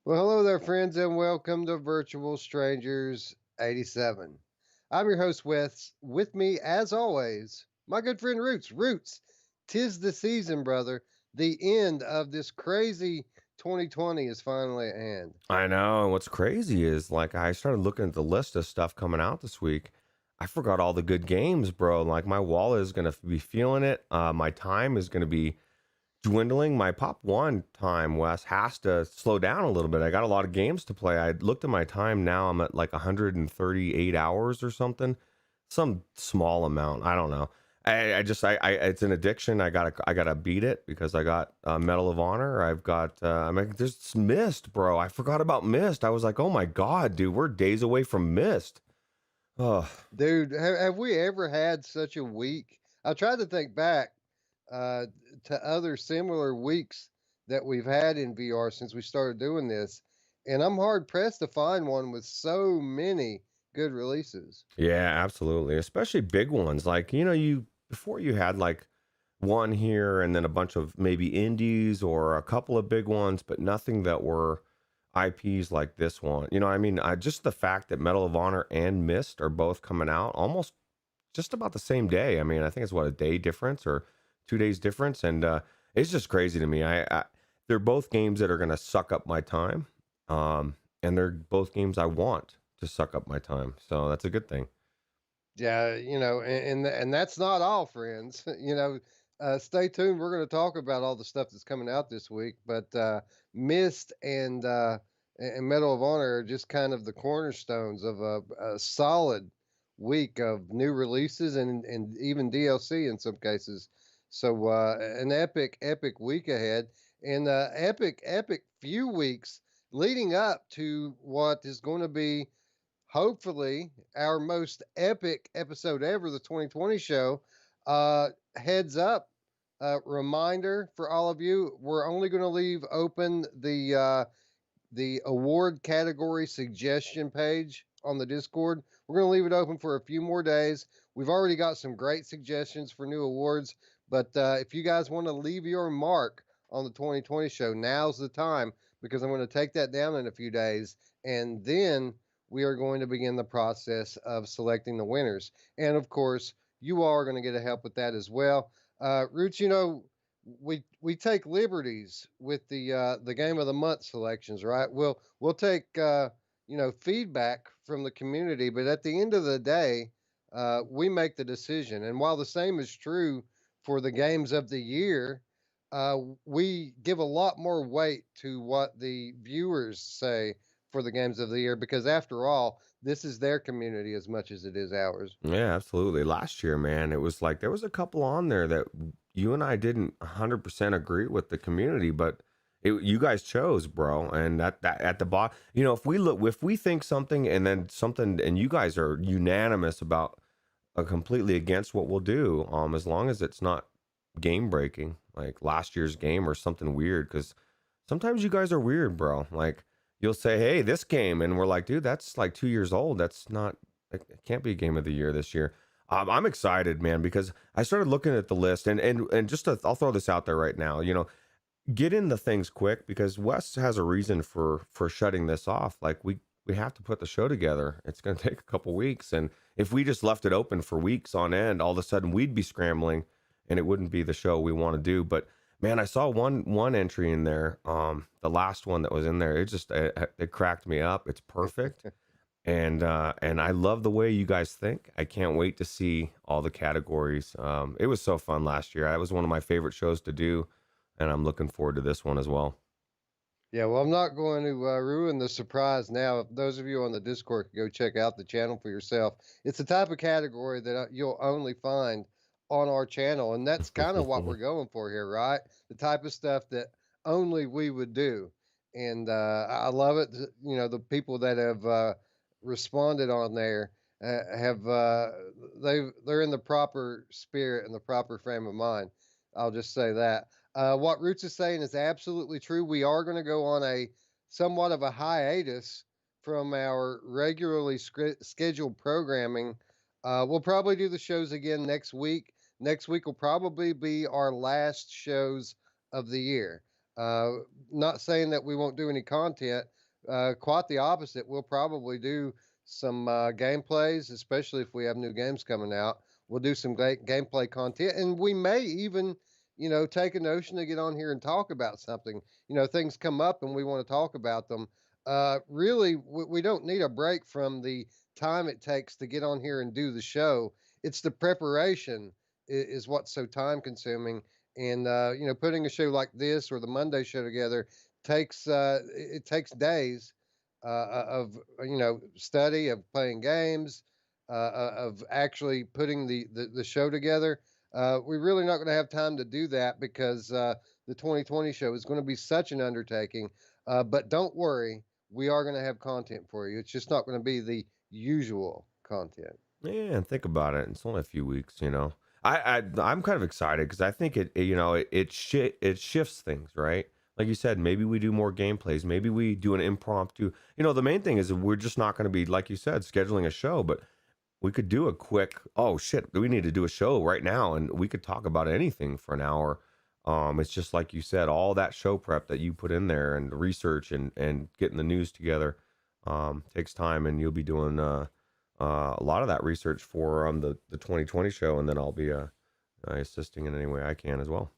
Well, hello there, friends, and welcome to Virtual Strangers 87. I'm your host, Wes. With me, as always, my good friend Roots. Roots, 'tis the season, brother. The end of this crazy 2020 is finally at hand. I know. And what's crazy is like I started looking at the list of stuff coming out this week. I forgot all the good games, bro. Like my wallet is gonna be feeling it. My time is gonna be dwindling. My pop one time, Wes, has to slow down a little bit. I got a lot of games to play. I looked at my time now. I'm at like 138 hours or something, some small amount. I don't know. It's an addiction. I gotta beat it because I got Medal of Honor. I've got I'm like, there's Mist, bro. I forgot about Mist. I was like, oh my god, dude, we're days away from Mist. Oh Dude, have we ever had such a week? I tried to think back uh, to other similar weeks that we've had in VR since we started doing this, and I'm hard pressed to find one with so many good releases. yeah, absolutely. Especially big ones. Like you before you had like one here and then a bunch of maybe indies or a couple of big ones, but nothing that were IPs like this one. I mean, just the fact that Medal of Honor and Mist are both coming out almost just about the same day. I mean, I think it's what, a day difference or 2 days difference, and it's just crazy to me. They're both games that are going to suck up my time, and they're both games I want to suck up my time. So that's a good thing. Yeah, and that's not all, friends. Stay tuned. We're going to talk about all the stuff that's coming out this week, but Mist and Medal of Honor are just kind of the cornerstones of a solid week of new releases and even DLC in some cases. So an epic week ahead, and epic few weeks leading up to what is going to be hopefully our most epic episode ever, the 2020 show. Heads up, reminder for all of you: we're only going to leave open the award category suggestion page on the Discord. We're going to leave it open for a few more days. We've already got some great suggestions for new awards, but if you guys want to leave your mark on the 2020 show, now's the time because I'm going to take that down in a few days, and then we are going to begin the process of selecting the winners. And of course, you all are going to get a help with that as well. Roots, we take liberties with the game of the month selections, right? We'll take feedback from the community, but at the end of the day, we make the decision. And while the same is true for the games of the year, we give a lot more weight to what the viewers say for the games of the year because after all, this is their community as much as it is ours. Yeah, absolutely. Last year, man, it was like there was a couple on there that you and I didn't 100% agree with the community, but you guys chose, bro. And that at the bottom, if we think something and then something, and you guys are unanimous about completely against what we'll do, as long as it's not game breaking, like last year's game or something weird, because sometimes you guys are weird, bro. Like you'll say, "Hey, this game," and we're like, "Dude, that's like 2 years old. That's not. It can't be game of the year this year." I'm excited, man, because I started looking at the list, and I'll throw this out there right now. Get in the things quick because Wes has a reason for shutting this off. Like we have to put the show together. It's going to take a couple weeks, and if we just left it open for weeks on end, all of a sudden we'd be scrambling, and it wouldn't be the show we want to do. But man, I saw one entry in there, the last one that was in there. It cracked me up. It's perfect, and I love the way you guys think. I can't wait to see all the categories. It was so fun last year. It was one of my favorite shows to do, and I'm looking forward to this one as well. Yeah, well, I'm not going to ruin the surprise now. If those of you on the Discord can go check out the channel for yourself. It's the type of category that you'll only find on our channel, and that's kind of what we're going for here, right? The type of stuff that only we would do, and I love it. The people that have responded on there have they're in the proper spirit and the proper frame of mind. I'll just say that. What Roots is saying is absolutely true. We are going to go on a somewhat of a hiatus from our regularly scheduled programming. We'll probably do the shows again next week. Next week will probably be our last shows of the year. Not saying that we won't do any content, quite the opposite. We'll probably do some gameplays, especially if we have new games coming out. We'll do some great gameplay content, and we may even, take a notion to get on here and talk about something. Things come up and we want to talk about them. Really, we don't need a break from the time it takes to get on here and do the show. It's the preparation is what's so time consuming. And putting a show like this or the Monday show together it takes days of study, of playing games, of actually putting the show together. We're really not going to have time to do that because the 2020 show is going to be such an undertaking. But don't worry, we are going to have content for you. It's just not going to be the usual content. Yeah, and think about it. It's only a few weeks, you know. I'm kind of excited because I think it shifts things, right? Like you said, maybe we do more gameplays. Maybe we do an impromptu. The main thing is that we're just not going to be, like you said, scheduling a show, but we could do a quick, oh shit, we need to do a show right now, and we could talk about anything for an hour. It's just like you said, all that show prep that you put in there and the research and getting the news together takes time, and you'll be doing a lot of that research for the 2020 show, and then I'll be assisting in any way I can as well.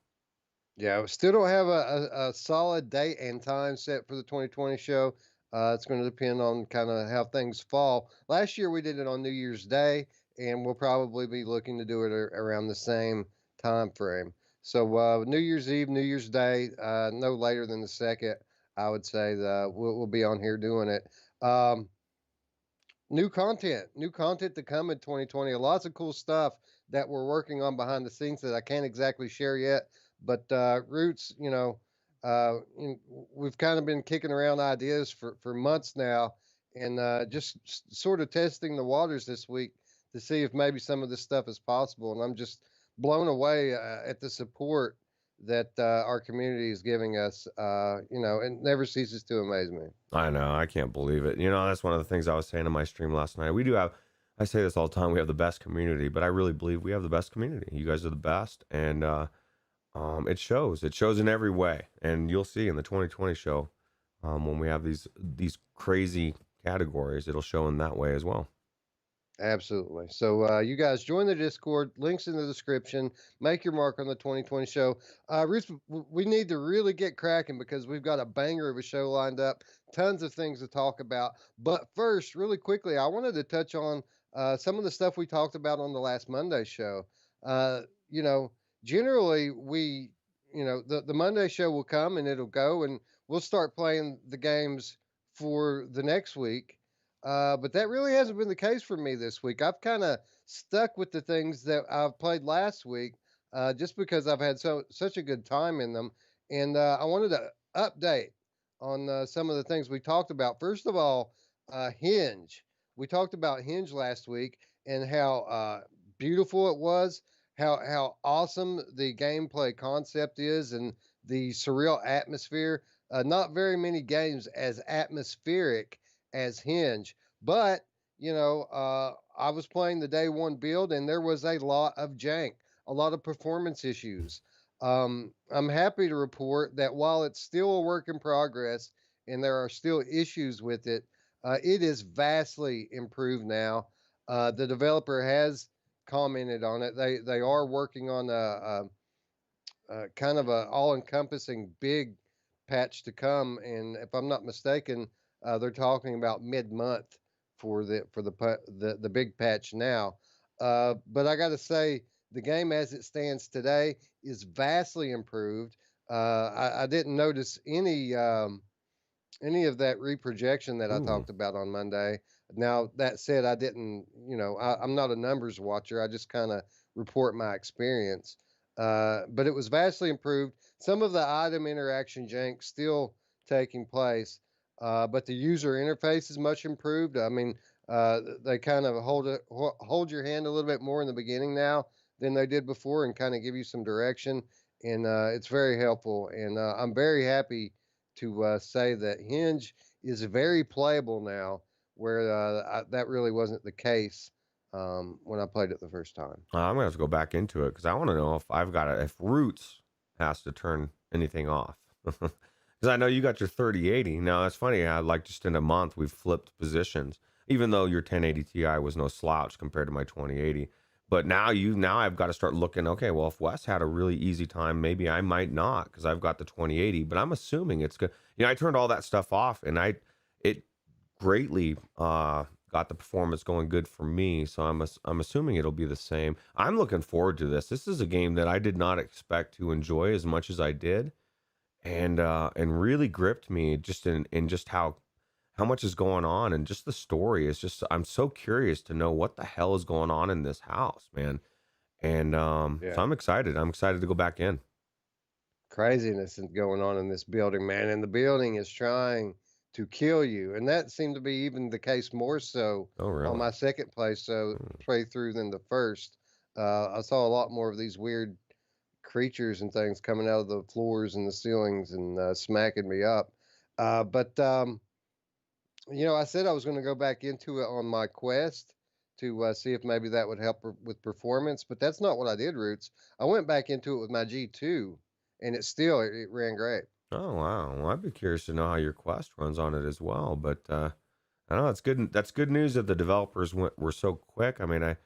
Yeah, we still don't have a solid date and time set for the 2020 show. It's going to depend on kind of how things fall. Last year we did it on New Year's Day, and we'll probably be looking to do it around the same time frame. So New Year's Eve, New Year's Day, no later than the second, I would say that we'll be on here doing it. Um, new content to come in 2020. Lots of cool stuff that we're working on behind the scenes that I can't exactly share yet. But Ruuts, we've kind of been kicking around ideas for months now, and just sort of testing the waters this week to see if maybe some of this stuff is possible. And I'm just blown away at the support that our community is giving us. It never ceases to amaze me. I know, I can't believe it. That's one of the things I was saying in my stream last night. We do have, I say this all the time, we have the best community, but I really believe we have the best community. You guys are the best, and it shows. It shows in every way, and you'll see in the 2020 show when we have these crazy categories, it'll show in that way as well. Absolutely. So you guys join the Discord. Links in the description. Make your mark on the 2020 show. Ruth, we need to really get cracking because we've got a banger of a show lined up. Tons of things to talk about. But first, really quickly, I wanted to touch on some of the stuff we talked about on the last Monday show. Uh, you know, generally the Monday show will come and it'll go, and we'll start playing the games for the next week. But that really hasn't been the case for me this week. I've kind of stuck with the things that I've played last week, just because I've had such a good time in them. And I wanted to update on some of the things we talked about. First of all, Hinge. We talked about Hinge last week and how beautiful it was, how awesome the gameplay concept is, and the surreal atmosphere. Not very many games as atmospheric as Hinge. But, I was playing the day one build and there was a lot of jank, a lot of performance issues. I'm happy to report that while it's still a work in progress and there are still issues with it, it is vastly improved now. The developer has commented on it. They are working on a kind of a all-encompassing big patch to come, and if I'm not mistaken, they're talking about mid-month for the big patch now. But I got to say, the game as it stands today is vastly improved. I didn't notice any of that reprojection that I Ooh. talked about on Monday. Now that said, I didn't. I'm not a numbers watcher. I just kind of report my experience. But it was vastly improved. Some of the item interaction jank still taking place, but the user interface is much improved. I mean, they kind of hold your hand a little bit more in the beginning now than they did before, and kind of give you some direction, and it's very helpful. And I'm very happy to say that Hinge is very playable now, where that really wasn't the case when I played it the first time. I'm gonna have to go back into it because I want to know if I've got if Ruuts has to turn anything off. Because I know you got your 3080. Now that's funny. I like just in a month we've flipped positions. Even though your 1080 Ti was no slouch compared to my 2080, but now I've got to start looking. Okay, well if Wes had a really easy time, maybe I might not because I've got the 2080. But I'm assuming it's good. I turned all that stuff off, and it greatly got the performance going good for me. So I'm assuming it'll be the same. I'm looking forward to this. This is a game that I did not expect to enjoy as much as I did, and really gripped me just in just how much is going on, and just the story is just, I'm so curious to know what the hell is going on in this house, man. And so Yeah. I'm excited to go back in. Craziness is going on in this building, man, and the building is trying to kill you, and that seemed to be even the case more so Oh on really? my second playthrough than the first. I saw a lot more of these weird creatures and things coming out of the floors and the ceilings and smacking me up. But I said I was going to go back into it on my quest to see if maybe that would help with performance, but that's not what I did, Roots. I went back into it with my G2, and it ran great. Oh wow. Well, I'd be curious to know how your quest runs on it as well. But I know it's good. That's good news that the developers were so quick. I mean, I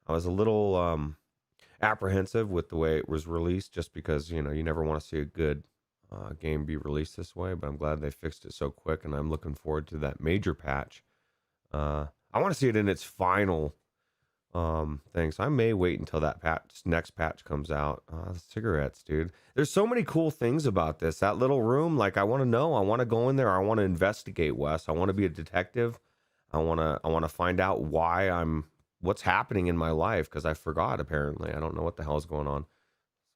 was a little apprehensive with the way it was released, just because you never want to see a good game be released this way. But I'm glad they fixed it so quick, and I'm looking forward to that major patch. I want to see it in its final thing, so I may wait until that next patch comes out. Cigarettes, dude. There's so many cool things about this. That little room, like I want to know. I want to go in there. I want to investigate, Wes. I want to be a detective. I want to find out what's happening in my life, because I forgot. Apparently, I don't know what the hell's going on.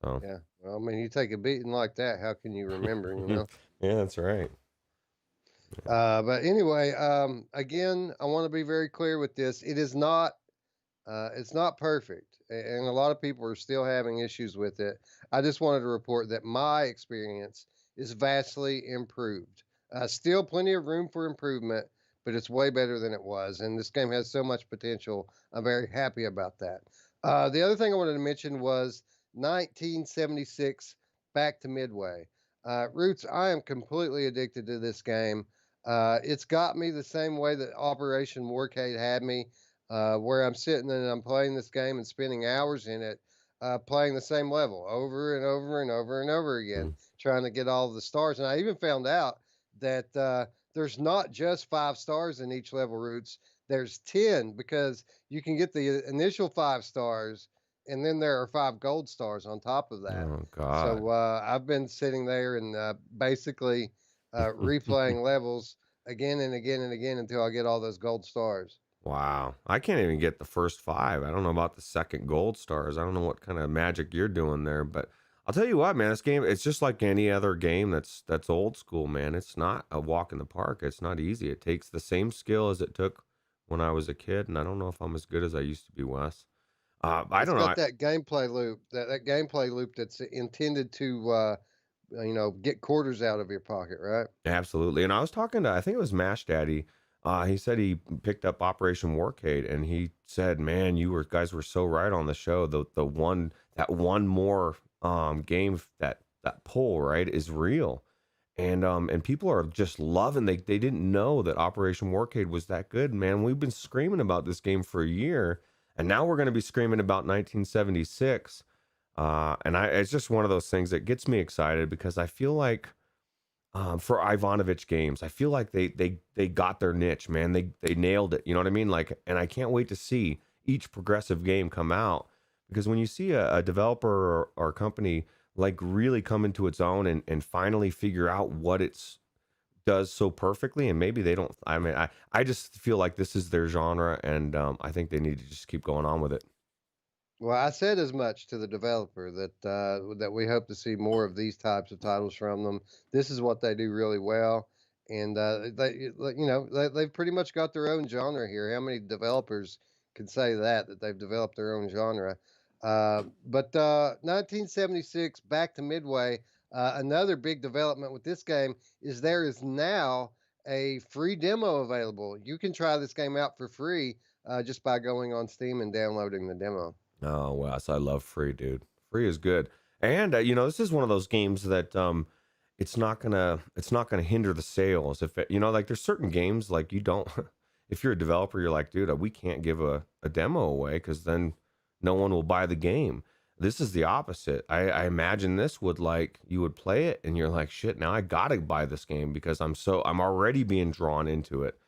So Yeah. Well, I mean, you take a beating like that, how can you remember, you know? yeah, that's right. But anyway, again, I want to be very clear with this. It's not perfect, and a lot of people are still having issues with it. I just wanted to report that my experience is vastly improved. Still plenty of room for improvement, but it's way better than it was. And this game has so much potential. I'm very happy about that. The other thing I wanted to mention was 1976 Back to Midway. Roots, I am completely addicted to this game. It's got me the same way that Operation Warcade had me, where I'm sitting and I'm playing this game and spending hours in it, playing the same level over and over and over and over again, Mm. trying to get all of the stars. And I even found out that there's not just 5 stars in each level, Roots. There's 10, because you can get the initial 5 stars, and then there are 5 gold stars on top of that. Oh God. So I've been sitting there and basically replaying levels again and again and again until I get all those gold stars. Wow. I can't even get the first five. I don't know about the second gold stars. I don't know what kind of magic you're doing there, but I'll tell you what, man, this game, it's just like any other game that's old school, man. It's not a walk in the park. It's not easy. It takes the same skill as it took when I was a kid, and I don't know if I'm as good as I used to be, Wes. I It's don't know. got that gameplay loop, that gameplay loop that's intended to, get quarters out of your pocket, right? Absolutely. And I was talking to, I think it was Mash Daddy. He said he picked up Operation Warcade, and he said, "Man, you guys were so right on the show. That one more game, that pull, right, is real." And people are just loving. They didn't know that Operation Warcade was that good, man. We've been screaming about this game for a year, and now we're going to be screaming about 1976. It's just one of those things that gets me excited, because I feel like, for Ivanovich games, I feel like they got their niche, man. They nailed it. You know what I mean? Like, and I can't wait to see each progressive game come out, because when you see a developer or company like really come into its own, and finally figure out what it's does so perfectly, and maybe they don't. I mean, I just feel like this is their genre, and I think they need to just keep going on with it. Well, I said as much to the developer that we hope to see more of these types of titles from them. This is what they do really well, and they've pretty much got their own genre here. How many developers can say that they've developed their own genre? But 1976 Back to Midway. Another big development with this game is there is now a free demo available. You can try this game out for free just by going on Steam and downloading the demo. Oh, Wes, I love free, dude. Free is good. And this is one of those games that it's not gonna hinder the sales. If it, like there's certain games like you don't if you're a developer, you're like, dude, we can't give a demo away because then no one will buy the game. This is the opposite. I imagine this would, like, you would play it and you're like, shit, now I gotta buy this game because I'm already being drawn into it.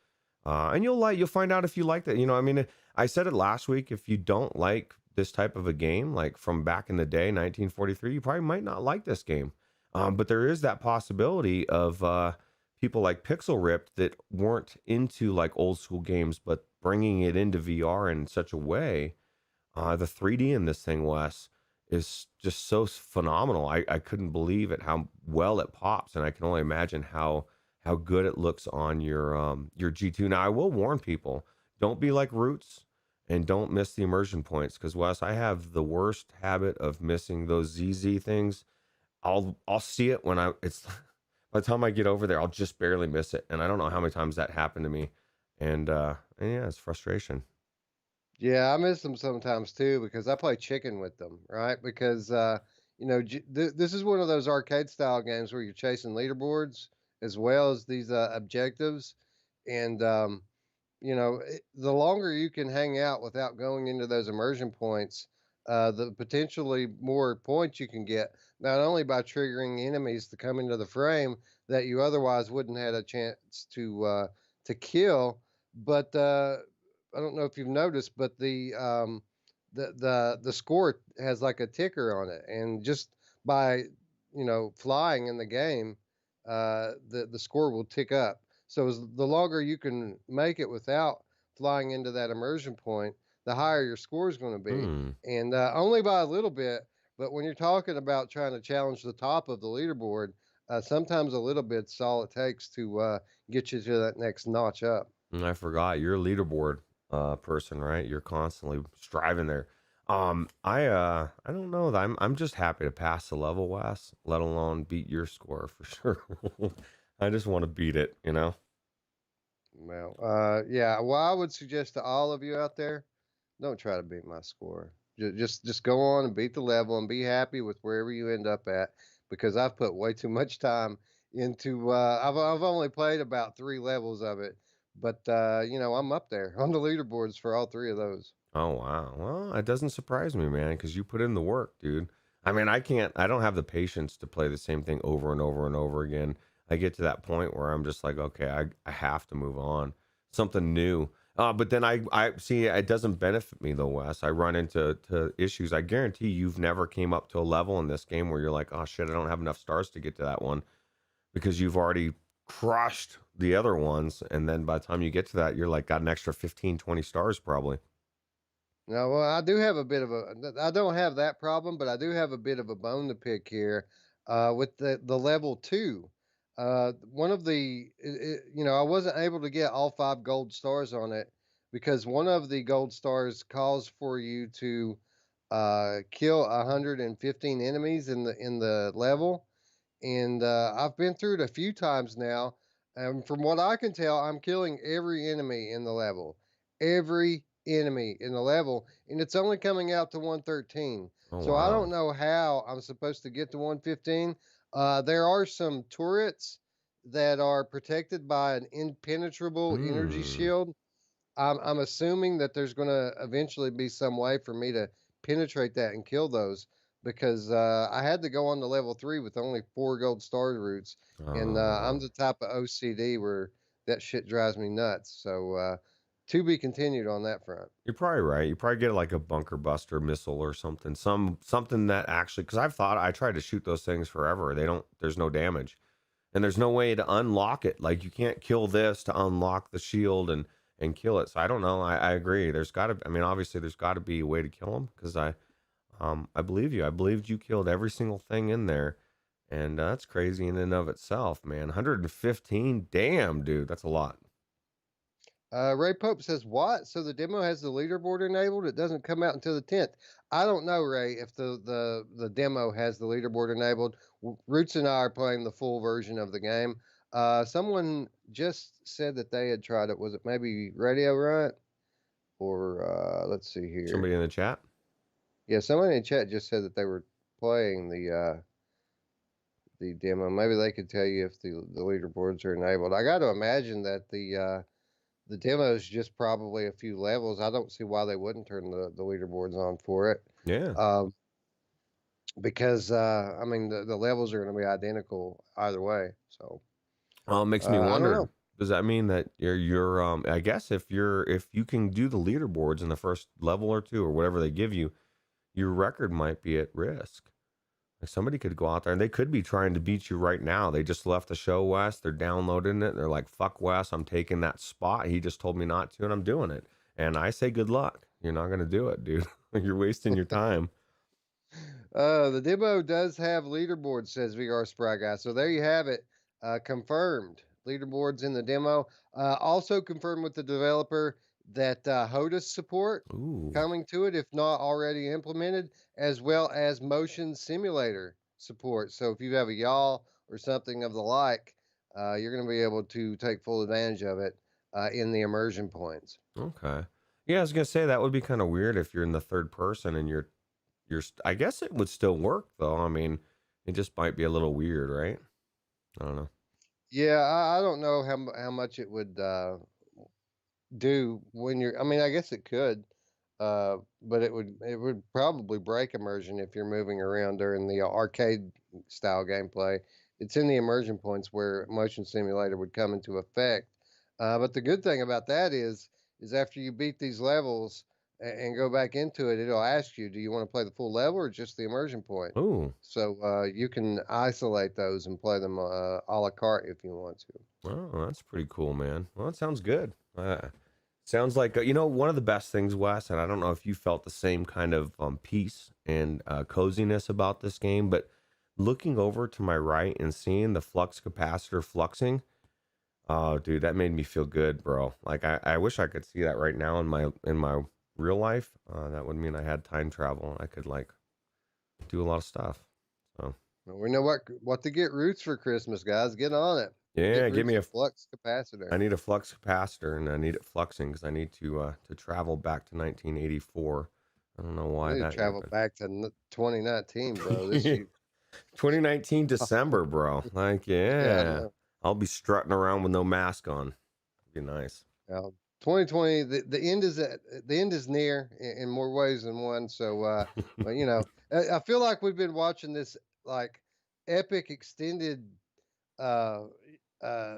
And you'll find out if you like that. I mean, I said it last week. If you don't like this type of a game, like from back in the day, 1943, you probably might not like this game. But there is that possibility of people like Pixel Ripped that weren't into like old school games, but bringing it into VR in such a way. The 3D in this thing, Wes, is just so phenomenal. I couldn't believe it, how well it pops, and I can only imagine how good it looks on your G2. Now, I will warn people, don't be like Ruuts and don't miss the immersion points, because Wes, I have the worst habit of missing those ZZ things. I'll see it when it's by the time I get over there, I'll just barely miss it, and I don't know how many times that happened to me, and yeah, it's frustration. Yeah, I miss them sometimes too because I play chicken with them, right? Because this is one of those arcade style games where you're chasing leaderboards as well as these objectives, and the longer you can hang out without going into those immersion points, the potentially more points you can get, not only by triggering enemies to come into the frame that you otherwise wouldn't have a chance to kill, but I don't know if you've noticed, but the score has like a ticker on it, and just by flying in the game, the score will tick up. So as the longer you can make it without flying into that immersion point, the higher your score is going to be, Hmm. and only by a little bit. But when you're talking about trying to challenge the top of the leaderboard, sometimes a little bit's all it takes to get you to that next notch up. I forgot you're a leaderboard person, right? You're constantly striving there. I don't know. I'm just happy to pass the level, Wes, let alone beat your score for sure. I just want to beat it. Well, yeah. Well, I would suggest to all of you out there, don't try to beat my score. Just go on and beat the level and be happy with wherever you end up at, because I've put way too much time into. I've only played about 3 levels of it, but I'm up there on the leaderboards for all 3 of those. Oh wow. Well, it doesn't surprise me, man, because you put in the work, dude. I mean, I don't have the patience to play the same thing over and over and over again. I get to that point where I'm just like, okay, I have to move on, something new. But then I see it doesn't benefit me though, Wes. I run into issues. I guarantee you've never came up to a level in this game where you're like, oh shit, I don't have enough stars to get to that one, because you've already crushed the other ones, and then by the time you get to that, you're like got an extra 15, 20 stars probably. No, well, I do have a bit of I don't have that problem, but I do have a bit of a bone to pick here, with the level 2. One of I wasn't able to get all 5 gold stars on it because one of the gold stars calls for you to kill 115 enemies in the level, and I've been through it a few times now, and from what I can tell, I'm killing every enemy in the level, every enemy in the level, and it's only coming out to 113. Oh So I don't wow. know how I'm supposed to get to 115. There are some turrets that are protected by an impenetrable energy Hmm. shield. I'm assuming that there's going to eventually be some way for me to penetrate that and kill those, because I had to go on to level 3 with only 4 gold star roots, and I'm Oh. the type of OCD where that shit drives me nuts. So to be continued on that front. You're probably right. You probably get like a bunker buster missile or something, something that actually. Because I tried to shoot those things forever. They don't. There's no damage, and there's no way to unlock it. Like you can't kill this to unlock the shield and kill it. So I don't know. I agree. There's got to. I mean, obviously, there's got to be a way to kill them, because I believe you. I believed you killed every single thing in there, and that's crazy in and of itself, man. 115. Damn, dude, that's a lot. Ray Pope says, "What? So the demo has the leaderboard enabled? It doesn't come out until the 10th." I don't know, Ray, if the demo has the leaderboard enabled. Roots and I are playing the full version of the game. Someone just said that they had tried it. Was it maybe Radio Runt? Or let's see here. Somebody in the chat. Yeah, someone in chat just said that they were playing the demo. Maybe they could tell you if the leaderboards are enabled. I got to imagine that the demo is just probably a few levels. I don't see why they wouldn't turn the leaderboards on for it. Yeah. Because I mean the levels are going to be identical either way. So Well, it makes me I don't wonder. know. Does that mean that you're I guess if you can do the leaderboards in the first level or two or whatever they give you, your record might be at risk. Like somebody could go out there and they could be trying to beat you right now. They just left the show, Wes. They're downloading it. They're like, fuck Wes, I'm taking that spot. He just told me not to, and I'm doing it. And I say good luck. You're not gonna do it, dude. You're wasting your time. The demo does have leaderboards, says VR Spry Guy. So there you have it. Confirmed leaderboards in the demo. Also confirmed with the developer that HOTUS support Ooh. coming to it, if not already implemented, as well as motion simulator support. So if you have a yaw or something of the like, you're going to be able to take full advantage of it in the immersion points. Okay. Yeah, I was gonna say that would be kind of weird if you're in the third person and I guess it would still work though. I mean, it just might be a little weird, right? I don't know. Yeah, I don't know how much it would do when you're. I mean, I guess it could, but it would probably break immersion if you're moving around during the arcade style gameplay. It's in the immersion points where motion simulator would come into effect. But the good thing about that is after you beat these levels and go back into it, it'll ask you, do you want to play the full level or just the immersion point? Ooh. So you can isolate those and play them a la carte if you want to. Oh, that's pretty cool, man. Well, that sounds good. Sounds like one of the best things, Wes, and I don't know if you felt the same kind of peace and coziness about this game, but looking over to my right and seeing the flux capacitor fluxing, oh, dude, that made me feel good, bro. Like I wish I could see that right now in my real life. That would mean I had time travel and I could like do a lot of stuff. So Well, we know what to get Ruuts for Christmas, guys. Get on it. Get yeah, give Ruuts me a flux capacitor. I need a flux capacitor and I need it fluxing because I need to travel back to 1984. I don't know We why need to that year, travel back to 2019, bro. This but year. 2019 December, bro. Like, Yeah, I yeah, know. I'll be strutting around with no mask on. Be nice. 2020. The end is near in more ways than one. So, but I feel like we've been watching this like epic extended uh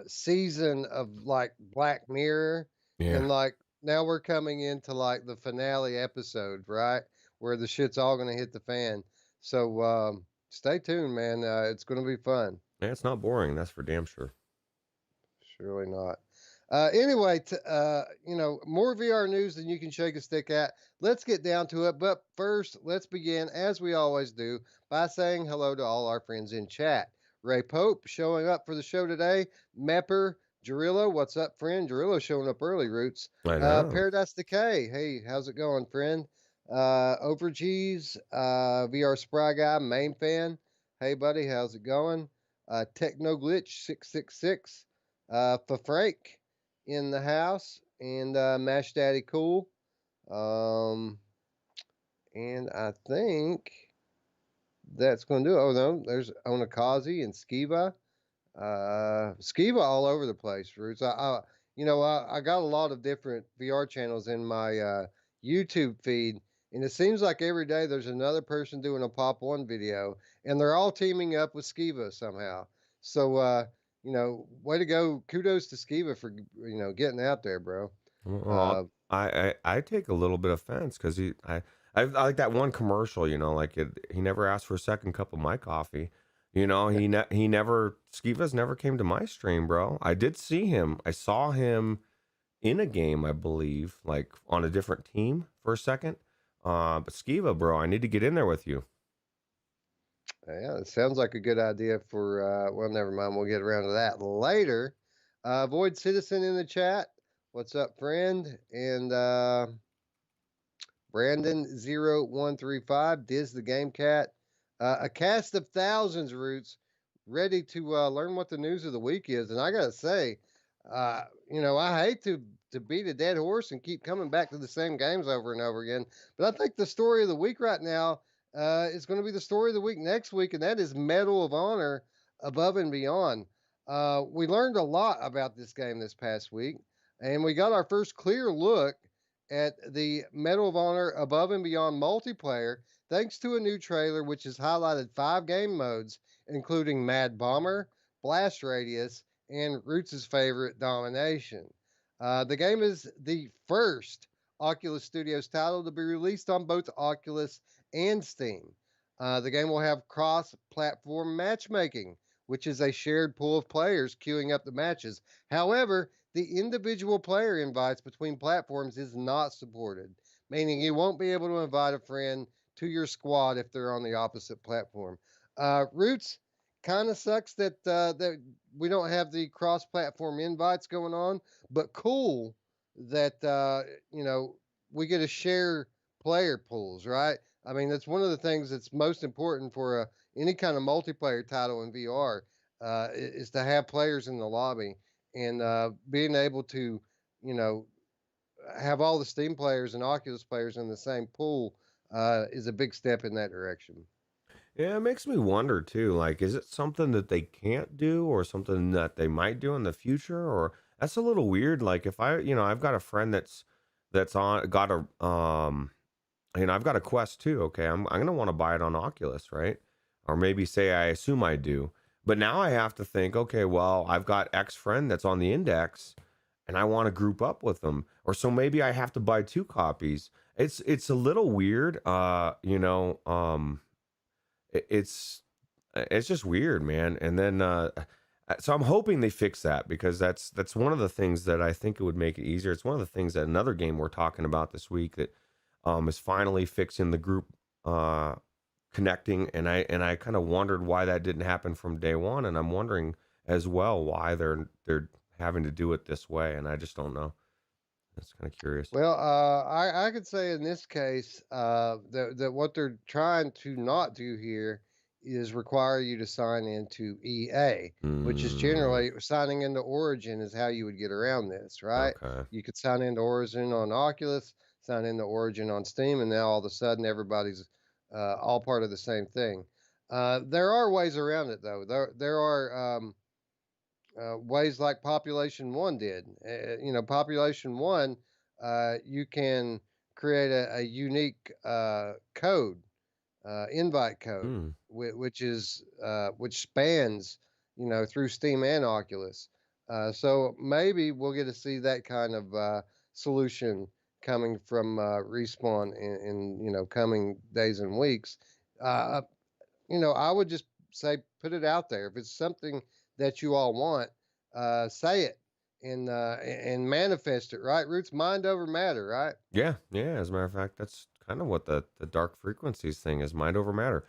season of like Black Mirror, Yeah. and like now we're coming into like the finale episode, right, where the shit's all gonna hit the fan. So stay tuned, man. It's gonna be fun. Yeah, it's not boring. That's for damn sure. Surely not. Anyway, more VR news than you can shake a stick at. Let's get down to it. But first, let's begin, as we always do, by saying hello to all our friends in chat. Ray Pope showing up for the show today. Mepper, Jarillo, what's up, friend? Jarillo showing up early, Roots. I know. Paradise Decay, hey, how's it going, friend? Overgees, VR Spry Guy, main fan. Hey, buddy, how's it going? Techno Glitch 666 for Frank in the house, and Mash Daddy Cool. Um, and I think that's going to do it. Oh, no, there's Onakazi and Skiva. Skiva all over the place, Roots. I got a lot of different VR channels in my YouTube feed, and it seems like every day there's another person doing a Pop One video, and they're all teaming up with Skiva somehow. So, way to go! Kudos to Skiva for getting out there, bro. Uh, Well, I take a little bit of offense because I like that one commercial. Like he never asked for a second cup of my coffee. He never Skivas never came to my stream, bro. I did see him. I saw him in a game, I believe, like on a different team for a second. But Skiva, bro, I need to get in there with you. yeah, it sounds like a good idea for. Well, never mind. We'll get around to that later. Void Citizen in the chat. What's up, friend? And Brandon0135, Diz the Game Cat. A cast of thousands, Roots, ready to learn what the news of the week is. And I got to say, I hate to beat a dead horse and keep coming back to the same games over and over again. But I think the story of the week right now is going to be the story of the week next week, and that is Medal of Honor Above and Beyond. We learned a lot about this game this past week, and we got our first clear look at the Medal of Honor Above and Beyond multiplayer thanks to a new trailer which has highlighted 5 game modes, including Mad Bomber, Blast Radius, and Ruuts' favorite, Domination. The game is the first Oculus Studios title to be released on both Oculus and Steam. The game will have cross platform matchmaking, which is a shared pool of players queuing up the matches. However, the individual player invites between platforms is not supported, meaning you won't be able to invite a friend to your squad if they're on the opposite platform. Roots kind of sucks that we don't have the cross-platform invites going on, but cool that we get to share player pools, right? I mean, that's one of the things that's most important for any kind of multiplayer title in VR is to have players in the lobby and being able to, you know, have all the Steam players and Oculus players in the same pool is a big step in that direction. Yeah, it makes me wonder too. Like, is it something that they can't do, or something that they might do in the future? Or that's a little weird. Like, if I've got a friend that's on got a I've got a Quest too. Okay, I'm gonna want to buy it on Oculus, right? Or maybe say I assume I do, but now I have to think. Okay, well, I've got X friend that's on the Index, and I want to group up with them, or so maybe I have to buy 2 copies. It's a little weird. It's it's just weird, man. And then so I'm hoping they fix that, because that's one of the things that I think it would make it easier. It's one of the things that another game we're talking about this week that is finally fixing the group connecting, and I kind of wondered why that didn't happen from day one, and I'm wondering as well why they're having to do it this way, and I just don't know. That's kind of curious. Well, I could say in this case that what they're trying to not do here is require you to sign into EA, which is Mm, generally signing into Origin is how you would get around this, right? okay. You could sign into Origin on Oculus, sign into Origin on Steam, and now all of a sudden everybody's all part of the same thing. There are ways around it, though. There are ways like Population One did. Population One, you can create a unique code, invite code, Hmm. which spans, through Steam and Oculus. So maybe we'll get to see that kind of solution coming from Respawn in coming days and weeks. Uh, I would just say put it out there. If it's something that you all want, say it and manifest it. Right? Roots mind over matter. Right? Yeah, yeah. As a matter of fact, that's kind of what the dark frequencies thing is. Mind over matter.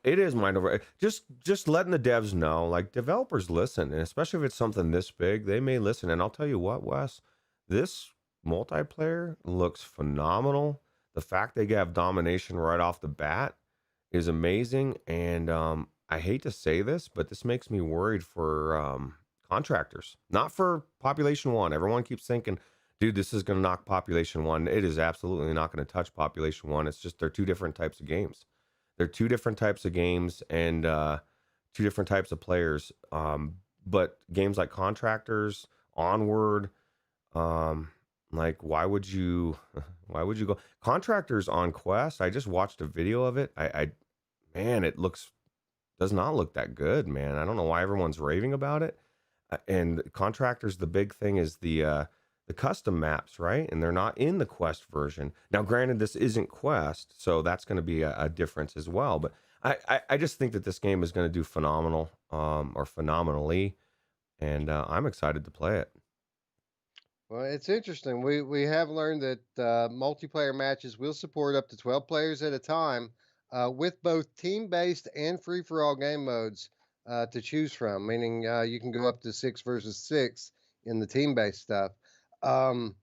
It is mind over. Just letting the devs know, like, developers listen, and especially if it's something this big, they may listen. And I'll tell you what, Wes, this multiplayer looks phenomenal. The fact they have domination right off the bat is amazing. And I hate to say this, but this makes me worried for contractors, not for Population One. Everyone keeps thinking, dude, this is going to knock Population One. It is absolutely not going to touch Population One. It's just they're two different types of games. They're two different types of games, and two different types of players. But games like Contractors, Onward, like, why would you go Contractors on Quest? I just watched a video of it. I man, it does not look that good, man. I don't know why everyone's raving about it. And Contractors, the big thing is the custom maps, right? And they're not in the Quest version. Now, granted, this isn't Quest, so that's going to be a difference as well. But I just think that this game is going to do phenomenal, or phenomenally, and I'm excited to play it. Well, it's interesting. We have learned that multiplayer matches will support up to 12 players at a time, with both team-based and free-for-all game modes to choose from. Meaning you can go up to 6 versus 6 in the team-based stuff. Um,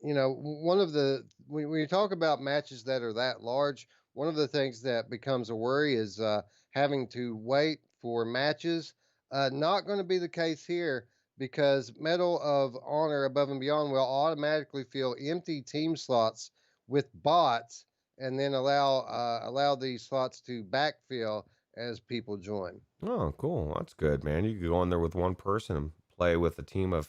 one of the when you talk about matches that are that large, one of the things that becomes a worry is having to wait for matches. Not going to be the case here because Medal of Honor Above and Beyond will automatically fill empty team slots with bots, and then allow these slots to backfill as people join. Oh, cool. That's good, man. You could go in there with one person and play with a team of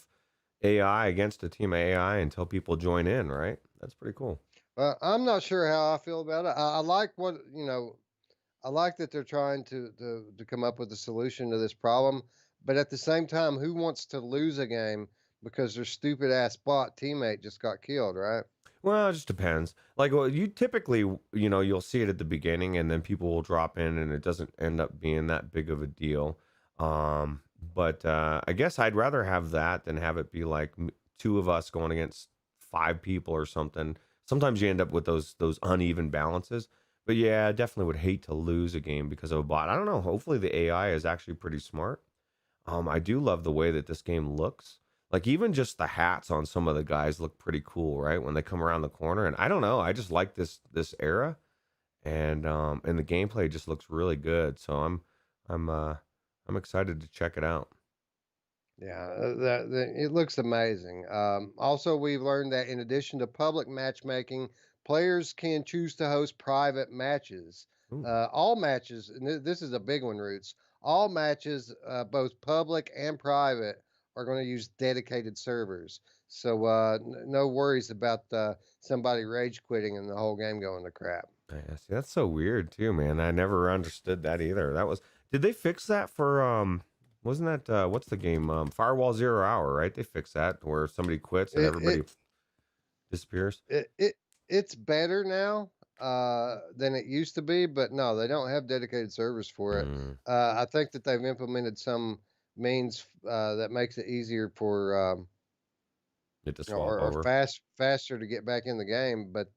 AI against a team of AI until people join in, right? That's pretty cool. I'm not sure how I feel about it. I like what I like that they're trying to come up with a solution to this problem, but at the same time, who wants to lose a game because their stupid ass bot teammate just got killed, right? Well, it just depends. Like, well, you typically, you'll see it at the beginning, and then people will drop in, and it doesn't end up being that big of a deal. But I guess I'd rather have that than have it be like two of us going against five people or something. Sometimes you end up with those uneven balances. But yeah, I definitely would hate to lose a game because of a bot. I don't know. Hopefully, the AI is actually pretty smart. I do love the way that this game looks. Like even just the hats on some of the guys look pretty cool, right? When they come around the corner. And I don't know, I just like this era. And the gameplay just looks really good. So I'm excited to check it out. Yeah, it looks amazing. Also, we've learned that in addition to public matchmaking, players can choose to host private matches. Ooh. All matches, and this is a big one, Roots. All matches, both public and private, are going to use dedicated servers. So no worries about somebody rage quitting and the whole game going to crap. Yeah, see, that's so weird too, man. I never understood that either. That was Did they fix that for wasn't that what's the game? Firewall Zero Hour, right? They fixed that where somebody quits and It, everybody it disappears. it's better now than it used to be, but no, they don't have dedicated servers for it. Mm, I think that they've implemented some means that makes it easier for get to swap or over. faster to get back in the game, but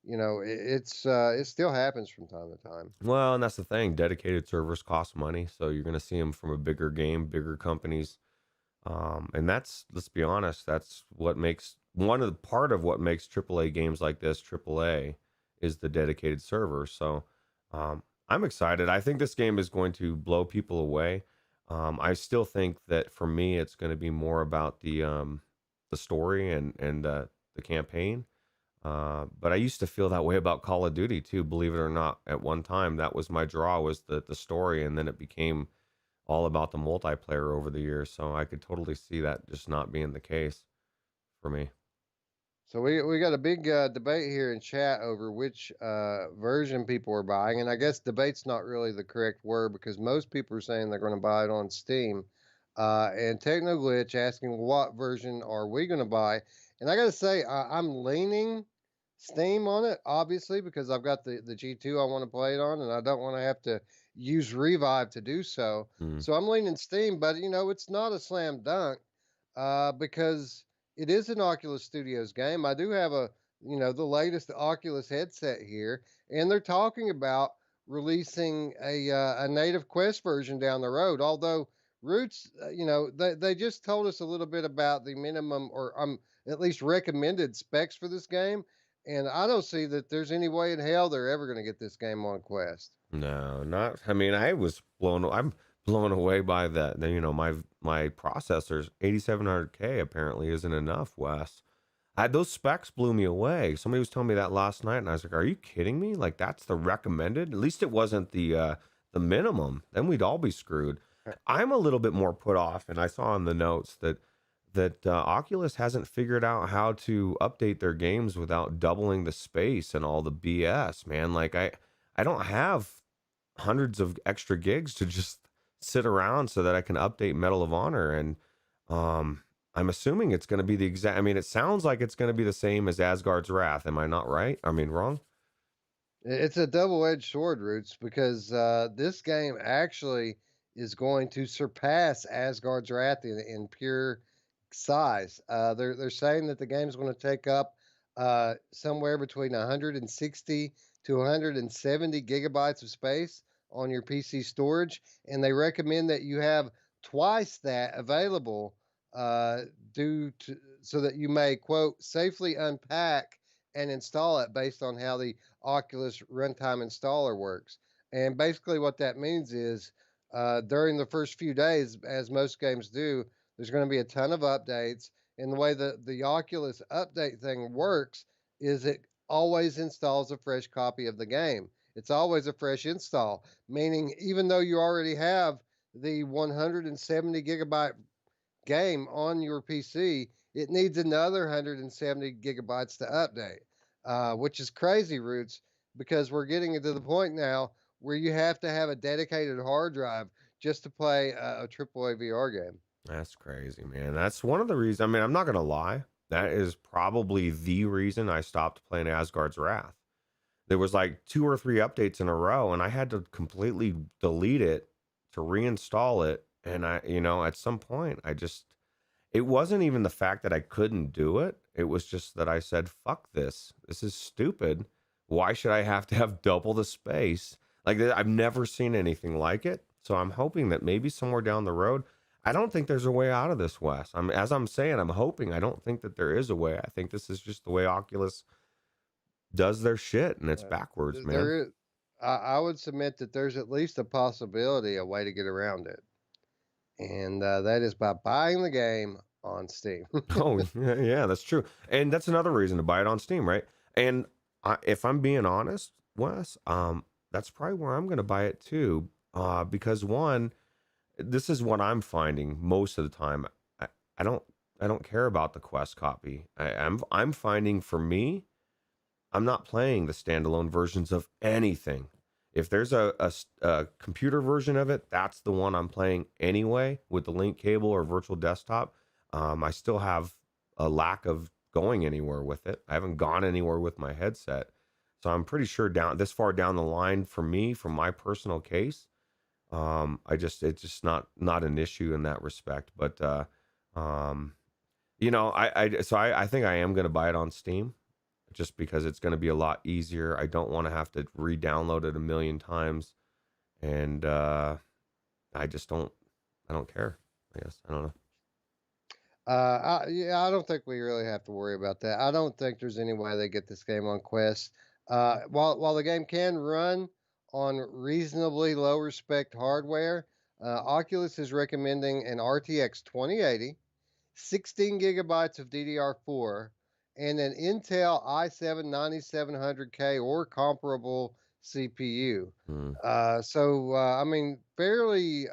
it still happens from time to time. Well, and that's the thing. Dedicated servers cost money, so you're going to see them from a bigger game, bigger companies. And that's, let's be honest, that's what makes one of the part of what makes AAA games like this AAA is the dedicated server. So I'm excited. I think this game is going to blow people away. I still think that for me, it's going to be more about the story and the campaign. But I used to feel that way about Call of Duty too, believe it or not. At one time, that was my draw, was the story, and then it became all about the multiplayer over the years. So I could totally see that just not being the case for me. So we got a big debate here in chat over which version people are buying, and I guess debate's not really the correct word because most people are saying they're going to buy it on Steam. And Technoglitch asking what version are we going to buy, and I got to say I'm leaning Steam on it, obviously because I've got the G2 I want to play it on, and I don't want to have to use Revive to do so. Mm. So I'm leaning Steam, but it's not a slam dunk because it is an Oculus Studios game. I do have the latest Oculus headset here, and they're talking about releasing a native Quest version down the road. Although Roots, they just told us a little bit about the minimum or at least recommended specs for this game, and I don't see that there's any way in hell they're ever going to get this game on Quest. No, not. I mean, I'm blown away by that. My processor's 8700K apparently isn't enough, Wes. Those specs blew me away. Somebody was telling me that last night, and I was like, "Are you kidding me? Like that's the recommended? At least it wasn't the minimum. Then we'd all be screwed." I'm a little bit more put off, and I saw in the notes that Oculus hasn't figured out how to update their games without doubling the space and all the BS. Man, like I don't have hundreds of extra gigs to just sit around so that I can update Medal of Honor. And I'm assuming it's going to be the exact. I mean, it sounds like it's going to be the same as Asgard's Wrath. Am I not right? I mean, wrong? It's a double-edged sword, Roots, because this game actually is going to surpass Asgard's Wrath in pure size. They're saying that the game is going to take up somewhere between 160 to 170 gigabytes of space on your PC storage, and they recommend that you have twice that available due to so that you may quote safely unpack and install it based on how the Oculus runtime installer works. And basically, what that means is during the first few days, as most games do, there's going to be a ton of updates. And the way that the Oculus update thing works is it always installs a fresh copy of the game. It's always a fresh install, meaning even though you already have the 170 gigabyte game on your PC, it needs another 170 gigabytes to update, which is crazy, Roots, because we're getting to the point now where you have to have a dedicated hard drive just to play a AAA VR game. That's crazy, man. That's one of the reasons. I mean, I'm not gonna lie. That is probably the reason I stopped playing Asgard's Wrath. There was like 2 or 3 updates in a row, and I had to completely delete it to reinstall it. And at some point, it wasn't even the fact that I couldn't do it. It was just that I said, fuck this. This is stupid. Why should I have to have double the space? Like, I've never seen anything like it. So I'm hoping that maybe somewhere down the road, I don't think there's a way out of this, Wes. As I'm saying, I'm hoping. I don't think that there is a way. I think this is just the way Oculus does their shit, and it's backwards, man. There is, I would submit that there's at least a possibility, a way to get around it, and that is by buying the game on Steam. Oh, yeah, that's true. And that's another reason to buy it on Steam, right? And if I'm being honest, Wes, that's probably where I'm going to buy it too. Because one, this is what I'm finding most of the time. I, I don't, I don't care about the Quest copy. I'm finding for me, I'm not playing the standalone versions of anything. If there's a computer version of it, that's the one I'm playing anyway with the link cable or virtual desktop. I still have a lack of going anywhere with it. I haven't gone anywhere with my headset. So I'm pretty sure this far down the line for me, from my personal case, it's just not an issue in that respect. But um, I think I am going to buy it on Steam just because it's going to be a lot easier. I don't want to have to re-download it a million times, and I don't care. I guess I don't know. Yeah, I don't think we really have to worry about that. I don't think there's any way they get this game on Quest. While the game can run on reasonably lower spec hardware, Oculus is recommending an RTX 2080, 16 gigabytes of DDR4, and an Intel i7 9700K or comparable CPU. Hmm. I mean, fairly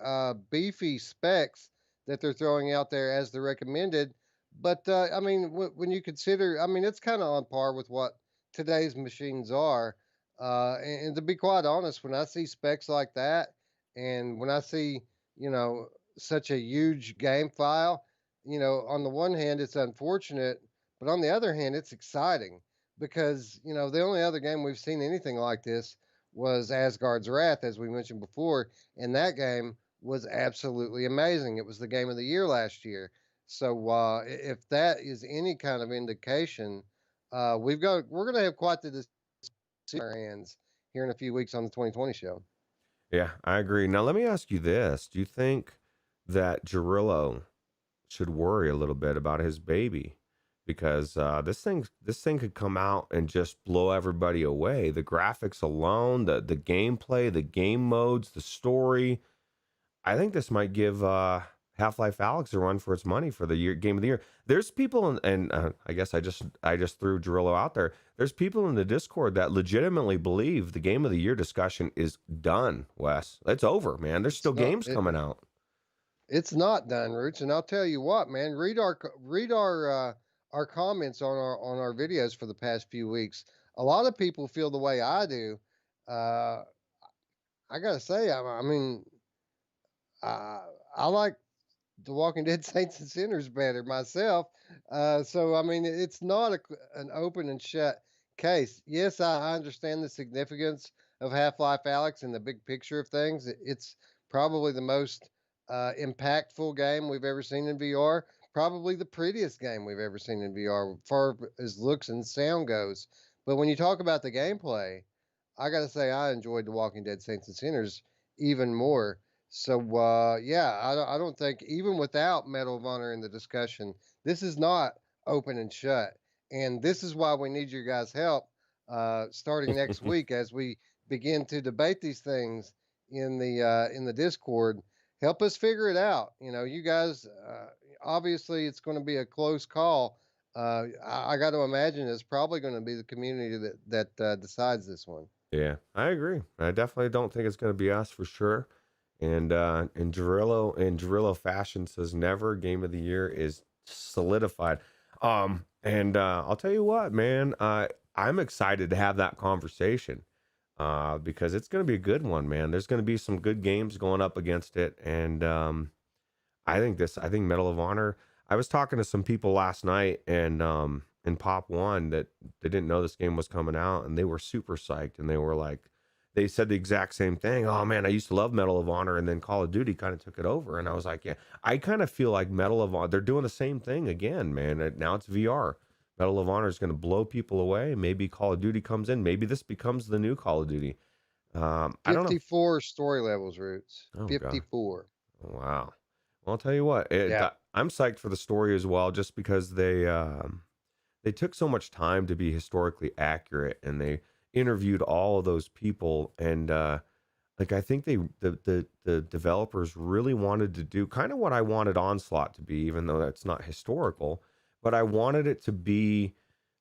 beefy specs that they're throwing out there as the recommended. But I mean, when you consider, I mean, it's kind of on par with what today's machines are. And to be quite honest, when I see specs like that, and when I see, you know, such a huge game file, on the one hand, it's unfortunate, but on the other hand, it's exciting because, the only other game we've seen anything like this was Asgard's Wrath, as we mentioned before. And that game was absolutely amazing. It was the game of the year last year. So if that is any kind of indication, we're going to have quite the decision in our hands here in a few weeks on the 2020 show. Yeah, I agree. Now let me ask you this: do you think that Gerillo should worry a little bit about his baby? Because this thing could come out and just blow everybody away. The graphics alone, the gameplay, the game modes, the story. I think this might give Half-Life Alyx a run for its money for the game of the year. There's people, and I guess I just threw Gerillo out there. There's people in the Discord that legitimately believe the game of the year discussion is done, Wes. It's over, man. There's still games coming out. It's not done, Roots, and I'll tell you what, man. Read our comments on our videos for the past few weeks. A lot of people feel the way I do. Uh, I gotta say, I mean, I like The Walking Dead Saints and Sinners better myself. So I mean, it's not an open and shut case. Yes, I understand the significance of Half-Life Alyx in the big picture of things. It's probably the most impactful game we've ever seen in VR. Probably the prettiest game we've ever seen in VR, far as looks and sound goes. But when you talk about the gameplay, I got to say I enjoyed The Walking Dead Saints and Sinners even more. So yeah, I don't think even without Medal of Honor in the discussion, this is not open and shut, and this is why we need your guys' help starting next week as we begin to debate these things in the Discord. Help us figure it out. You guys. Obviously, it's going to be a close call. I got to imagine it's probably going to be the community that decides this one. Yeah, I agree. I definitely don't think it's going to be us for sure. And Gerillo fashion says never. Game of the year is solidified. And I'll tell you what, man. I'm excited to have that conversation. Because it's going to be a good one, man. There's going to be some good games going up against it, and I think Medal of Honor. I was talking to some people last night, and in Pop One, that they didn't know this game was coming out, and they were super psyched, and they were like, they said the exact same thing. Oh man, I used to love Medal of Honor, and then Call of Duty kind of took it over, and I was like, yeah, I kind of feel like Medal of Honor. They're doing the same thing again, man. Now it's VR. Medal of Honor is going to blow people away. Maybe Call of Duty comes in. Maybe this becomes the new Call of Duty. I don't know. 54 story levels, Roots. Oh god. 54. Wow. Well, I'll tell you what, Yeah. I'm psyched for the story as well, just because they took so much time to be historically accurate, and they interviewed all of those people, and like I think the developers really wanted to do kind of what I wanted Onslaught to be, even though that's not historical, but I wanted it to be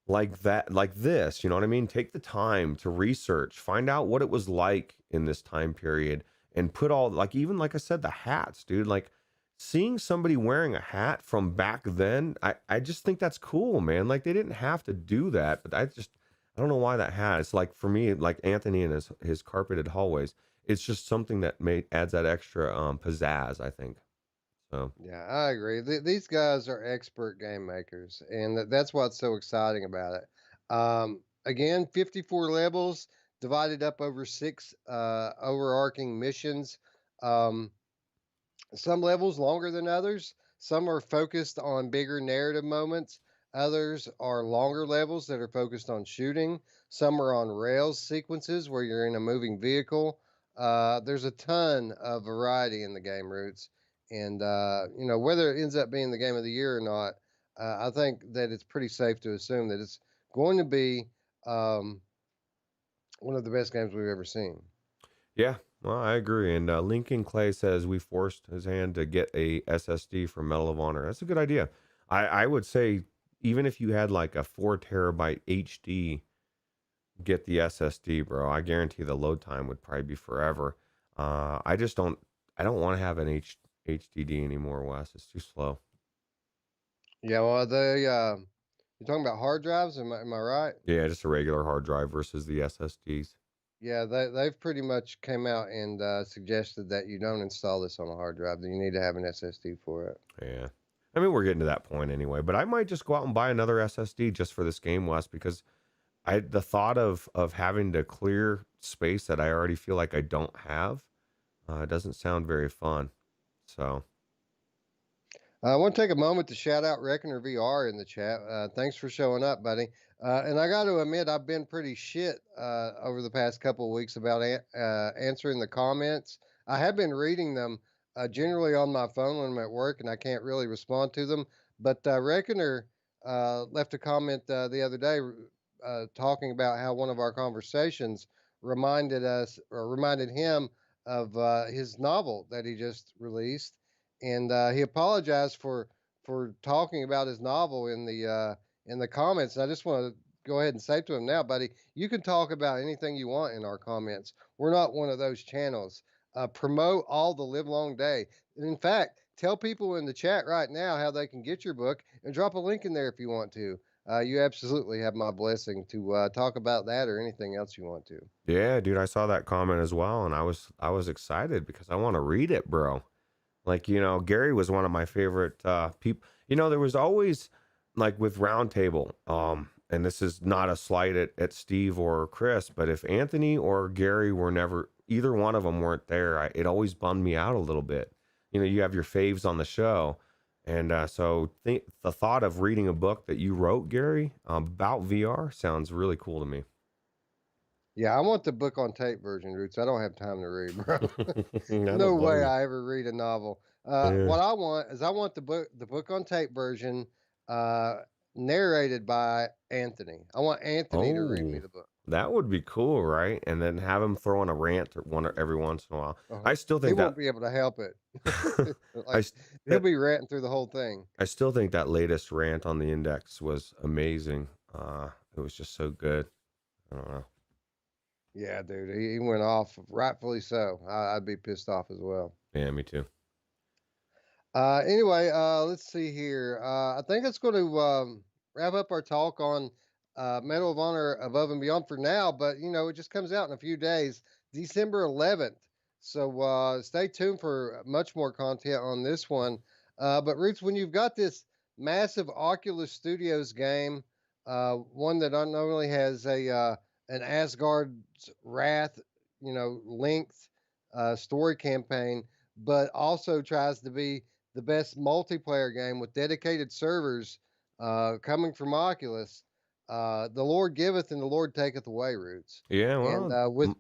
like that, like this, you know what I mean? Take the time to research, find out what it was like in this time period, and put all, like, even like I said, the hats, dude. Like seeing somebody wearing a hat from back then, I just think that's cool, man. Like they didn't have to do that, but I don't know why that hat. It's like for me, like Anthony and his carpeted hallways. It's just something that adds that extra pizzazz, I think. So Yeah, I agree. These guys are expert game makers, and that's what's so exciting about it. Again, 54 levels divided up over six overarching missions. Um, some levels longer than others. Some are focused on bigger narrative moments. Others are longer levels that are focused on shooting. Some are on rails sequences where you're in a moving vehicle. There's a ton of variety in the game Roots, and whether it ends up being the game of the year or not, I think that it's pretty safe to assume that it's going to be um, one of the best games we've ever seen. yeah, well, I agree. And Lincoln Clay says we forced his hand to get a SSD for Medal of Honor. That's a good idea. I would say even if you had like a 4 terabyte HD, get the SSD, bro. I guarantee the load time would probably be forever. I just don't. I don't want to have an HDD anymore, Wes. It's too slow. Yeah, well, you're talking about hard drives, am I right? Yeah, just a regular hard drive versus the SSDs. Yeah, they've pretty much came out and suggested that you don't install this on a hard drive, that you need to have an SSD for it. Yeah. I mean, we're getting to that point anyway, but I might just go out and buy another SSD just for this game, Wes, because the thought of having to clear space that I already feel like I don't have doesn't sound very fun. So, I want to take a moment to shout out Reckoner VR in the chat. Thanks for showing up, buddy. And I got to admit, I've been pretty shit over the past couple of weeks about answering the comments. I have been reading them generally on my phone when I'm at work, and I can't really respond to them. But Reckoner left a comment the other day talking about how one of our conversations reminded him of his novel that he just released, and he apologized for talking about his novel in the comments. And I just want to go ahead and say to him now, buddy, you can talk about anything you want in our comments. We're not one of those channels. Promote all the live long day. And in fact, tell people in the chat right now how they can get your book, and drop a link in there if you want to. You absolutely have my blessing to talk about that or anything else you want to. yeah, dude, I saw that comment as well, and I was excited because I want to read it, bro. Like, Gary was one of my favorite people. There was always, like, with Roundtable, and this is not a slight at Steve or Chris, but if Anthony or Gary were never, either one of them weren't there, it always bummed me out a little bit. You have your faves on the show. And so the thought of reading a book that you wrote, Gary, about VR sounds really cool to me. Yeah, I want the book on tape version, Roots. I don't have time to read, bro. I No don't way blame you. I ever read a novel. Yeah. What I want is I want the book on tape version, uh, narrated by Anthony. I want Anthony to read me Oh, the book. that would be cool, right? And then have him throw in a rant or one every once in a while. Uh-huh. I still He think won't that be able to help it. I Like s- he'll that be ranting through the whole thing. I still think that latest rant on the index was amazing. It was just so good. I don't know. Yeah, dude, he went off, rightfully so. I'd be pissed off as well. Yeah, me too. Anyway, let's see here. I think it's going to wrap up our talk on Medal of Honor Above and Beyond for now, but it just comes out in a few days, December 11th. So stay tuned for much more content on this one. But Roots, when you've got this massive Oculus Studios game, one that not only has an Asgard's Wrath, length story campaign, but also tries to be the best multiplayer game with dedicated servers coming from Oculus. The Lord giveth and the Lord taketh away, Roots. Yeah, And well,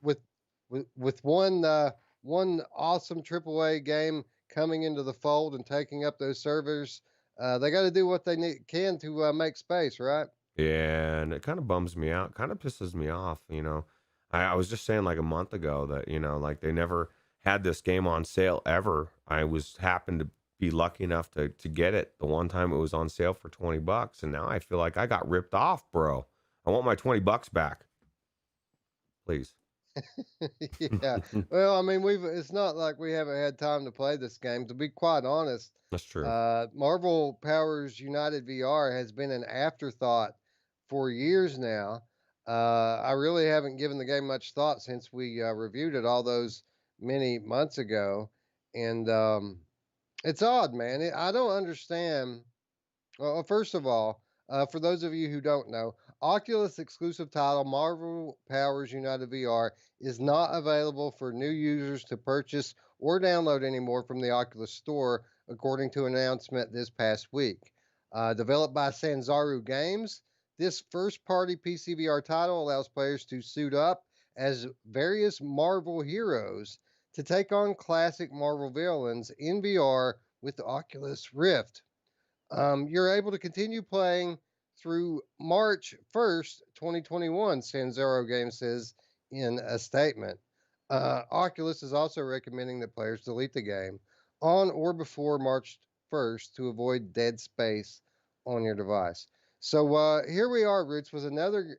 with one awesome AAA game coming into the fold and taking up those servers, they got to do what they can to make space, right? yeah, and it kind of bums me out, kind of pisses me off, you know. I was just saying like a month ago that, like they never had this game on sale ever. I was happened to be lucky enough to get it the one time it was on sale for $20, and now I feel like I got ripped off, bro. I want my $20 back, please. Yeah. Well, I mean, it's not like we haven't had time to play this game. To be quite honest, That's true. Marvel Powers United VR has been an afterthought for years now. I really haven't given the game much thought since we reviewed it all those many months ago, and it's odd, man. I don't understand. Well, first of all, for those of you who don't know, Oculus exclusive title Marvel Powers United VR is not available for new users to purchase or download anymore from the Oculus Store, according to an announcement this past week. Developed by Sanzaru Games, this first party PCVR title allows players to suit up as various Marvel heroes to take on classic Marvel villains in VR with the Oculus Rift. You're able to continue playing through March 1st, 2021, Sanzaro Games says in a statement. Oculus is also recommending that players delete the game on or before March 1st to avoid dead space on your device. So here we are, Roots, with another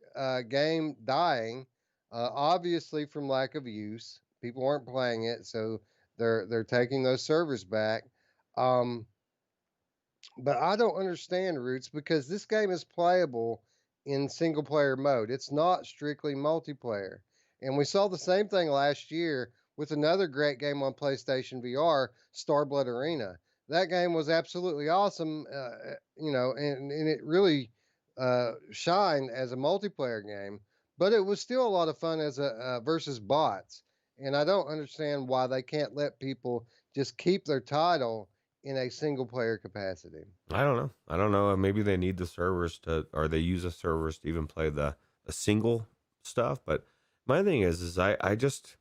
game dying, obviously from lack of use. People aren't playing it, so they're taking those servers back. Um, but I don't understand Roots because this game is playable in single player mode. It's not strictly multiplayer. And we saw the same thing last year with another great game on PlayStation VR, Starblood Arena. That game was absolutely awesome, and it really shined as a multiplayer game, but it was still a lot of fun as a versus bots. And I don't understand why they can't let people just keep their title in a single player capacity. I don't know. I don't know. Maybe they need the servers to, or they use the servers to even play the single stuff. But my thing is I just,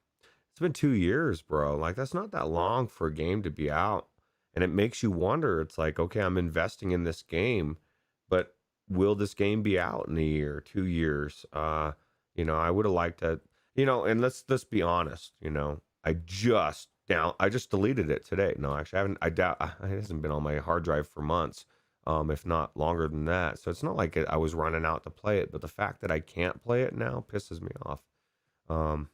it's been 2 years, bro. Like that's not that long for a game to be out, and it makes you wonder. It's like, okay, I'm investing in this game, but will this game be out in a year, 2 years? I would have liked to, and let's be honest. I just deleted it today. No, actually, I haven't. I doubt it hasn't been on my hard drive for months, if not longer than that. So it's not like I was running out to play it, but the fact that I can't play it now pisses me off,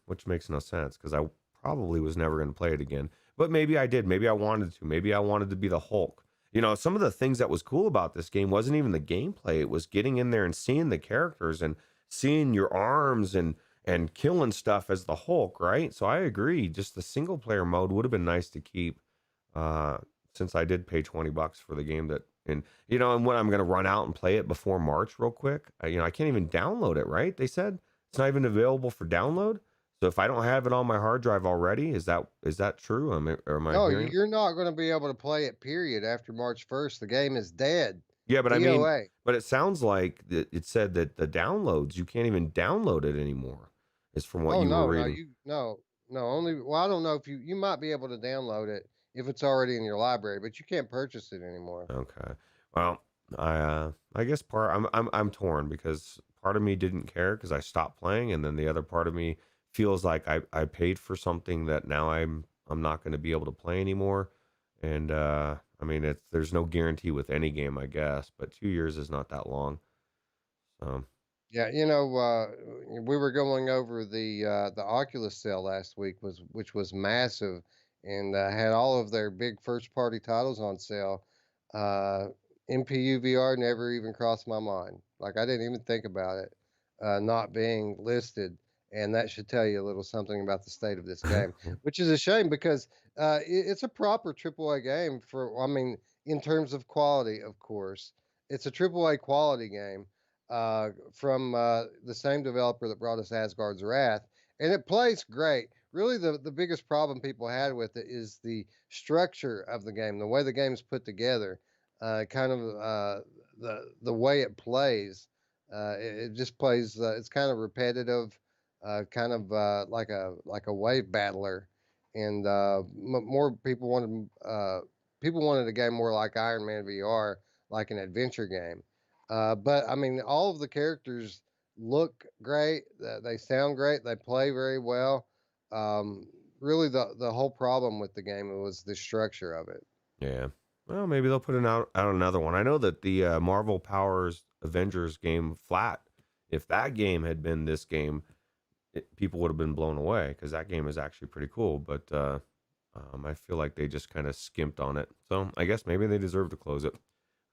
which makes no sense because I probably was never going to play it again. But maybe I did. Maybe I wanted to. Maybe I wanted to be the Hulk. Some of the things that was cool about this game wasn't even the gameplay. It was getting in there and seeing the characters and seeing your arms and killing stuff as the Hulk, right? So I agree. Just the single player mode would have been nice to keep, uh, since I did pay $20 for the game and when I'm going to run out and play it before March real quick, I can't even download it, right? They said it's not even available for download. So if I don't have it on my hard drive already, is that true? Or am I No, hearing? you're not going to be able to play it, period, after March 1st. The game is dead. Yeah, but I mean, DOA. but it sounds like it said that the downloads, you can't even download it anymore. Is from what Oh you were no, no, reading. no, only well, I don't know if you might be able to download it if it's already in your library, but you can't purchase it anymore. Okay. Well, I guess I'm torn because part of me didn't care because I stopped playing, and then the other part of me feels like I paid for something that now I'm not going to be able to play anymore. And I mean there's no guarantee with any game, I guess, but 2 years is not that long. So Yeah, we were going over the Oculus sale last week, which was massive, and had all of their big first party titles on sale. Uh, MPUVR never even crossed my mind. Like I didn't even think about it not being listed, and that should tell you a little something about the state of this game, which is a shame because it's a proper AAA game for. I mean, in terms of quality, of course, it's a AAA quality game from the same developer that brought us Asgard's Wrath, and it plays great. Really, the biggest problem people had with it is the structure of the game, the way the game's put together, kind of the way it plays. It just plays. It's kind of repetitive, kind of like a wave battler, and more people wanted a game more like Iron Man VR, like an adventure game. But I mean, all of the characters look great. They sound great. They play very well. Um, really, the whole problem with the game was the structure of it. Yeah. Well, maybe they'll put out another one. I know that the Marvel Powers Avengers game Flat, if that game had been this game, people would have been blown away because that game is actually pretty cool. But I feel like they just kind of skimped on it. So I guess maybe they deserve to close it.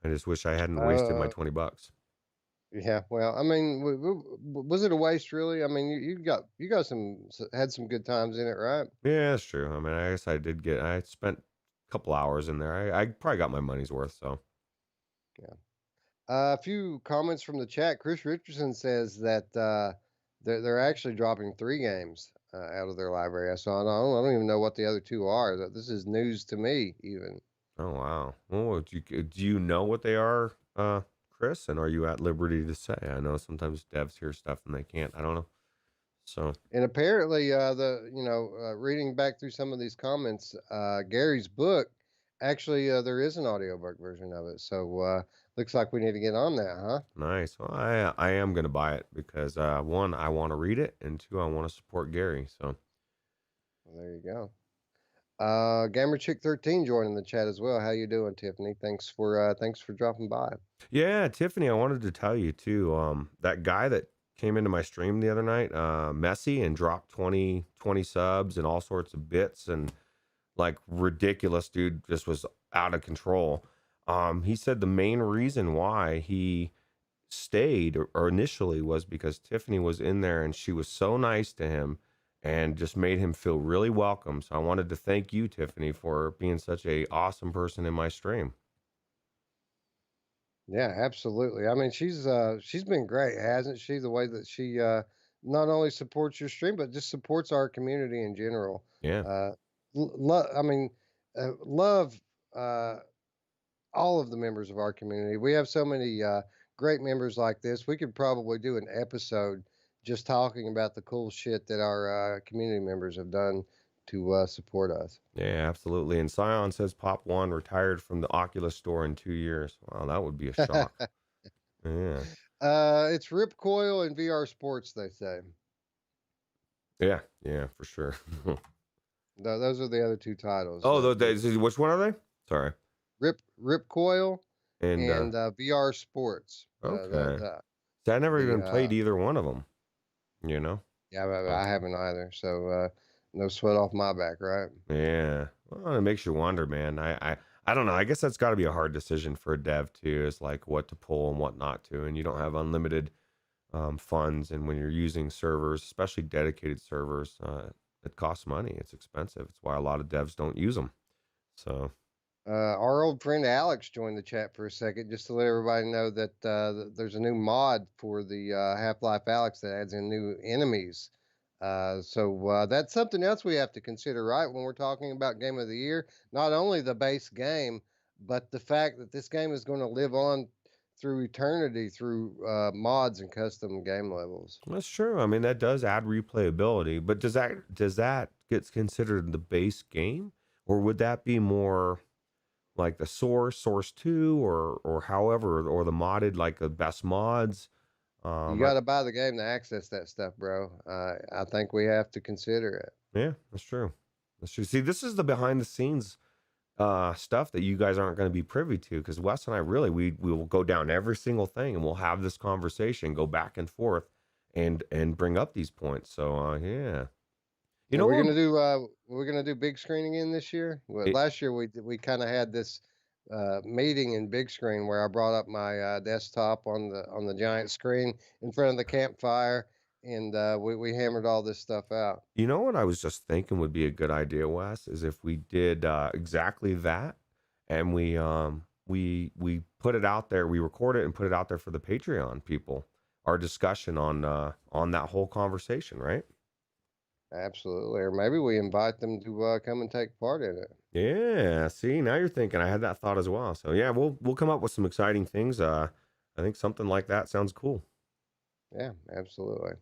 I just wish I hadn't wasted my Uh, $20. yeah. Well, I mean, was it a waste really? I mean, you got had some good times in it, right? Yeah, that's true. I mean, I guess I spent a couple hours in there. I probably got my money's worth. So Yeah. A few comments from the chat. Chris Richardson says that they're actually dropping 3 games out of their library. So I don't even know what the other 2 are. This is news to me, even. oh wow. Oh, do you know what they are, Chris? And are you at liberty to say? I know sometimes devs hear stuff and they can't. I don't know. So And apparently, reading back through some of these comments, Gary's book, actually, there is an audiobook version of it. So looks like we need to get on that, huh? nice. Well, I am gonna buy it because one, I want to read it, and two, I want to support Gary. So Well, there you go. Gamer Chick 13 joining the chat as well. How you doing, Tiffany? Thanks for dropping by. yeah, Tiffany, I wanted to tell you too. That guy that came into my stream the other night, Messy, and dropped 20 subs and all sorts of bits and like ridiculous, dude, just was out of control. He said the main reason why he stayed or initially was because Tiffany was in there and she was so nice to him and just made him feel really welcome. So I wanted to thank you, Tiffany, for being such a awesome person in my stream. Yeah, absolutely. I mean, she's been great, hasn't she? The way that she not only supports your stream, but just supports our community in general. Yeah. Uh, I mean, love all of the members of our community. We have so many great members like this. We could probably do an episode just talking about the cool shit that our community members have done to support us. Yeah, absolutely. And Scion says Pop One retired from the Oculus store in 2 years. Wow, that would be a shock. Yeah. It's Rip Coil and VR Sports, they say. Yeah, yeah, for sure. Those are the other 2 titles. Oh, which one are they? Sorry. Rip Coil And and VR Sports. okay. See, I never even played either one of them. You know. Yeah, I haven't either. So no sweat off my back, right? Yeah. Well, it makes you wonder, man. I don't know. I guess that's got to be a hard decision for a dev too. Is like what to pull and what not to, and you don't have unlimited funds, and when you're using servers, especially dedicated servers, it costs money. It's expensive. It's why a lot of devs don't use them. So Our old friend Alex joined the chat for a second, just to let everybody know that there's a new mod for the Half-Life Alex that adds in new enemies. So that's something else we have to consider, right, when we're talking about Game of the Year. Not only the base game, but the fact that this game is going to live on through eternity through mods and custom game levels. that's true. I mean, that does add replayability, but does that get considered the base game, or would that be more like the source 2, or however, or the modded, like the best mods? You I, got to buy the game to access that stuff, bro. I think we have to consider it. yeah, that's true. That's true. See, this is the behind the scenes stuff that you guys aren't going to be privy to, because Wes and I really we will go down every single thing and we'll have this conversation, go back and forth, and bring up these points. So yeah, you Are know we what? gonna do we're gonna do big screen again this year? Well, It, last year we kind of had this meeting in big screen where I brought up my desktop on the giant screen in front of the campfire, and we hammered all this stuff out. you know what I was just thinking would be a good idea, Wes, is if we did exactly that, and we put it out there, we record it and put it out there for the Patreon people, our discussion on that whole conversation, right? Absolutely, or maybe we invite them to come and take part in it. Yeah, see, now you're thinking. I had that thought as well. So yeah, we'll come up with some exciting things. I think something like that sounds cool. Yeah, absolutely.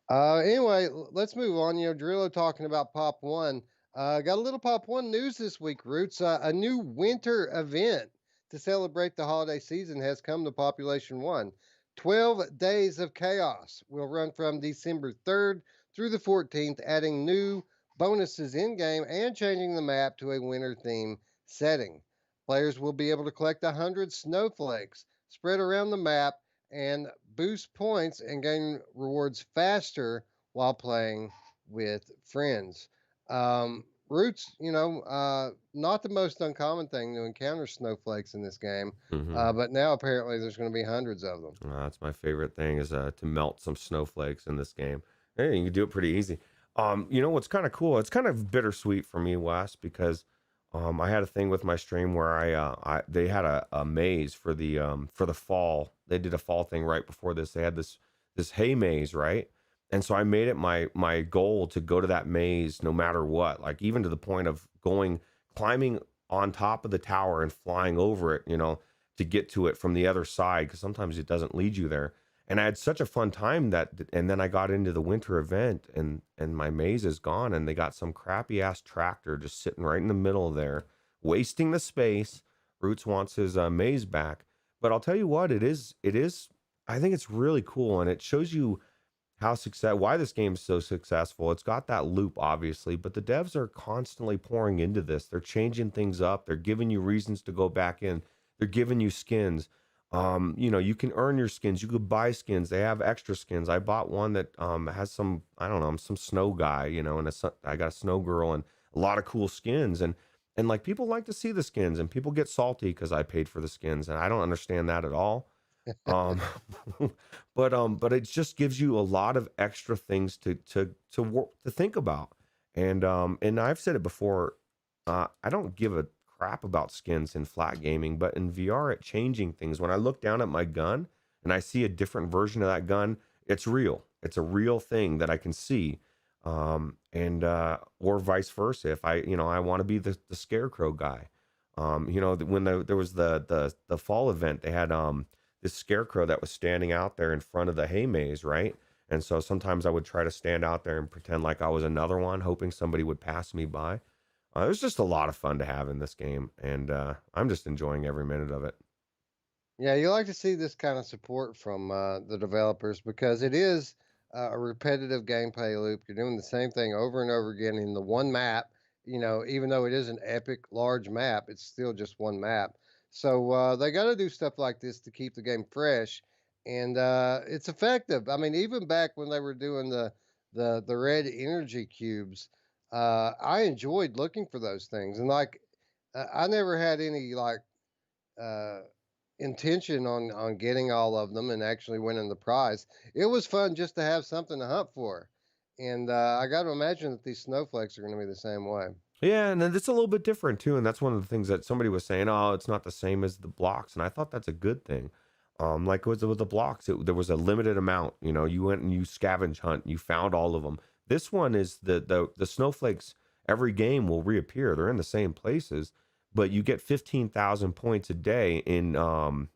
Anyway, let's move on. You know, Drillo talking about Pop One. Got a little Pop One news this week, Roots. A new winter event to celebrate the holiday season has come to Population One. 12 Days of Chaos will run from December 3rd through the 14th, adding new bonuses in game and changing the map to a winter theme setting. Players will be able to collect 100 snowflakes spread around the map and boost points and gain rewards faster while playing with friends. Roots, not the most uncommon thing to encounter snowflakes in this game, Hmm. but now apparently there's going to be hundreds of them. That's my favorite thing is to melt some snowflakes in this game. Hey, you can do it pretty easy. You know what's kind of cool? It's kind of bittersweet for me, Wes, because I had a thing with my stream where I they had a maze for the fall. They did a fall thing right before this. They had this hay maze, right? And so I made it my goal to go to that maze no matter what, like even to the point of going climbing on top of the tower and flying over it, to get to it from the other side, because sometimes it doesn't lead you there. And I had such a fun time and then I got into the winter event, and my maze is gone, and they got some crappy ass tractor just sitting right in the middle there, wasting the space. Roots wants his maze back, but I'll tell you what, it is. I think it's really cool, and it shows you why this game is so successful. It's got that loop, obviously, but the devs are constantly pouring into this. They're changing things up. They're giving you reasons to go back in. They're giving you skins. You can earn your skins. You could buy skins. They have extra skins. I bought one that has some, I don't know, I'm some snow guy, and I got a snow girl and a lot of cool skins. And like people like to see the skins, and people get salty because I paid for the skins, and I don't understand that at all. Um, but it just gives you a lot of extra things to think about. And I've said it before. I don't give a crap about skins in flat gaming, but in VR, it changing things. When I look down at my gun and I see a different version of that gun, it's real. It's a real thing that I can see. And or vice versa. If I want to be the scarecrow guy. When there was the fall event, they had this scarecrow that was standing out there in front of the hay maze, right? And so sometimes I would try to stand out there and pretend like I was another one, hoping somebody would pass me by. It was just a lot of fun to have in this game, and I'm just enjoying every minute of it. Yeah, you like to see this kind of support from the developers because it is a repetitive gameplay loop. You're doing the same thing over and over again in the one map. Even though it is an epic, large map, it's still just one map. So they got to do stuff like this to keep the game fresh, and it's effective. I mean, even back when they were doing the red energy cubes, I enjoyed looking for those things, and like I never had any like. Uh, Intention on getting all of them and actually winning the prize. It was fun just to have something to hunt for, and I got to imagine that these snowflakes are going to be the same way. Yeah, and then it's a little bit different too, and that's one of the things that somebody was saying. Oh, it's not the same as the blocks, and I thought that's a good thing. Like with the blocks, there was a limited amount. You went and you scavenge hunt, you found all of them. This one is the snowflakes. Every game will reappear. They're in the same places, but you get 15,000 points a day, and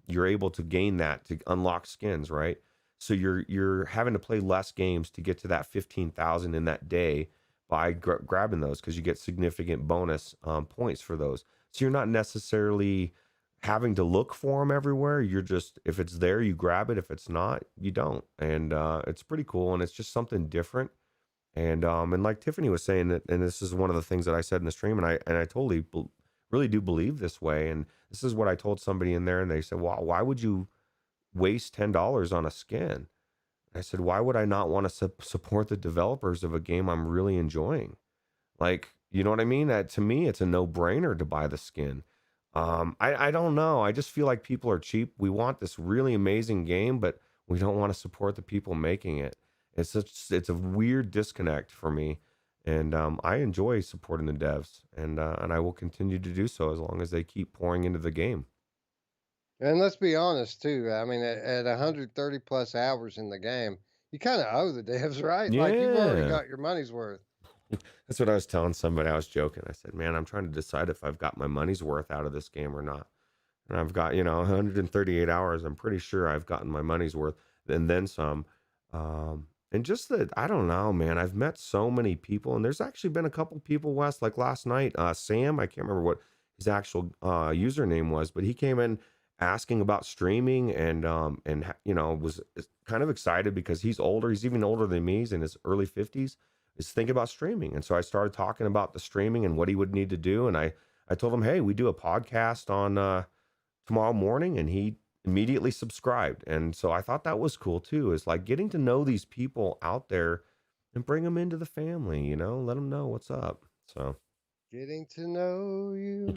you're able to gain that to unlock skins, right? So you're having to play less games to get to that 15,000 in that day by grabbing those, because you get significant bonus points for those. So you're not necessarily having to look for them everywhere. You're just, if it's there, you grab it. If it's not, you don't. And it's pretty cool, and it's just something different. And like Tiffany was saying, that, and this is one of the things that I said in the stream, and I totally really do believe this way. And this is what I told somebody in there, and they said, "Well, why would you waste $10 on a skin?" I said, "Why would I not want to support the developers of a game I'm really enjoying?" Like, you know what I mean? That to me, it's a no brainer to buy the skin. I don't know. I just feel like people are cheap. We want this really amazing game, but we don't want to support the people making it. It's a weird disconnect for me, and I enjoy supporting the devs, and I will continue to do so as long as they keep pouring into the game. And let's be honest too. I mean, at 130 plus hours in the game, you kind of owe the devs, right? Like you've already Yeah. got your money's worth. That's what I was telling somebody. I was joking. I said, "Man, I'm trying to decide if I've got my money's worth out of this game or not." And I've got, 138 hours. I'm pretty sure I've gotten my money's worth and then some. And just that, I don't know, man. I've met so many people, and there's actually been a couple people, West, like last night. Sam, I can't remember what his actual username was, but he came in asking about streaming and was kind of excited because he's older. He's even older than me. He's in his early 50s. Is thinking about streaming. And so I started talking about the streaming and what he would need to do. And I told him, "Hey, we do a podcast on tomorrow morning," and he immediately subscribed. And so I thought that was cool too, is like getting to know these people out there and bring them into the family, let them know what's up. So Getting to know you,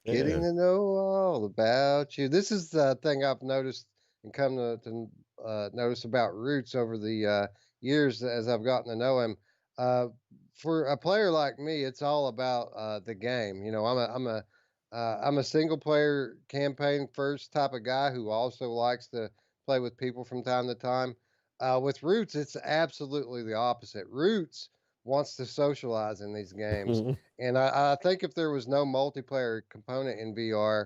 getting yeah. to know all about you. This is the thing I've noticed and come to notice about Roots over the years as I've gotten to know him. Uh, for a player like me, it's all about the game. You know, I'm a single player campaign first type of guy who also likes to play with people from time to time. With Roots, it's absolutely the opposite. Roots wants to socialize in these games, and I think if there was no multiplayer component in VR,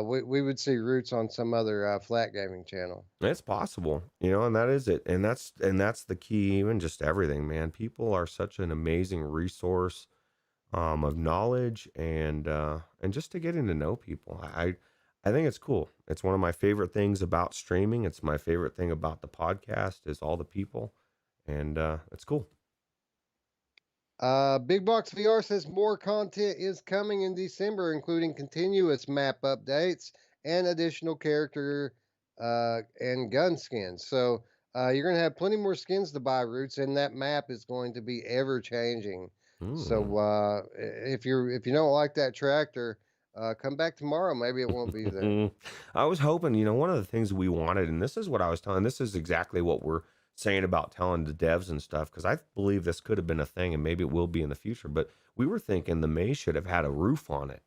we would see Roots on some other flat gaming channel. It's possible, and that is it. And that's the key, even just everything, man. People are such an amazing resource of knowledge and just to getting to know people. I think it's cool. It's one of my favorite things about streaming. It's my favorite thing about the podcast is all the people, and it's cool. Big Box VR says more content is coming in December, including continuous map updates and additional character and gun skins. So you're going to have plenty more skins to buy, Roots, and that map is going to be ever changing. Mm. So if you don't like that tractor, come back tomorrow. Maybe it won't be there. I was hoping, one of the things we wanted, and this is what I was telling, this is exactly what we're saying about telling the devs and stuff, because I believe this could have been a thing and maybe it will be in the future. But we were thinking the maze should have had a roof on it.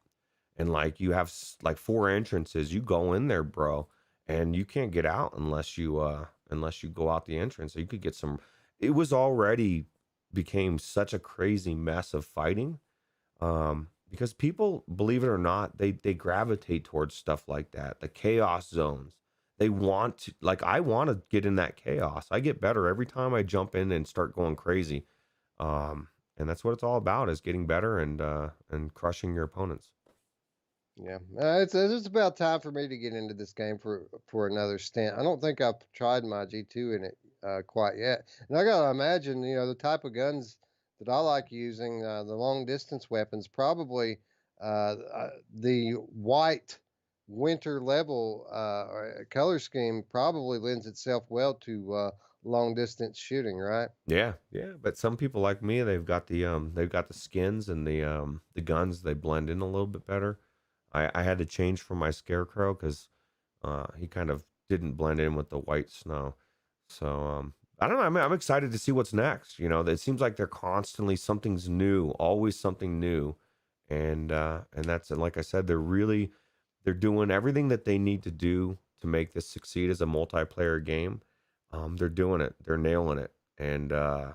And like you have like four entrances, you go in there, bro, and you can't get out unless you go out the entrance. So you could get some. It was already became such a crazy mess of fighting, because people, believe it or not, they gravitate towards stuff like that, the chaos zones. They want to, like, I want to get in that chaos. I get better every time I jump in and start going crazy. And that's what it's all about, is getting better and crushing your opponents. Yeah, it's about time for me to get into this game for another stint. I don't think I've tried my G2 in it quite yet, and I gotta imagine, the type of guns that I like using, the long distance weapons, probably the white winter level color scheme probably lends itself well to long distance shooting, right? Yeah, yeah. But some people like me, they've got the skins and the guns, they blend in a little bit better. I had to change from my scarecrow because he kind of didn't blend in with the white snow. So I don't know. I'm excited to see what's next. It seems like they're constantly something's new, always something new, and that's, and like I said, they're doing everything that they need to do to make this succeed as a multiplayer game. They're doing it. They're nailing it. And I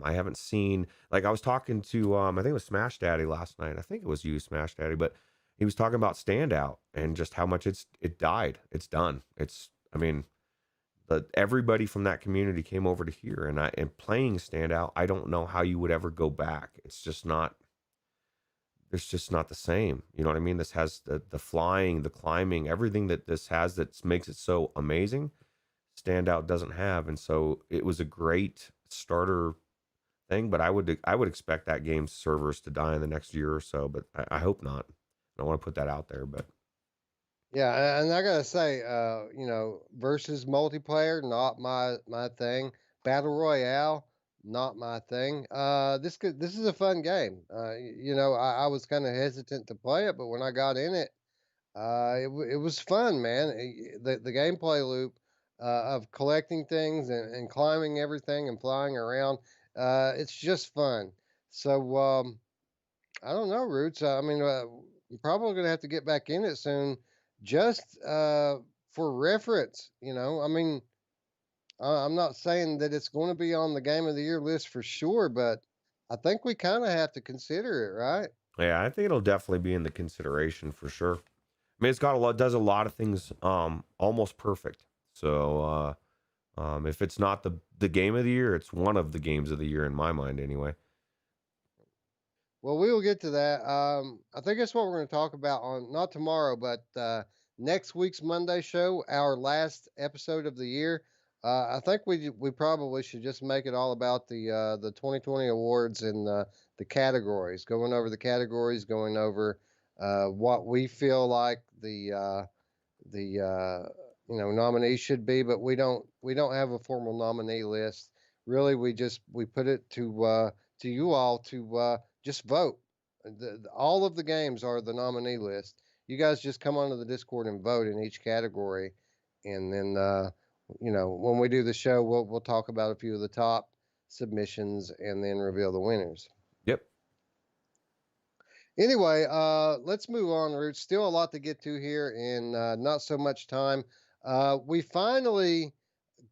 haven't seen, like, I was talking to I think it was Smash Daddy last night. I think it was you, Smash Daddy, but he was talking about Standout and just how much it died. It's done. I mean, everybody from that community came over to here, and playing Standout, I don't know how you would ever go back. It's just not the same. You know what I mean? This has the flying, the climbing, everything that this has that makes it so amazing. Standout doesn't have, and so it was a great starter thing. But I would expect that game's servers to die in the next year or so. But I hope not. I want to put that out there, but Yeah, and I gotta say, versus multiplayer, not my thing. Battle Royale, not my thing. This is a fun game. I was kind of hesitant to play it, but when I got in it, it was fun, man. The gameplay loop of collecting things and climbing everything and flying around, it's just fun. So I don't know, Roots. I mean, I'm probably going to have to get back in it soon, just for reference. I mean, I'm not saying that it's going to be on the Game of the Year list for sure, but I think we kind of have to consider it, right? yeah, I think it'll definitely be in the consideration for sure. I mean, it's got a lot, does a lot of things almost perfect. So if it's not the game of the year, it's one of the games of the year in my mind, anyway. Well, we will get to that. I think that's what we're going to talk about on not tomorrow, but next week's Monday show, our last episode of the year. I think we probably should just make it all about the 2020 awards and the categories, going over the categories, going over what we feel like the nominees should be, but we don't have a formal nominee list. Really, we put it to you all to just vote. All of the games are the nominee list. You guys just come onto the Discord and vote in each category, and then when we do the show, we'll talk about a few of the top submissions and then reveal the winners. Yep. Anyway, let's move on, Roots. Still a lot to get to here in not so much time. We finally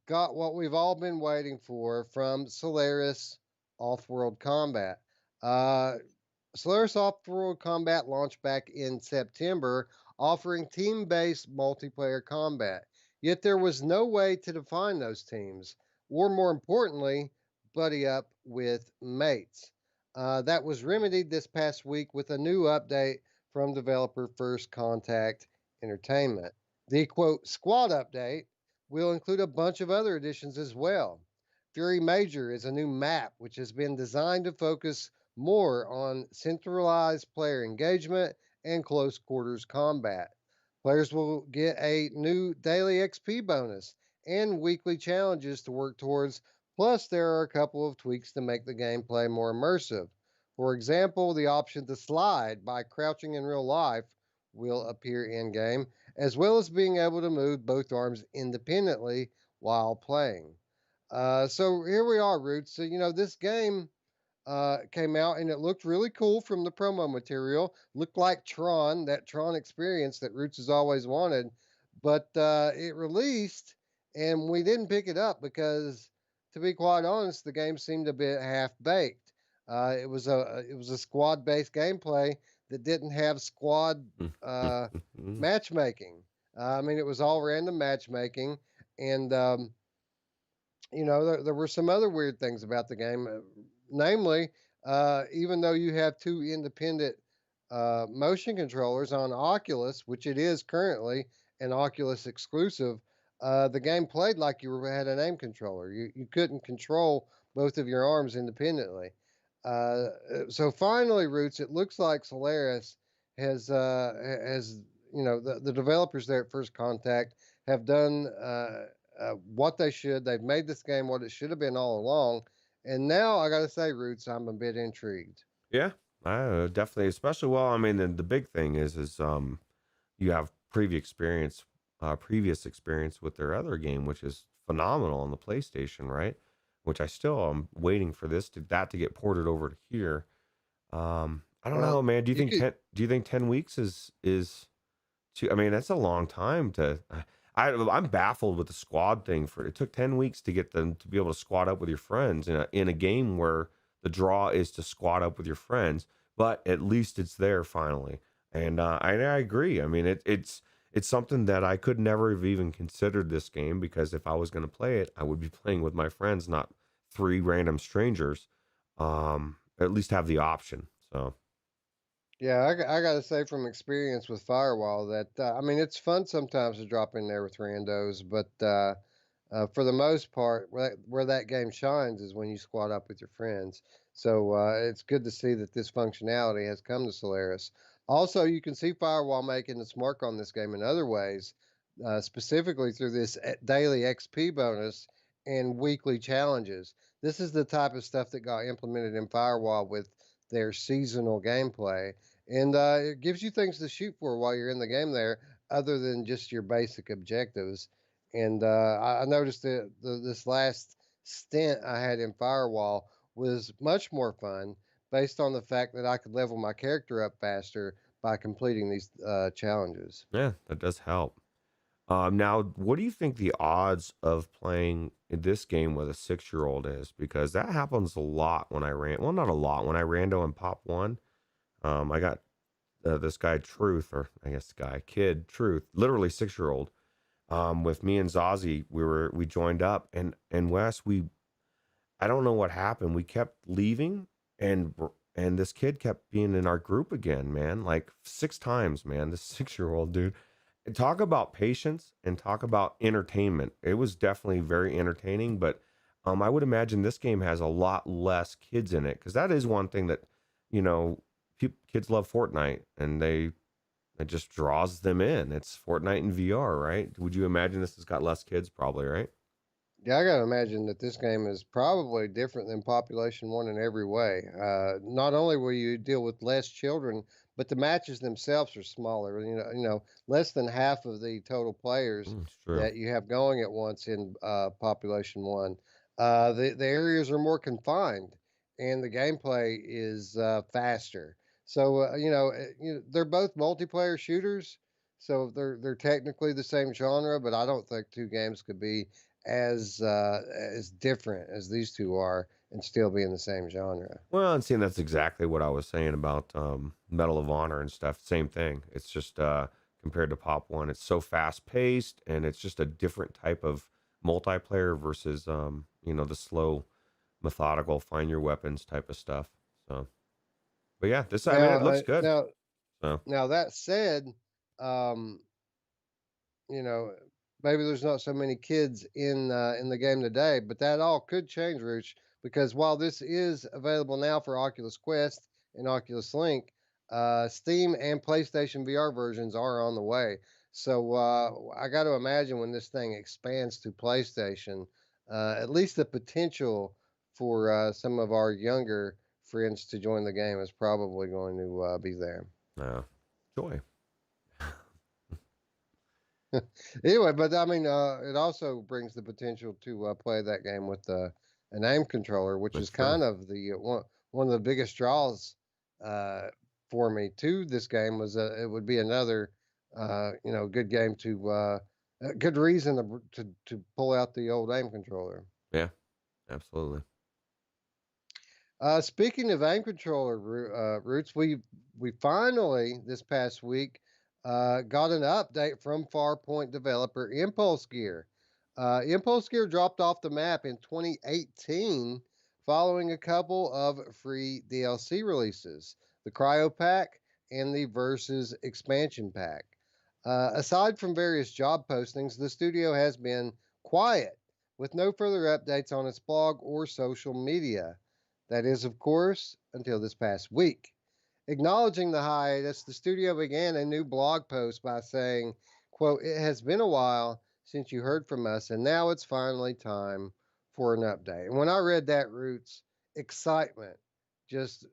got what we've all been waiting for from Solaris Offworld Combat. Uh, Solaris Offworld Combat launched back in September, offering team based multiplayer combat. Yet there was no way to define those teams, or more importantly, buddy up with mates. That was remedied this past week with a new update from developer First Contact Entertainment. The quote squad update will include a bunch of other additions as well. Fury Major is a new map which has been designed to focus more on centralized player engagement and close quarters combat. Players will get a new daily XP bonus and weekly challenges to work towards. Plus, there are a couple of tweaks to make the gameplay more immersive. For example, the option to slide by crouching in real life will appear in game, as well as being able to move both arms independently while playing. So here we are, Roots. So, this game came out and it looked really cool from the promo material. Looked like Tron, that Tron experience that Roots has always wanted. But it released and we didn't pick it up because, to be quite honest, the game seemed a bit half baked. It was a squad based gameplay that didn't have squad matchmaking. I mean, it was all random matchmaking, and there were some other weird things about the game. Namely, even though you have two independent motion controllers on Oculus, which it is currently an Oculus exclusive, the game played like had an aim controller. You couldn't control both of your arms independently. So finally, Roots, it looks like Solaris has the developers there at First Contact have done what they should. They've made this game what it should have been all along. And now I got to say, Roots, I'm a bit intrigued. Yeah, definitely. Especially, well, I mean, the big thing is you have previous experience with their other game, which is phenomenal on the PlayStation, right? Which I still am waiting for that to get ported over to here. I don't know, Well, man. Do you you think could, 10 weeks is too? I mean, that's a long time to. I'm baffled with the squad thing. For it took 10 weeks to get them to be able to squad up with your friends in a game where the draw is to squad up with your friends, but at least it's there finally. And I agree. I mean, it's something that I could never have even considered this game, because if I was going to play it, I would be playing with my friends, not three random strangers. At least have the option. So yeah, I got to say from experience with Firewall that, I mean, it's fun sometimes to drop in there with randos, but for the most part, where that game shines is when you squad up with your friends. So it's good to see that this functionality has come to Solaris. Also, you can see Firewall making its mark on this game in other ways, specifically through this daily XP bonus and weekly challenges. This is the type of stuff that got implemented in Firewall with their seasonal gameplay. And it gives you things to shoot for while you're in the game there, other than just your basic objectives. And I noticed that this last stint I had in Firewall was much more fun based on the fact that I could level my character up faster by completing these challenges. Yeah, that does help. Now, what do you think the odds of playing in this game with a 6-year-old is? Because that happens a lot when I ran. Well, not a lot. When I rando and pop one, I got this guy Truth, or I guess kid Truth, literally 6-year-old. With me and Zazie, we joined up, and Wes, I don't know what happened. We kept leaving, and this kid kept being in our group again, man. Like 6 times, man. This 6-year-old dude. Talk about patience and talk about entertainment. It was definitely very entertaining, but I would imagine this game has a lot less kids in it, because that is one thing that, you know, kids love Fortnite, and it just draws them in. It's Fortnite in VR, right? Would you imagine this has got less kids? Probably, right? Yeah, I gotta imagine that this game is probably different than Population One in every way. Not only will you deal with less children, but the matches themselves are smaller. Less than half of the total players It's true. that you have going at once in Population One. The areas are more confined, and the gameplay is faster. So they're both multiplayer shooters, so they're technically the same genre, but I don't think two games could be as different as these two are and still be in the same genre. Well, and seeing that's exactly what I was saying about Medal of Honor and stuff. Same thing. It's just compared to Pop One, it's so fast paced, and it's just a different type of multiplayer versus the slow, methodical, find your weapons type of stuff. So, but yeah, I mean, Now, it looks good. now, So now that said, um, you know, maybe there's not so many kids in the game today, but that all could change, Rooch, because while this is available now for Oculus Quest and Oculus Link, Steam and PlayStation VR versions are on the way. So I got to imagine when this thing expands to PlayStation, at least the potential for some of our younger friends to join the game is probably going to be there. joy. Anyway, but I mean, it also brings the potential to play that game with an aim controller, which That's is true. kind of the one of the biggest draws uh, for me to this game was it would be another good game to a good reason to pull out the old aim controller. Yeah, absolutely. Speaking of aim controller roots, we finally this past week got an update from Farpoint developer Impulse Gear. Impulse Gear dropped off the map in 2018 following a couple of free DLC releases, the Cryo Pack and the Versus expansion pack. Aside from various job postings, the studio has been quiet with no further updates on its blog or social media. That is, of course, until this past week. Acknowledging the hiatus, the studio began a new blog post by saying, quote, "It has been a while since you heard from us, and now it's finally time for an update." And when I read that, Roots, excitement just,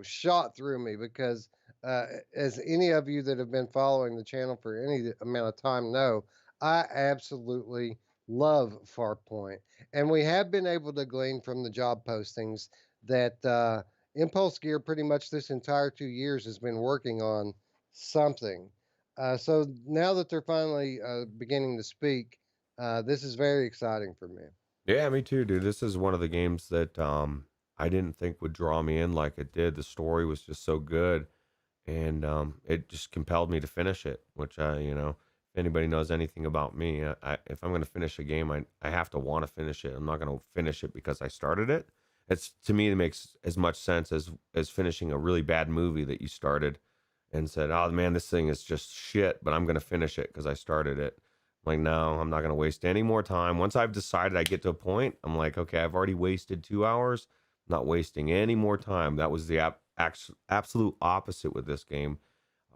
shot through me because as any of you that have been following the channel for any amount of time know, I absolutely love Farpoint. And we have been able to glean from the job postings that Impulse Gear pretty much this entire 2 years has been working on something. So now that they're finally beginning to speak, this is very exciting for me. Yeah, me too, dude. This is one of the games that I didn't think would draw me in like it did. The story was just so good, and it just compelled me to finish it. Which if anybody knows anything about me, if I'm going to finish a game, I have to want to finish it. I'm not going to finish it because I started it. It's to me, it makes as much sense as finishing a really bad movie that you started and said, "Oh man, this thing is just shit," but I'm going to finish it because I started it. Like, no, I'm not going to waste any more time. Once I've decided I get to a point, I'm like, okay, I've already wasted 2 hours. I'm not wasting any more time. That was the absolute opposite with this game.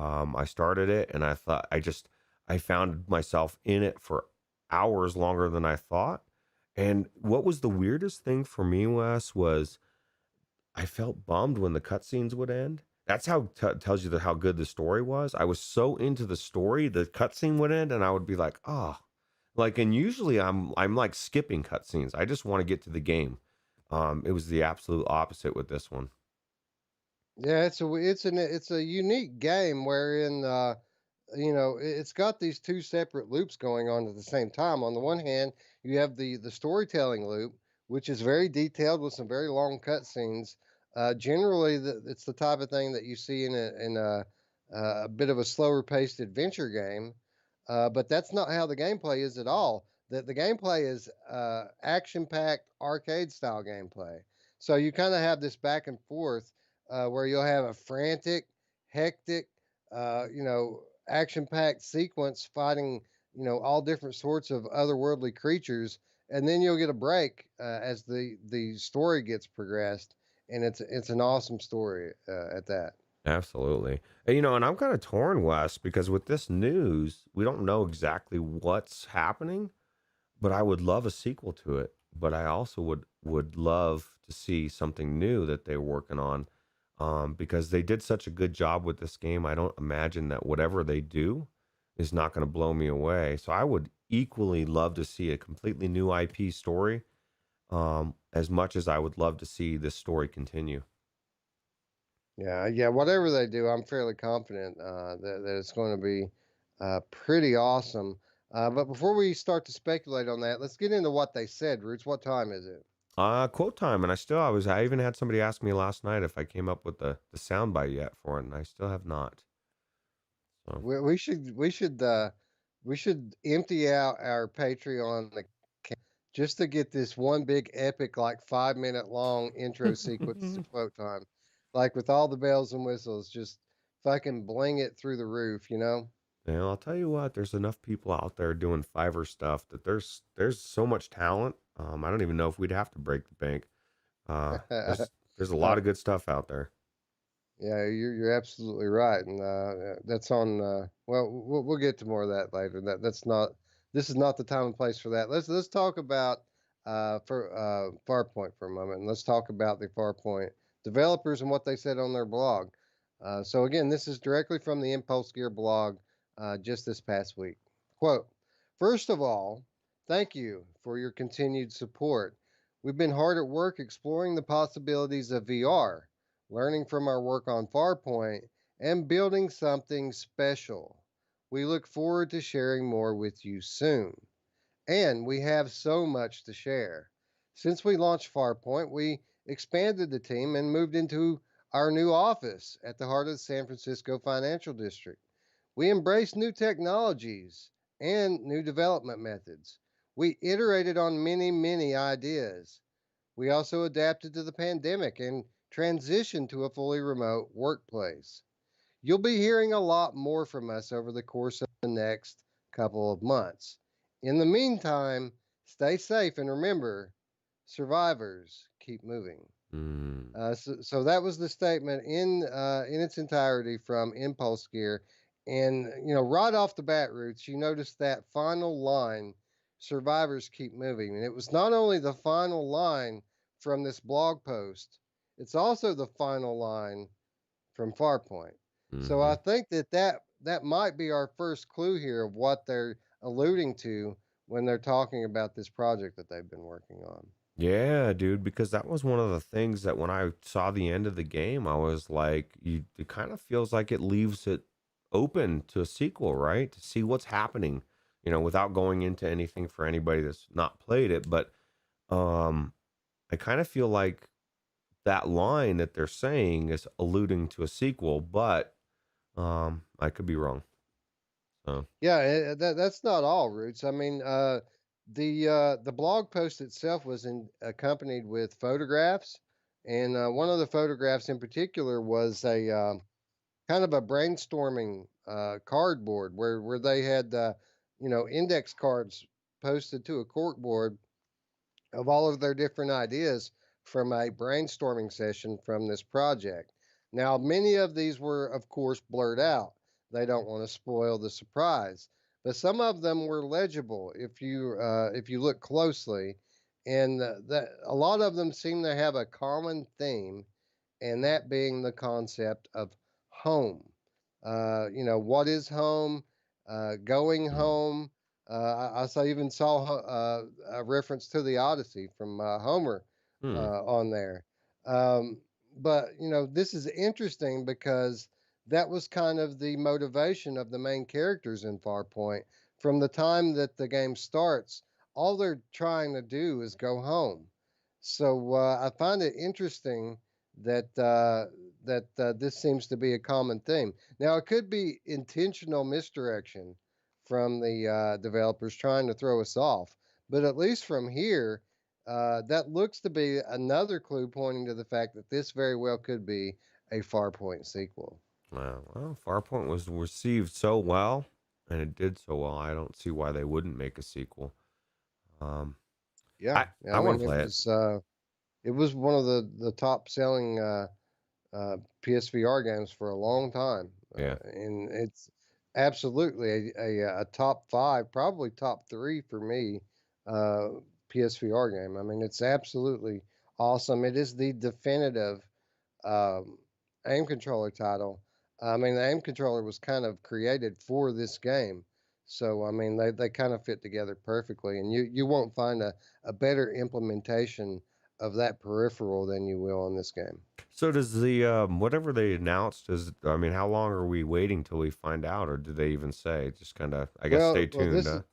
I started it and I thought I found myself in it for hours longer than I thought. And what was the weirdest thing for me, Wes, was I felt bummed when the cutscenes would end. That's how tells you how good the story was. I was so into the story, the cutscene would end, and I would be like, oh, like. And usually I'm like skipping cutscenes. I just want to get to the game. It was the absolute opposite with this one. Yeah, it's a unique game wherein it's got these two separate loops going on at the same time. On the one hand, you have the storytelling loop, which is very detailed with some very long cutscenes. Generally, it's the type of thing that you see in a bit of a slower paced adventure game. But that's not how the gameplay is at all. The gameplay is action packed arcade style gameplay. So you kind of have this back and forth where you'll have a frantic, hectic, action packed sequence fighting, all different sorts of otherworldly creatures. And then you'll get a break as the story gets progressed. And it's an awesome story at that. Absolutely. And I'm kind of torn, Wes, because with this news, we don't know exactly what's happening, but I would love a sequel to it. But I also would love to see something new that they're working on, because they did such a good job with this game. I don't imagine that whatever they do is not going to blow me away. So I would equally love to see a completely new IP story, as much as I would love to see this story continue. Yeah. Whatever they do, I'm fairly confident that it's going to be pretty awesome. But before we start to speculate on that, let's get into what they said. Roots, what time is it? Quote time, and I even had somebody ask me last night if I came up with the sound bite yet for it, and I still have not. So We should empty out our Patreon account just to get this one big epic, like 5 minute long intro sequence to quote time, like with all the bells and whistles, just fucking bling it through the roof. and I'll tell you what, there's enough people out there doing Fiverr stuff that there's so much talent. I don't even know if we'd have to break the bank. There's a lot uh, of good stuff out there. Yeah, you're absolutely right, and that's on. Well, we'll get to more of that later. That's not. This is not the time and place for that. Let's talk about for Farpoint for a moment, and let's talk about the Farpoint developers and what they said on their blog. So again, this is directly from the Impulse Gear blog just this past week. Quote: First of all, thank you for your continued support. We've been hard at work exploring the possibilities of VR, learning from our work on Farpoint, and building something special. We look forward to sharing more with you soon. And we have so much to share. Since we launched Farpoint, we expanded the team and moved into our new office at the heart of the San Francisco financial district. We embraced new technologies and new development methods. We iterated on many, many ideas. We also adapted to the pandemic and transitioned to a fully remote workplace. You'll be hearing a lot more from us over the course of the next couple of months. In the meantime, stay safe and remember, survivors keep moving. Mm. So that was the statement in its entirety from Impulse Gear, and right off the bat, Roots, you notice that final line, "Survivors keep moving," and it was not only the final line from this blog post, it's also the final line from Farpoint. So Hmm. I think that might be our first clue here of what they're alluding to when they're talking about this project that they've been working on. Yeah, dude, because that was one of the things that when I saw the end of the game, I was like, it kind of feels like it leaves it open to a sequel, right? To see what's happening, without going into anything for anybody that's not played it. But um, I kind of feel like that line that they're saying is alluding to a sequel, but I could be wrong. So, Yeah, that's not all, Roots. I mean, the blog post itself was accompanied with photographs, and one of the photographs in particular was a kind of a brainstorming cardboard where they had index cards posted to a corkboard of all of their different ideas from a brainstorming session from this project. Now, many of these were, of course, blurred out. they don't want to spoil the surprise. But some of them were legible if you look closely, and that a lot of them seem to have a common theme, and that being the concept of home. What is home? Going Mm. home. I even saw a reference to the Odyssey from Homer Hmm. on there. Um, but this is interesting because that was kind of the motivation of the main characters in Farpoint. From the time that the game starts, all they're trying to do is go home. So I find it interesting that this seems to be a common theme. Now, it could be intentional misdirection from the developers trying to throw us off, but at least from here, that looks to be another clue pointing to the fact that this very well could be a Farpoint sequel. Wow. Well, Farpoint was received so well, and it did so well. I don't see why they wouldn't make a sequel. Um, Yeah, I I want mean to play it. it was one of the top selling PSVR games for a long time, Yeah. and it's absolutely a top five, probably top three for me, uh, PSVR game. I mean, it's absolutely awesome. It is the definitive um, aim controller title. I mean, the aim controller was kind of created for this game. So, I mean, they kind of fit together perfectly. And you won't find a better implementation of that peripheral than you will in this game. So does the whatever they announced is? I mean, how long are we waiting till we find out, or do they even say? Just kind of, I guess, stay Well, tuned.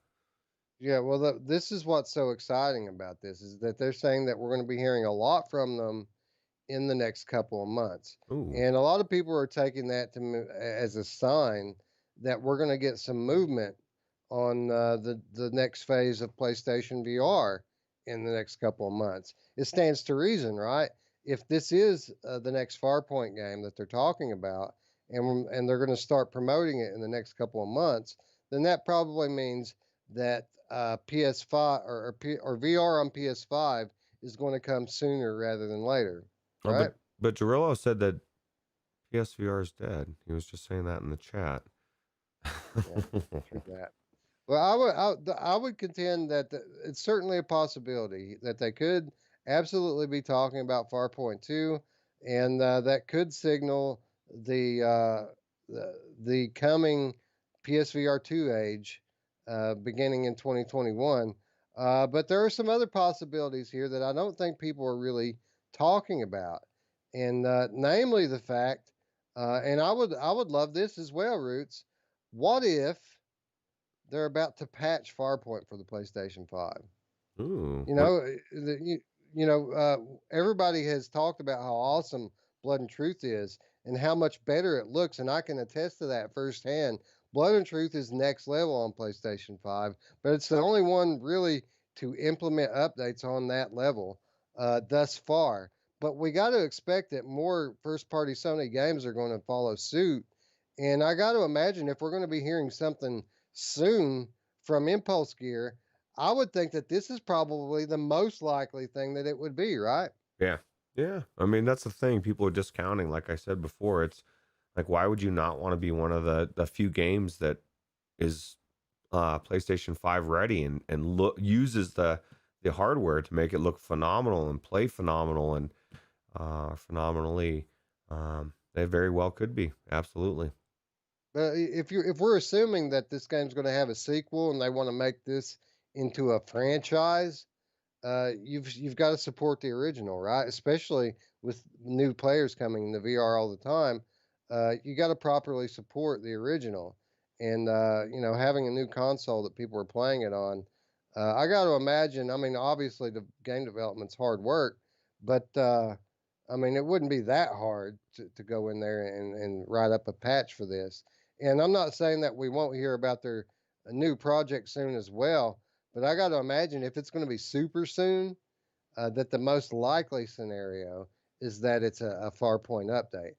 yeah, well, this is what's so exciting about this is that they're saying that we're going to be hearing a lot from them in the next couple of months. Ooh. And a lot of people are taking that as a sign that we're going to get some movement on the next phase of PlayStation VR in the next couple of months. It stands to reason, right? If this is the next Farpoint game that they're talking about, and they're going to start promoting it in the next couple of months, then that probably means that PS5 or VR on PS5 is going to come sooner rather than later, Oh, right? but Jarillo said that PSVR is dead. He was just saying that in the chat. Yeah, true that. Well, I would contend that it's certainly a possibility that they could absolutely be talking about Farpoint 2, and that could signal the, uh, the coming PSVR 2 age beginning in 2021. But there are some other possibilities here that I don't think people are really talking about, and namely the fact, and I would love this as well, Roots. What if they're about to patch Farpoint for the PlayStation 5? Ooh, You what? know, everybody has talked about how awesome Blood and Truth is and how much better it looks, and I can attest to that firsthand. Blood and Truth is next level on PlayStation 5, but it's the only one really to implement updates on that level thus far. But we got to expect that more first party Sony games are going to follow suit. And I got to imagine if we're going to be hearing something soon from Impulse Gear, I would think that this is probably the most likely thing that it would be, right? Yeah, yeah. I mean, that's the thing. People are discounting. Like I said before, it's like, why would you not want to be one of the few games that is PlayStation 5 ready and look uses the hardware to make it look phenomenal and play phenomenal and phenomenally. They very well could be. Absolutely. But if we're assuming that this game's going to have a sequel and they want to make this into a franchise, you've got to support the original, right? Especially with new players coming into VR all the time, you got to properly support the original. And having a new console that people are playing it on, I got to imagine. I mean, obviously the game development's hard work, but I mean, it wouldn't be that hard to go in there and write up a patch for this. And I'm not saying that we won't hear about their new project soon as well, but I got to imagine if it's going to be super soon, that the most likely scenario is that it's a Farpoint update.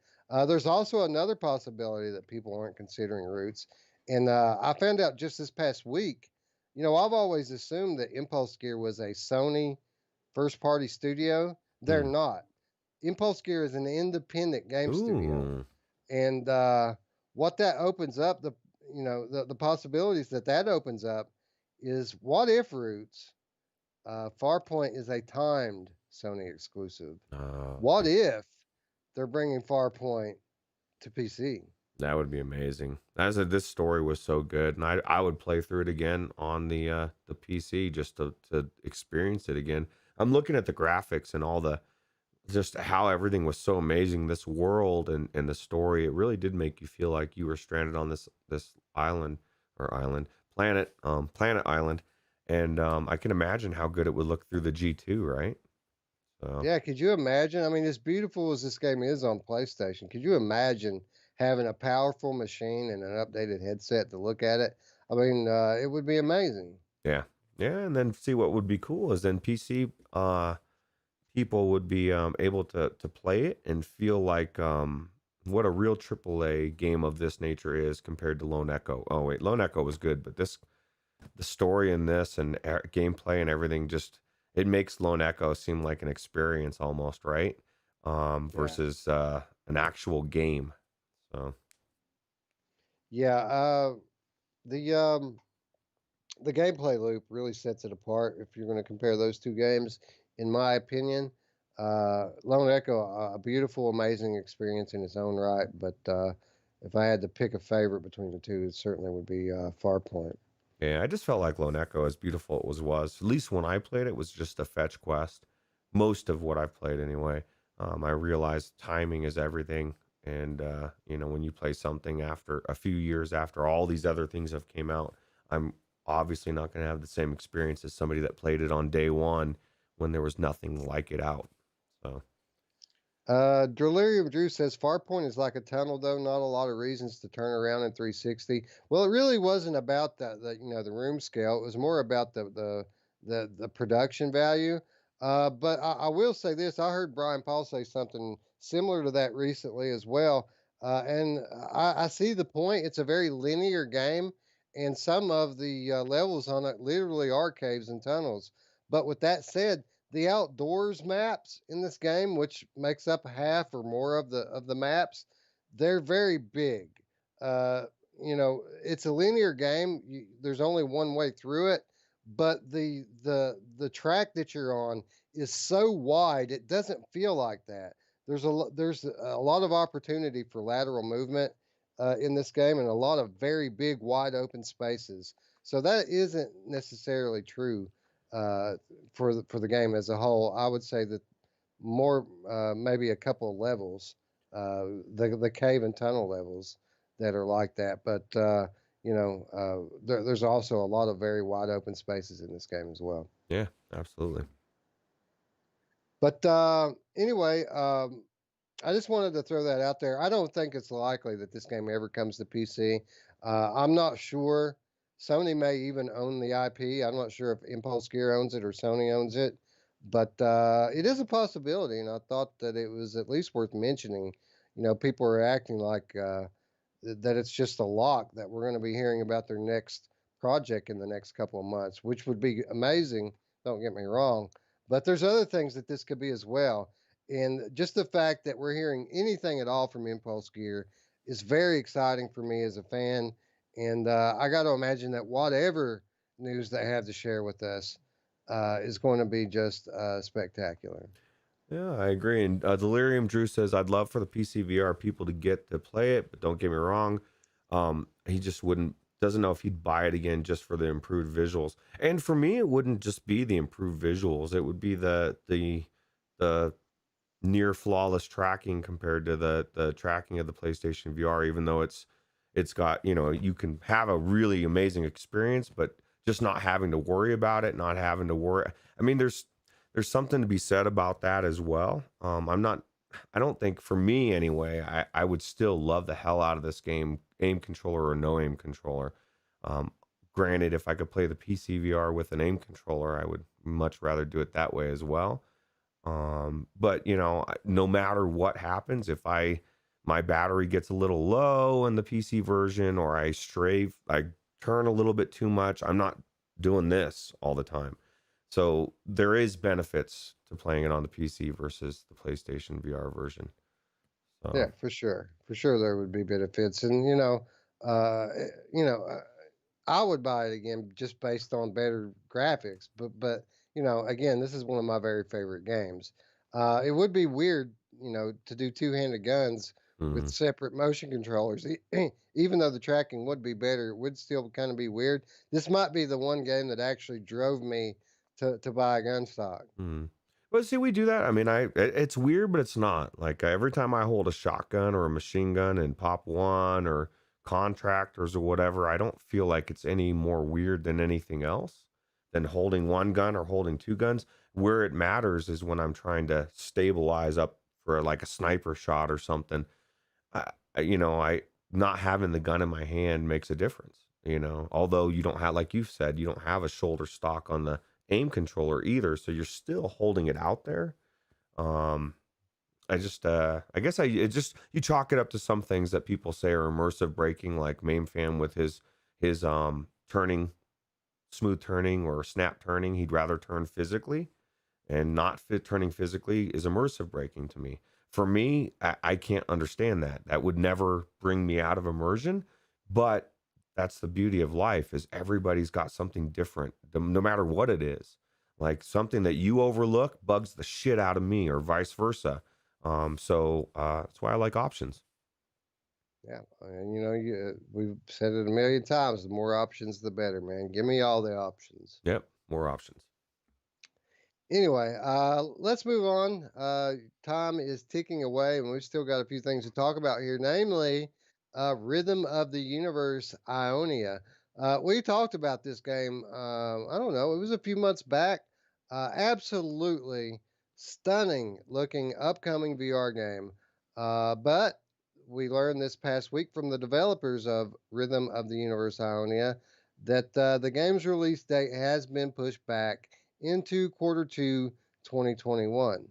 There's also another possibility that people aren't considering, Roots, and I found out just this past week. I've always assumed that Impulse Gear was a Sony first party studio. They're Hmm. not. Impulse Gear is an independent game studio. Ooh. And what that opens up, the possibilities that opens up is, what if Ruuts, Farpoint is a timed Sony exclusive? What Yeah, if they're bringing Farpoint to PC? that would be amazing. This story was so good, and I would play through it again on the PC just to experience it again. I'm looking at the graphics and all the just how everything was so amazing. This world and the story, it really did make you feel like you were stranded on this island or planet island. And I can imagine how good it would look through the G2, right? So Yeah, could you imagine? I mean, as beautiful as this game is on PlayStation, could you imagine having a powerful machine and an updated headset to look at it? I mean, it would be amazing. yeah, yeah. And then see what would be cool is then PC people would be able to play it and feel like what a real AAA game of this nature is compared to Lone Echo. Oh wait, Lone Echo was good, but the story in this and gameplay and everything, just it makes Lone Echo seem like an experience almost, right? Yeah. Versus an actual game. So Yeah, the the gameplay loop really sets it apart if you're going to compare those two games, in my opinion. Lone Echo, a beautiful, amazing experience in its own right, but if I had to pick a favorite between the two, it certainly would be Farpoint. yeah, I just felt like Lone Echo, as beautiful it was, at least when I played it, was just a fetch quest. Most of what I've played anyway. I realized timing is everything. And when you play something after a few years after all these other things have came out, I'm obviously not going to have the same experience as somebody that played it on day one when there was nothing like it out. So Delirium Drew says Farpoint is like a tunnel, though. Not a lot of reasons to turn around in 360. Well, it really wasn't about the room scale. It was more about the production value. But I will say this: I heard Brian Paul say something similar to that recently as well, and I see the point. It's a very linear game, and some of the levels on it literally are caves and tunnels. But with that said, the outdoors maps in this game, which makes up half or more of the maps, they're very big. Uh, it's a linear game. There's only one way through it, but the track that you're on is so wide it doesn't feel like that. There's a lot of opportunity for lateral movement in this game, and a lot of very big, wide open spaces. So that isn't necessarily true uh, for the game as a whole. I would say that more maybe a couple of levels, the cave and tunnel levels that are like that. But there's also a lot of very wide open spaces in this game as well. yeah, absolutely. But anyway, I just wanted to throw that out there. I don't think it's likely that this game ever comes to PC. I'm not sure. Sony may even own the IP. I'm not sure if Impulse Gear owns it or Sony owns it, but it is a possibility, and I thought that it was at least worth mentioning. People are acting like that it's just a lock that we're going to be hearing about their next project in the next couple of months, which would be amazing. Don't get me wrong, but there's other things that this could be as well. And just the fact that we're hearing anything at all from Impulse Gear is very exciting for me as a fan. And I got to imagine that whatever news they have to share with us is going to be just spectacular. Yeah, I agree. And Delirium Drew says, I'd love for the PCVR people to get to play it, but don't get me wrong. He just doesn't know if he'd buy it again just for the improved visuals. And for me, it wouldn't just be the improved visuals. It would be the near flawless tracking compared to the tracking of the PlayStation VR, even though it's got, you can have a really amazing experience, but just not having to worry about it, not having to worry. I mean, there's something to be said about that as well. I don't think, for me anyway, I would still love the hell out of this game, aim controller or no aim controller. Um, Granted, if I could play the PC VR with an aim controller, I would much rather do it that way as well. But no matter what happens, if my battery gets a little low in the PC version, or I turn a little bit too much, I'm not doing this all the time. So there is benefits to playing it on the PC versus the PlayStation VR version. Yeah, So, for sure there would be benefits, and you know, I would buy it again just based on better graphics. But again, this is one of my very favorite games. It would be weird, to do two-handed guns with mm. separate motion controllers. Even though the tracking would be better, it would still kind of be weird. This might be the one game that actually drove me to buy a gun stock. Mm. But see, we do that. I mean, it's weird, but it's not. Like every time I hold a shotgun or a machine gun and pop one or contractors or whatever, I don't feel like it's any more weird than anything else than holding one gun or holding two guns. Where it matters is when I'm trying to stabilize up for like a sniper shot or something. I not having the gun in my hand makes a difference. Although you don't have, like you said, you don't have a shoulder stock on the aim controller either, so you're still holding it out there. Um, I guess it just you chalk it up to some things that people say are immersive braking, like MameFam with his turning, smooth turning or snap turning. He'd rather turn physically, and not fit turning physically is immersive braking to me. For me, I can't understand that. That would never bring me out of immersion, but that's the beauty of life is everybody's got something different, no matter what it is. Like something that you overlook bugs the shit out of me, or vice versa. So that's why I like options. Yeah, and we've said it a million times. The more options, the better, man. Give me all the options. Yep, more options. Anyway, let's move on. Time is ticking away, and we've still got a few things to talk about here, namely Rhythm of the Universe Ionia. We talked about this game, I don't know, it was a few months back. Absolutely stunning looking upcoming VR game. But we learned this past week from the developers of Rhythm of the Universe Ionia that the game's release date has been pushed back into Q2 2021.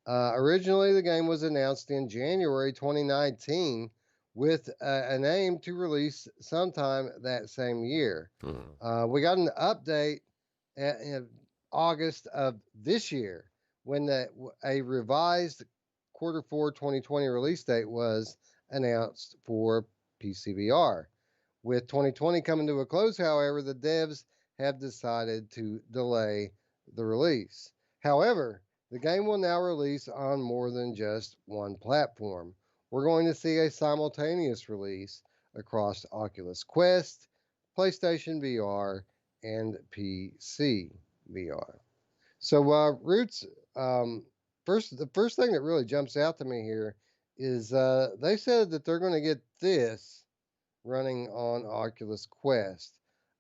Originally, the game was announced in January 2019 with an aim to release sometime that same year. Mm. We got an update in August of this year when a revised Q4 2020 release date was announced for PCVR. With 2020 coming to a close, however, the devs have decided to delay the release. However, the game will now release on more than just one platform. We're going to see a simultaneous release across Oculus Quest, PlayStation VR, and PC VR. So, Ruuts, um, the first thing that really jumps out to me here is they said that they're going to get this running on Oculus Quest.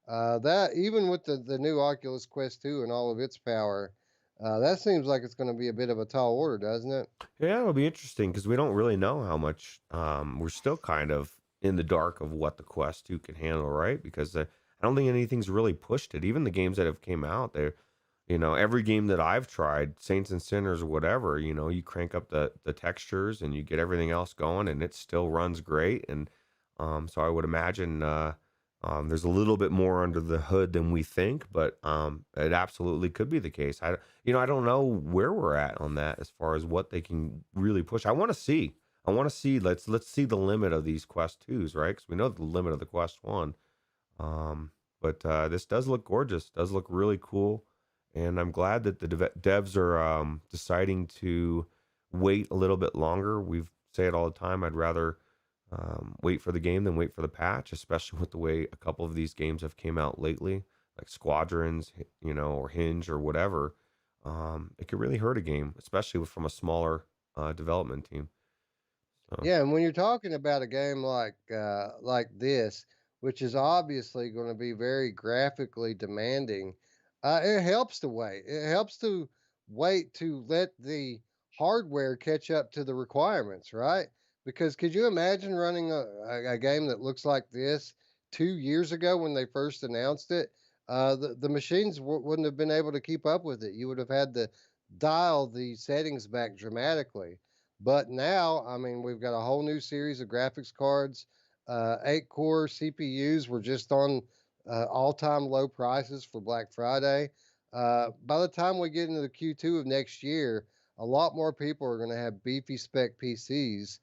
That even with the new Oculus Quest 2 and all of its power, that seems like it's going to be a bit of a tall order, doesn't it? Yeah, it'll be interesting because we don't really know how much. We're still kind of in the dark of what the Quest 2 can handle, right? Because I don't think anything's really pushed it. Even the games that have came out, every game that I've tried, Saints and Sinners or whatever, you crank up the textures and you get everything else going, and it still runs great. And so I would imagine there's a little bit more under the hood than we think, but it absolutely could be the case. I don't know where we're at on that as far as what they can really push. I want to see. I want to see. Let's see the limit of these Quest 2s, right? Because we know the limit of the Quest 1. But this does look gorgeous. Does look really cool, and I'm glad that the devs are deciding to wait a little bit longer. We say it all the time. I'd rather wait for the game than wait for the patch, especially with the way a couple of these games have came out lately, like Squadrons, or Hinge or whatever. It could really hurt a game, especially from a smaller development team. So, Yeah, and when you're talking about a game like this, which is obviously going to be very graphically demanding, it helps to wait. It helps to wait to let the hardware catch up to the requirements, right? Because could you imagine running a game that looks like this 2 years ago when they first announced it? The machines wouldn't have been able to keep up with it. You would have had to dial the settings back dramatically. But now, I mean, we've got a whole new series of graphics cards. 8-core CPUs were just on all-time low prices for Black Friday. By the time we get into the Q2 of next year, a lot more people are going to have beefy spec PCs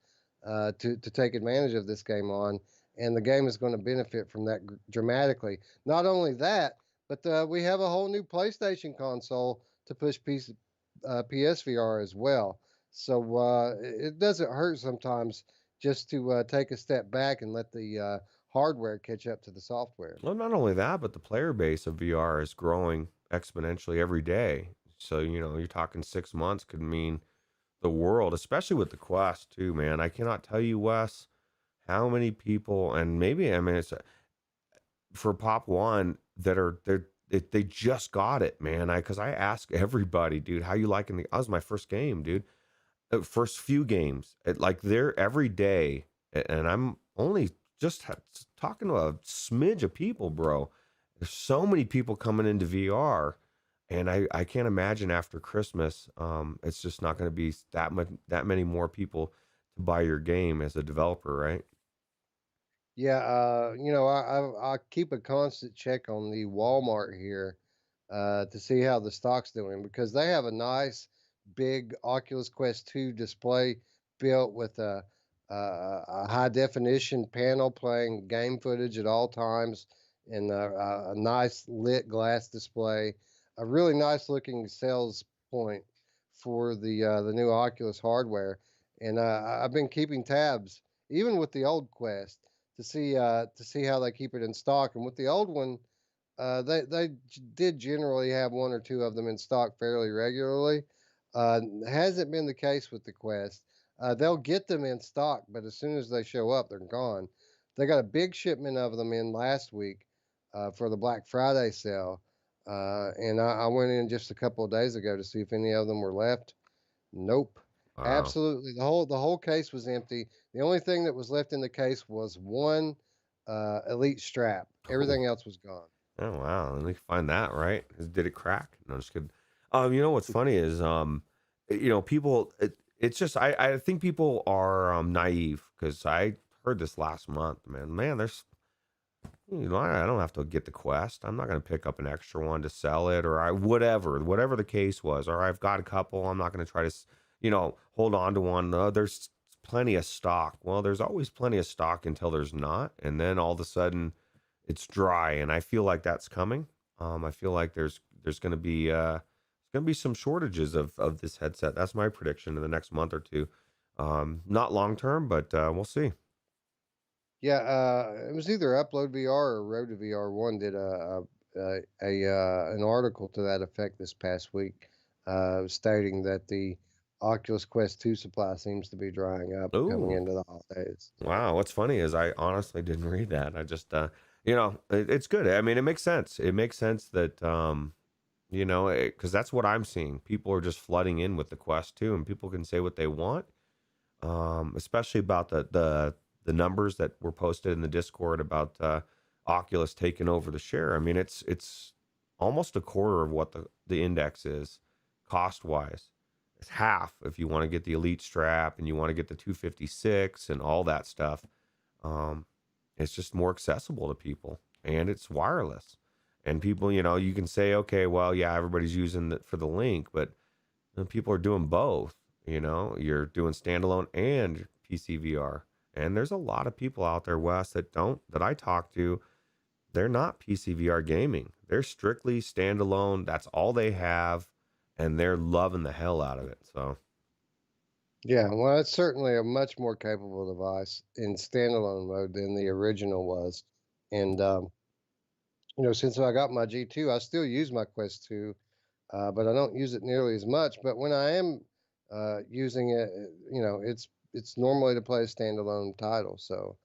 to take advantage of this game on, and the game is going to benefit from that dramatically. Not only that, but we have a whole new PlayStation console to push PSVR as well. So it doesn't hurt sometimes just to take a step back and let the hardware catch up to the software. Well, not only that, but the player base of VR is growing exponentially every day. So, you're talking 6 months could mean the world, especially with the Quest too, man. I cannot tell you, Wes, how many people, and maybe, I mean, it's for Pop One that are they just got it, man. Because I ask everybody, dude, how you liking the? That was my first game, dude. First few games, like they're every day, and I'm only just talking to a smidge of people, bro. There's so many people coming into VR, and I can't imagine after Christmas, it's just not going to be that many more people to buy your game as a developer, right? Yeah, I keep a constant check on the Walmart here to see how the stock's doing because they have a nice big Oculus Quest 2 display built with a high definition panel playing game footage at all times and a nice lit glass display. A really nice looking sales point for the new Oculus hardware, and I've been keeping tabs even with the old Quest to see how they keep it in stock. And with the old one, they did generally have one or two of them in stock fairly regularly. Hasn't been the case with the Quest. They'll get them in stock, but as soon as they show up, they're gone. They got a big shipment of them in last week for the Black Friday sale, and I went in just a couple of days ago to see if any of them were left. Nope. Wow. Absolutely. The whole case was empty. The only thing that was left in the case was one elite strap. Oh, Everything else was gone. oh wow. Let me find that, right? Did it crack? No, just kidding. What's funny is, people. It's just I think people are naive because I heard this last month, man. Man, there's I don't have to get the Quest. I'm not going to pick up an extra one to sell it, or whatever the case was. Or I've got a couple. I'm not going to try to, hold on to one. There's plenty of stock. Well, there's always plenty of stock until there's not, and then all of a sudden, it's dry, and I feel like that's coming. I feel like there's going to be some shortages of this headset. That's my prediction in the next month or two. Not long term, but we'll see. Yeah, it was either Upload VR or ROTU VR. One did an article to that effect this past week, stating that the Oculus Quest 2 supply seems to be drying up coming Ooh. into the holidays. So. Wow, what's funny is I honestly didn't read that. I just, it's good. I mean, it makes sense. It makes sense that, because that's what I'm seeing. People are just flooding in with the Quest 2, and people can say what they want, especially about the numbers that were posted in the Discord about Oculus taking over the share. I mean, it's almost a quarter of what the index is cost wise. It's half if you want to get the Elite strap and you want to get the 256 and all that stuff. Um, it's just more accessible to people, and it's wireless. And people, you can say, okay, well, yeah, everybody's using it for the link, but people are doing both. You're doing standalone and PCVR. And there's a lot of people out there, Wes, that I talk to. They're not PCVR gaming. They're strictly standalone. That's all they have, and they're loving the hell out of it. So, Yeah, well, it's certainly a much more capable device in standalone mode than the original was. And, since I got my G2, I still use my Quest 2, but I don't use it nearly as much. But when I am using it, it's normally to play a standalone title. So,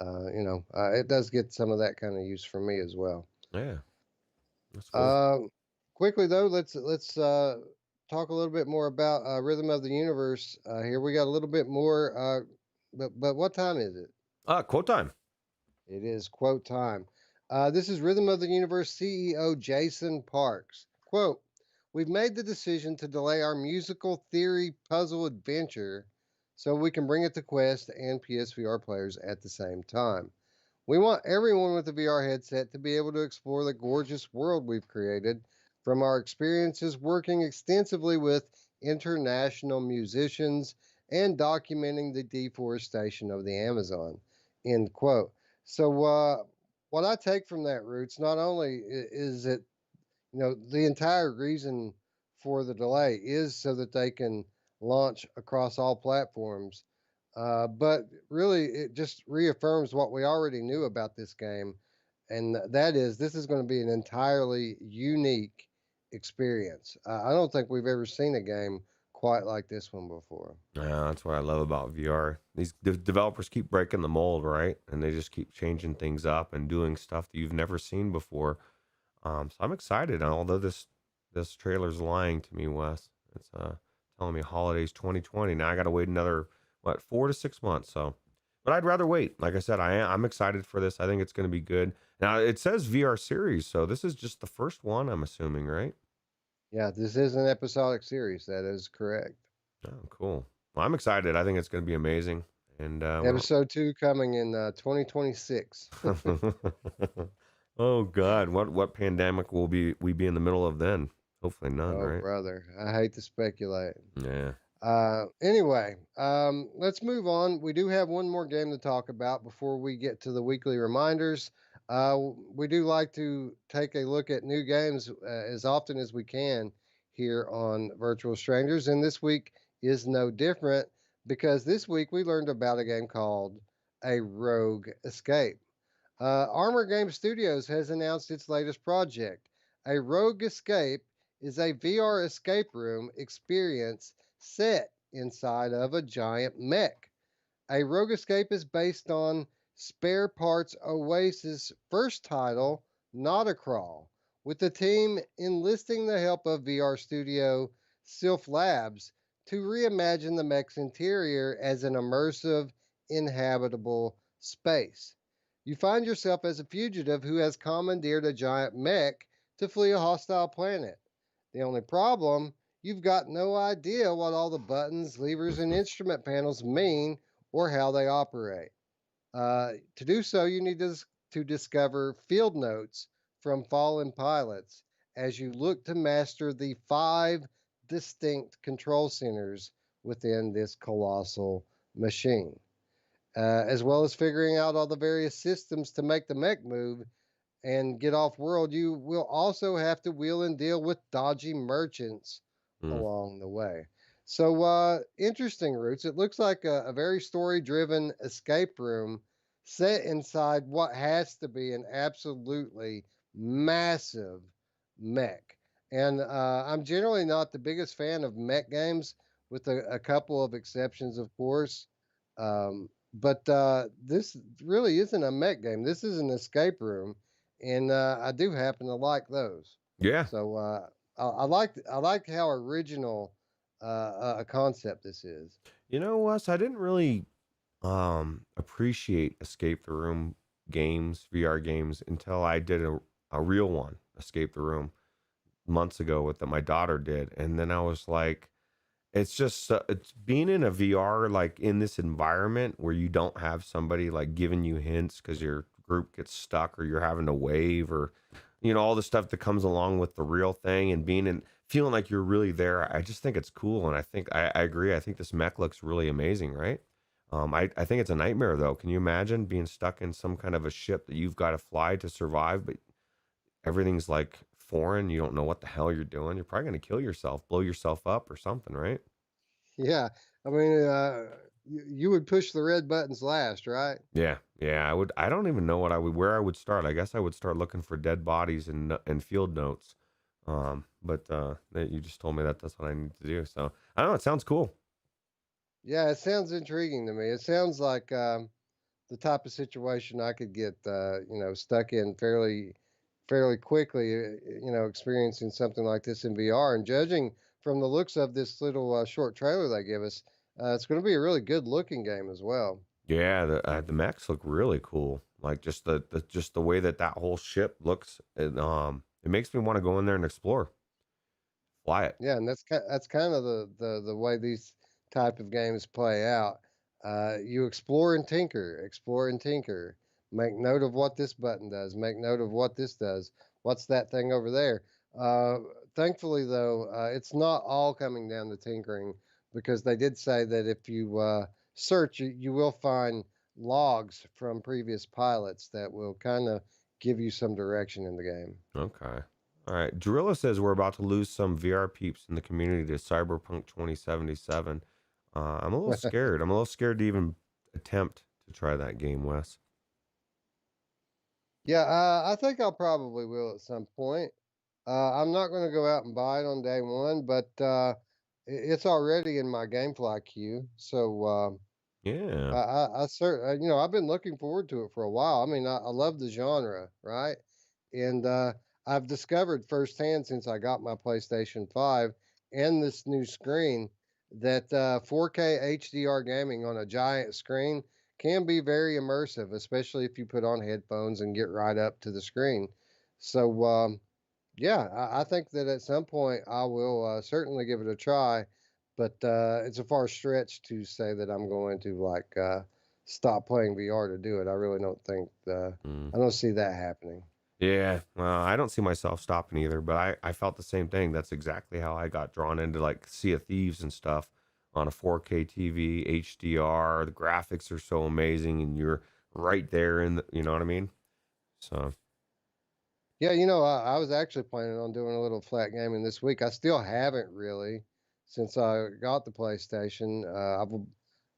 it does get some of that kind of use from me as well. yeah, that's cool. Uh, quickly though, let's talk a little bit more about Rhythm of the Universe. Here we got a little bit more. But what time is it? Quote time. It is quote time. This is Rhythm of the Universe CEO Jason Parks. Quote: "We've made the decision to delay our musical theory puzzle adventure so we can bring it to Quest and PSVR players at the same time. We want everyone with a VR headset to be able to explore the gorgeous world we've created from our experiences working extensively with international musicians and documenting the deforestation of the Amazon, end quote. So, what I take from that, Roots, not only is it, the entire reason for the delay is so that they can launch across all platforms. But really, it just reaffirms what we already knew about this game, and that is this is going to be an entirely unique experience. I don't think we've ever seen a game quite like this one before. Yeah, that's what I love about VR. These developers keep breaking the mold, right? And they just keep changing things up and doing stuff that you've never seen before. So I'm excited. Although this trailer's lying to me, Wes. It's telling me holidays 2020. Now I got to wait another 4 to 6 months. So, but I'd rather wait. Like I said, I'm excited for this. I think it's going to be good. Now it says VR series, so this is just the first one. I'm assuming, right? Yeah, this is an episodic series. That is correct. Oh, cool. Well, I'm excited. I think it's going to be amazing. And Episode 2 coming in 2026. oh God, what pandemic will we be in the middle of then? Hopefully none, Oh, right? brother, I hate to speculate. Yeah. Anyway, let's move on. We do have one more game to talk about before we get to the weekly reminders. We do like to take a look at new games as often as we can here on Virtual Strangers, and this week is no different because this week we learned about a game called A Rogue Escape. Armor Game Studios has announced its latest project. A Rogue Escape is a VR escape room experience set inside of a giant mech. A Rogue Escape is based on Spare Parts Oasis' first title, Not a Crawl, with the team enlisting the help of VR studio Sylph Labs to reimagine the mech's interior as an immersive, inhabitable space. You find yourself as a fugitive who has commandeered a giant mech to flee a hostile planet. The only problem, you've got no idea what all the buttons, levers, and instrument panels mean or how they operate. To do so, you need to discover field notes from fallen pilots as you look to master the 5 distinct control centers within this colossal machine. As well as figuring out all the various systems to make the mech move and get off world, you will also have to wheel and deal with dodgy merchants Mm. along the way. So, interesting, Roots. It looks like a very story driven escape room set inside what has to be an absolutely massive mech. And I'm generally not the biggest fan of mech games, with a couple of exceptions, of course. But this really isn't a mech game. This is an escape room, and I do happen to like those. Yeah. So I like how original a concept this is. You know, Wes, I didn't really appreciate escape the room games, VR games, until I did a real one, Escape the Room, months ago with that my daughter did. And then I was like, it's just it's being in a VR, like in this environment where you don't have somebody like giving you hints because your group gets stuck or you're having to wave, or all the stuff that comes along with the real thing, and being in feeling like you're really there. I just think it's cool, and I think I agree. I think this mech looks really amazing, right? I think it's a nightmare though. Can you imagine being stuck in some kind of a ship that you've got to fly to survive, but everything's like foreign. You don't know what the hell you're doing. You're probably going to kill yourself, blow yourself up or something, right? Yeah, I mean, you would push the red buttons last, right? Yeah, yeah. I would. I don't even know where I would start. I guess I would start looking for dead bodies and field notes. But that you just told me that that's what I need to do. So I don't know. It sounds cool. Yeah, it sounds intriguing to me. It sounds like the type of situation I could get, stuck in fairly quickly. Experiencing something like this in VR, and judging from the looks of this little short trailer they give us, it's going to be a really good looking game as well. Yeah, the mechs look really cool. Like just the way that whole ship looks. It makes me want to go in there and explore, fly it. Yeah, and that's kind of the way these type of games play out. You explore and tinker. Make note of what this button does. Make note of what this does. What's that thing over there? Uh, Thankfully, though, it's not all coming down to tinkering, because they did say that if you search, you will find logs from previous pilots that will kind of give you some direction in the game. Okay. All right. Drilla says we're about to lose some VR peeps in the community to Cyberpunk 2077. I'm a little scared. I'm a little scared to even attempt to try that game, Wes. Yeah, I think I'll probably will at some point. I'm not going to go out and buy it on day one, but it's already in my GameFly queue. So Yeah. I've been looking forward to it for a while. I mean, I love the genre, right? And I've discovered firsthand since I got my PlayStation 5 and this new screen that 4K HDR gaming on a giant screen can be very immersive, especially if you put on headphones and get right up to the screen. So, yeah, I think that at some point I will certainly give it a try, but it's a far stretch to say that I'm going to stop playing VR to do it. I really don't think Mm. I don't see that happening. Yeah. Well, I don't see myself stopping either, but I felt the same thing. That's exactly how I got drawn into like Sea of Thieves and stuff on a 4K TV, HDR. The graphics are so amazing, and you're right there in the, you know what I mean? So, Yeah, I was actually planning on doing a little flat gaming this week. I still haven't really since I got the PlayStation.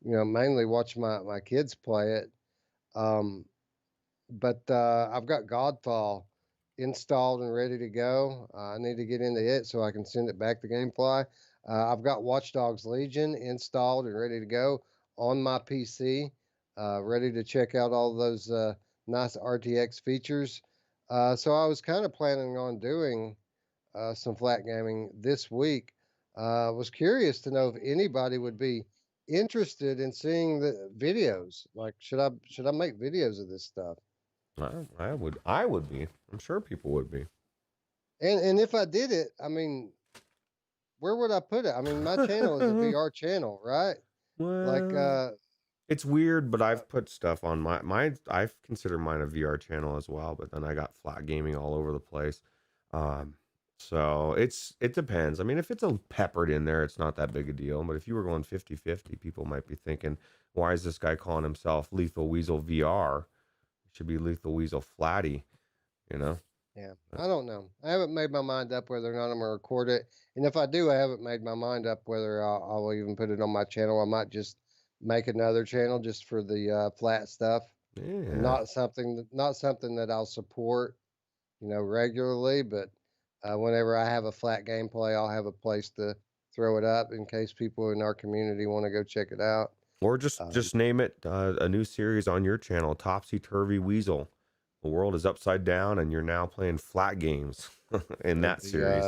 Mainly watched my kids play it. Um, but I've got Godfall installed and ready to go. I need to get into it so I can send it back to GameFly. I've got Watch Dogs Legion installed and ready to go on my PC, ready to check out all those nice RTX features. So I was kind of planning on doing some flat gaming this week. Was curious to know if anybody would be interested in seeing the videos. Like, should I make videos of this stuff? I would be. I'm sure people would be. And if I did it, I mean, where would I put it? I mean, my channel is a VR channel, right? Like, Well, it's weird, but I've put stuff on mine. I've considered mine a VR channel as well, but then I got flat gaming all over the place. Um, so it depends. I mean, if it's a peppered in there, it's not that big a deal. But if you were going 50-50, people might be thinking, why is this guy calling himself Lethal Weasel VR? It should be Lethal Weasel Flatty, you know? yeah, I don't know. I haven't made my mind up whether or not I'm gonna record it, and if I do, I haven't made my mind up whether I'll even put it on my channel. I might just make another channel just for the flat stuff, and Yeah. not something that I'll support, regularly. But whenever I have a flat gameplay, I'll have a place to throw it up in case people in our community want to go check it out. Or just Um, name it a new series on your channel, Topsy Turvy Weasel. The world is upside down, and you're now playing flat games in the that the, series.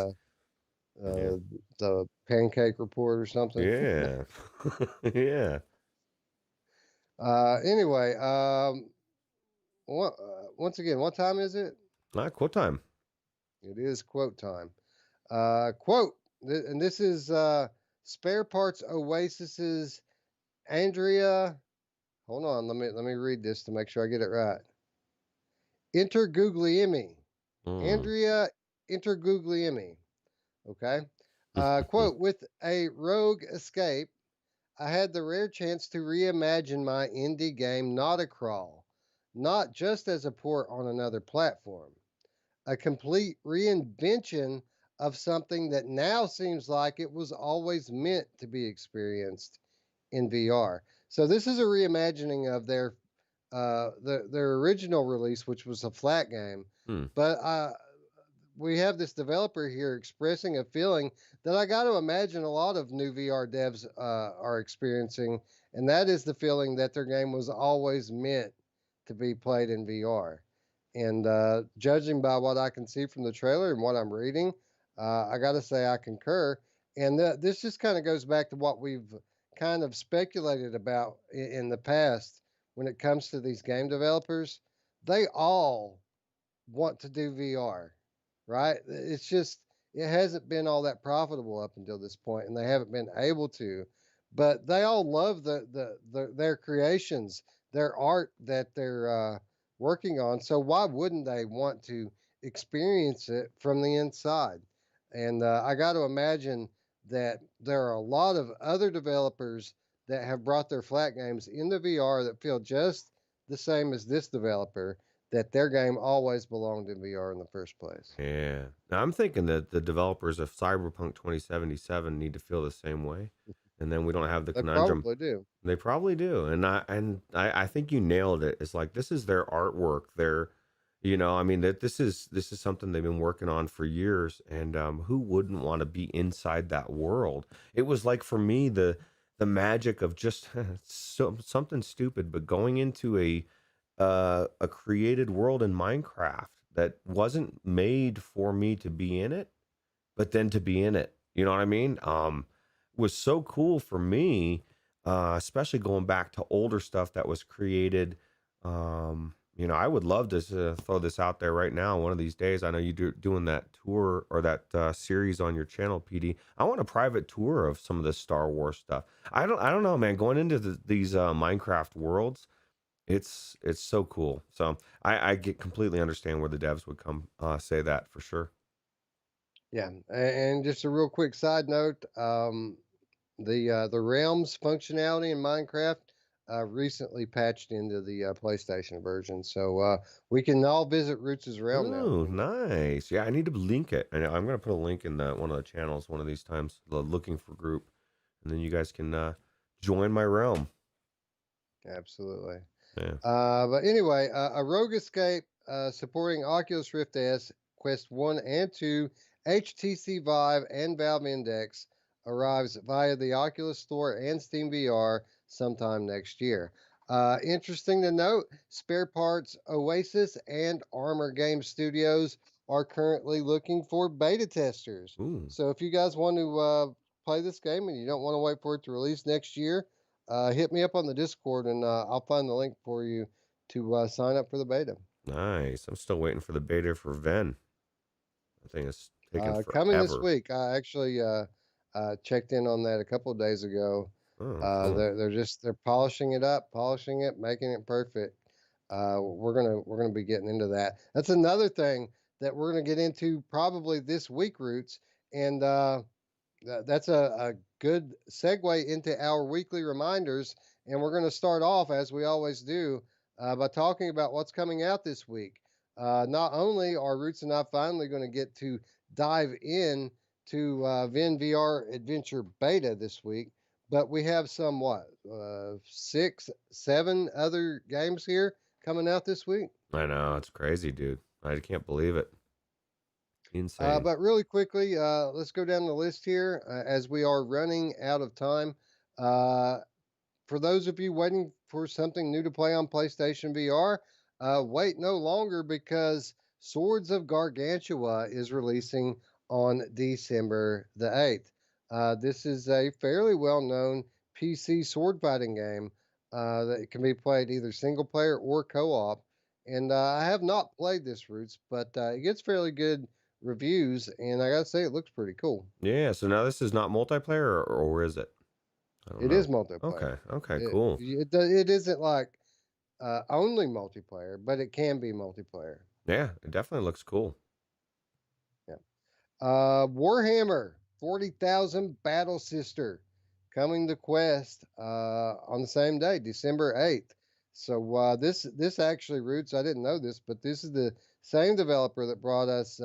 Yeah, the pancake report or something. yeah, yeah. Anyway, once again, what time is it? Not quote time. It is quote time. Quote, and this is Spare Parts Oasis's Andrea. Hold on, let me read this to make sure I get it right. Interguglielmi. Mm. Andrea Interguglielmi. Okay. Quote, with a rogue escape, I had the rare chance to reimagine my indie game Nautacrawl, not just as a port on another platform, a complete reinvention of something that now seems like it was always meant to be experienced in VR. So this is a reimagining of their original release, which was a flat game. Mm. But we have this developer here expressing a feeling that I got to imagine a lot of new VR devs are experiencing, and that is the feeling that their game was always meant to be played in VR. And judging by what I can see from the trailer and what I'm reading, I got to say I concur. And this just kind of goes back to what we've kind of speculated about in the past when it comes to these game developers. They all want to do VR, right? It's just it hasn't been all that profitable up until this point, and they haven't been able to. But they all love their creations, their art that they're working on. So why wouldn't they want to experience it from the inside? And I got to imagine that there are a lot of other developers that have brought their flat games into VR that feel just the same as this developer, that their game always belonged in VR in the first place. Yeah. Now I'm thinking that the developers of Cyberpunk 2077 need to feel the same way, and then we don't have the They conundrum. probably do. They probably do, and I think you nailed it. It's like this is their artwork. Their, I mean that this is something they've been working on for years, and who wouldn't want to be inside that world? It was like for me the magic of just something stupid, but going into a created world in Minecraft that wasn't made for me to be in it, but then to be in it. You know what I mean? Was so cool for me, especially going back to older stuff that was created. I would love to throw this out there right now. One of these days, I know you doing that tour or that series on your channel, PD. I want a private tour of some of the Star Wars stuff. I don't know, man. Going into these Minecraft worlds, it's so cool. So I get completely understand where the devs would come say that for sure. Yeah, and just a real quick side note, the realms functionality in Minecraft recently patched into the PlayStation version, so we can all visit Roots' realm now if Oh, we want. nice. Yeah, I need to link it. And I'm gonna put a link in one of the channels one of these times, the looking for group, and then you guys can join my realm. Absolutely. Yeah. But anyway, a Rogue Escape supporting Oculus Rift S, Quest 1 and 2, HTC Vive, and Valve Index arrives via the Oculus Store and Steam VR sometime next year. Interesting to note, Spare Parts Oasis and Armor Game Studios are currently looking for beta testers. Ooh, So if you guys want to play this game and you don't want to wait for it to release next year, hit me up on the Discord and I'll find the link for you to sign up for the beta. nice. I'm still waiting for the beta for Ven. I think it's taking Coming this forever. week. I actually checked in on that a couple of days ago. Oh, cool. They're polishing it up, polishing it, making it perfect. We're gonna be getting into that. That's another thing that we're gonna get into probably this week, Roots, and that's a good segue into our weekly reminders. And we're going to start off, as we always do, by talking about what's coming out this week. Not only are Roots and I finally going to get to dive in to Vin VR Adventure Beta this week, but we have some, what, 6, 7 other games here coming out this week. I know it's crazy, dude. I can't believe it. Insane. But really quickly, let's go down the list here as we are running out of time. Uh, for those of you waiting for something new to play on PlayStation VR, wait no longer because Swords of Gargantua is releasing on December the 8th. This is a fairly well known PC sword fighting game that can be played either single player or co op. And I have not played this, Roots, but it gets fairly good reviews, and I gotta say, it looks pretty cool. Yeah. So now this is not multiplayer, or is it? I don't It know. is multiplayer. Okay. Okay. It Cool. it isn't like only multiplayer, but it can be multiplayer. Yeah. It definitely looks cool. Yeah. Warhammer 40,000 Battle Sister coming to Quest on the same day, December 8th. So this actually, Roots, I didn't know this, but this is the same developer that brought us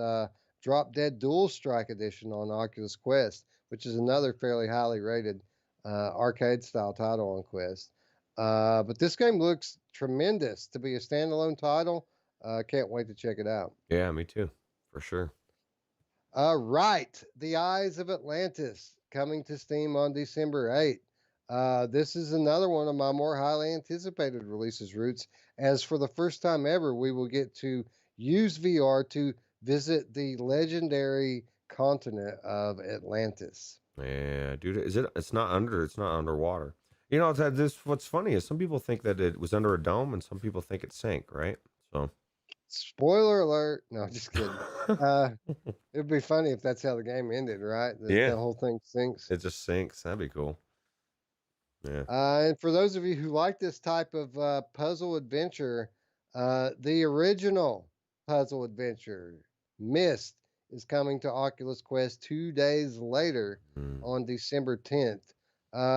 Drop Dead Dual Strike Edition on Oculus Quest, which is another fairly highly rated arcade style title on Quest. But this game looks tremendous to be a standalone title. Can't wait to check it out. Yeah. Me too. For sure. Right, The Eyes of Atlantis coming to Steam on December 8th. This is another one of my more highly anticipated releases, Roots, as for the first time ever, we will get to use VR to visit the legendary continent of Atlantis. Yeah, dude. Is it? It's not under. It's not underwater. You know that this. What's funny is some people think that it was under a dome, and some people think it sank. Right. So. Spoiler alert. No, just kidding. Uh, it'd be funny if that's how the game ended, right? The Yeah. whole thing sinks. It just sinks. That'd be cool. Yeah. And for those of you who like this type of puzzle adventure, the original puzzle adventure, Myst, is coming to Oculus Quest 2 days later Mm. on December 10th.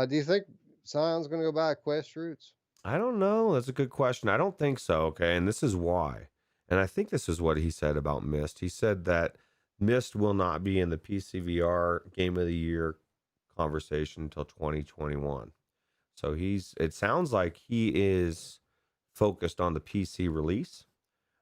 Do you think Scion's going to go buy a Quest, Roots? I don't know. That's a good question. I don't think so. Okay. And this is why. And I think this is what he said about Mist. He said that Mist will not be in the PCVR Game of the Year conversation until 2021. So it sounds like he is focused on the PC release.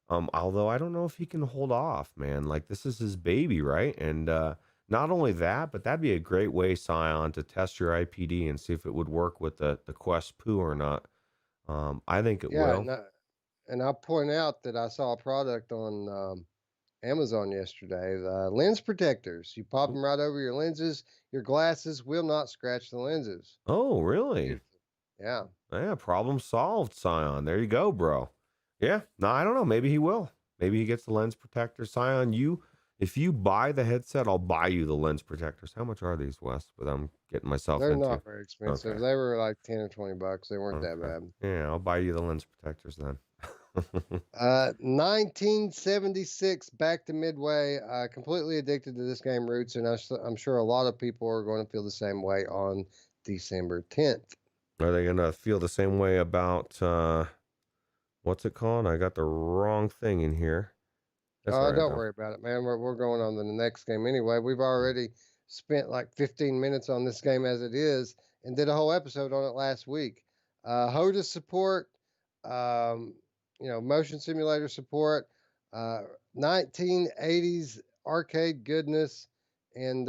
Although I don't know if he can hold off, man. Like this is his baby, right? And not only that, but that'd be a great way, Scion, to test your IPD and see if it would work with the Quest Poo or not. I think it Yeah, will. and I'll point out that I saw a product on Amazon yesterday. The lens protectors. You pop them right over your lenses. Your glasses will not scratch the lenses. Oh, really? Beautiful. Yeah. Yeah, problem solved, Scion. There you go, bro. Yeah. No, I don't know. Maybe he will. Maybe he gets the lens protector. Scion, if you buy the headset, I'll buy you the lens protectors. How much are these, Wes? But I'm getting myself They're into. not very expensive. Okay. They were like 10 or 20 bucks. They weren't that Okay. bad. Yeah, I'll buy you the lens protectors then. 1976, back to Midway. Completely addicted to this game, Roots, and I'm sure a lot of people are going to feel the same way on December 10th. Are they gonna feel the same way about what's it called? I got the wrong thing in here. That's all right, Don't though. worry about it, man. We're going on to the next game anyway. We've already spent like 15 minutes on this game as it is, and did a whole episode on it last week. HOTUS support, um, motion simulator support, 1980s arcade goodness, and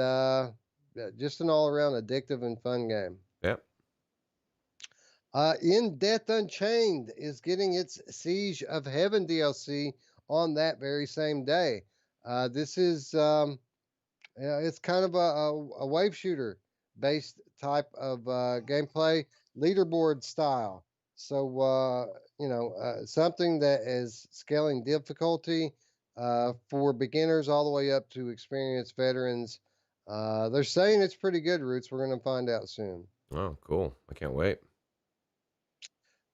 just an all-around addictive and fun game. Yep. In Death Unchained is getting its Siege of Heaven DLC on that very same day. This is it's kind of a wave shooter based type of gameplay, leaderboard style. So something that is scaling difficulty for beginners all the way up to experienced veterans. They're saying it's pretty good, Roots. We're going to find out soon. Oh, cool. I can't wait.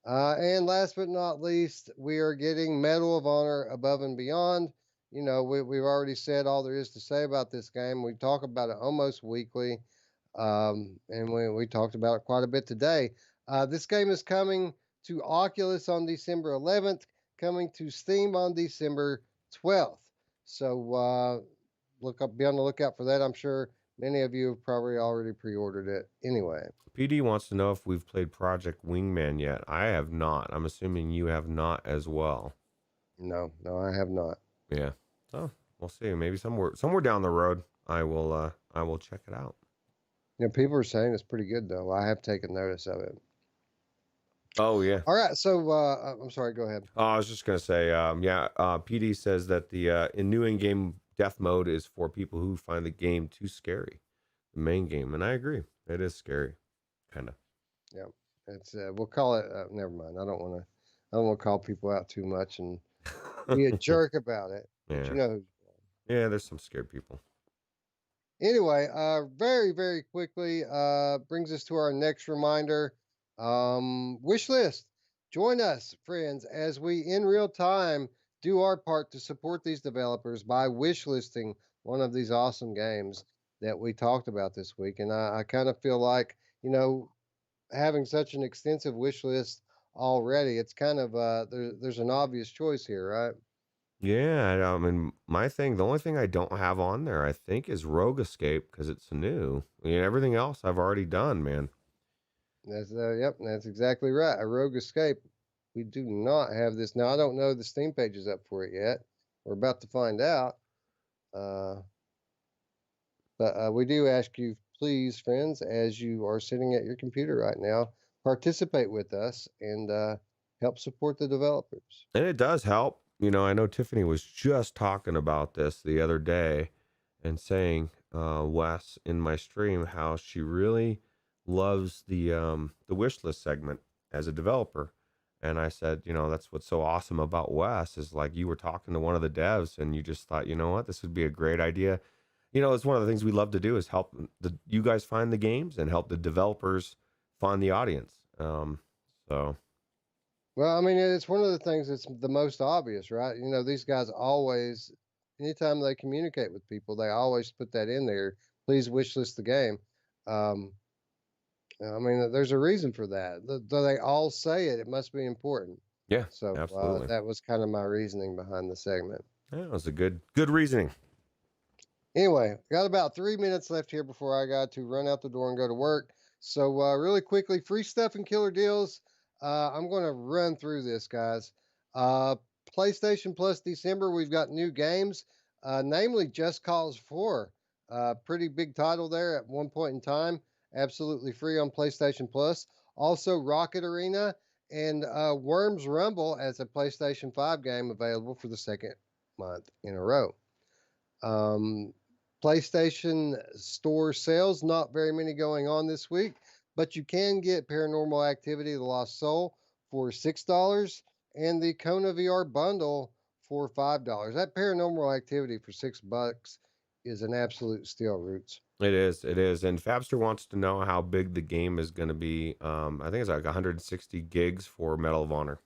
And last but not least, we are getting Medal of Honor Above and Beyond. We've already said all there is to say about this game. We talk about it almost weekly, and we talked about it quite a bit today. This game is coming to Oculus on December 11th, coming to Steam on December 12th. So be on the lookout for that. I'm sure many of you have probably already pre-ordered it anyway. PD wants to know if we've played Project Wingman yet. I have not. I'm assuming you have not as well. No, I have not. Yeah. So we'll see. Maybe somewhere down the road, I will check it out. People are saying it's pretty good though. I have taken notice of it. Oh yeah. All right. So I'm sorry. Go ahead. I was just gonna say, PD says that the new in-game death mode is for people who find the game too scary, the main game, and I agree. It is scary, kind of. Yeah. It's we'll call it. Never mind. I don't want to call people out too much and be a jerk about it. Yeah. But Yeah. There's some scared people. Anyway, very, very quickly, brings us to our next reminder. Wishlist. Join us, friends, as we in real time do our part to support these developers by wishlisting one of these awesome games that we talked about this week. And I kind of feel like, having such an extensive wish list already, it's kind of there's an obvious choice here, right? Yeah, I mean, the only thing I don't have on there, I think, is Rogue Escape because it's new. I mean, everything else I've already done, man. That's exactly right. A Rogue Escape. We do not have this now. I don't know the Steam page is up for it yet. We're about to find out. But we do ask you, please, friends, as you are sitting at your computer right now, participate with us and help support the developers. And it does help. I know Tiffany was just talking about this the other day and saying, Wes, in my stream, how she really loves the wish list segment as a developer. And I said, that's what's so awesome about Wes is like you were talking to one of the devs and you just thought, you know what, this would be a great idea. It's one of the things we love to do is help you guys find the games and help the developers find the audience. So. Well, I mean, it's one of the things that's the most obvious, right? These guys always anytime they communicate with people, they always put that in there. Please wishlist the game. Um, I mean, there's a reason for that. Though they all say it, it must be important. Yeah, So absolutely. that was kind of my reasoning behind the segment. That was a good reasoning. Anyway, got about 3 minutes left here before I got to run out the door and go to work. So really quickly, free stuff and killer deals. I'm going to run through this, guys. Uh, PlayStation Plus December, we've got new games, namely Just Cause 4. Pretty big title there at one point in time. Absolutely free on PlayStation Plus. Also, Rocket Arena and Worms Rumble as a PlayStation 5 game available for the second month in a row. Um, PlayStation Store sales, not very many going on this week, but you can get Paranormal Activity: The Lost Soul for $6 and the Kona VR bundle for $5. That Paranormal Activity for $6 is an absolute steal, Roots. It is. And Fabster wants to know how big the game is going to be. I think it's like 160 gigs for Medal of Honor.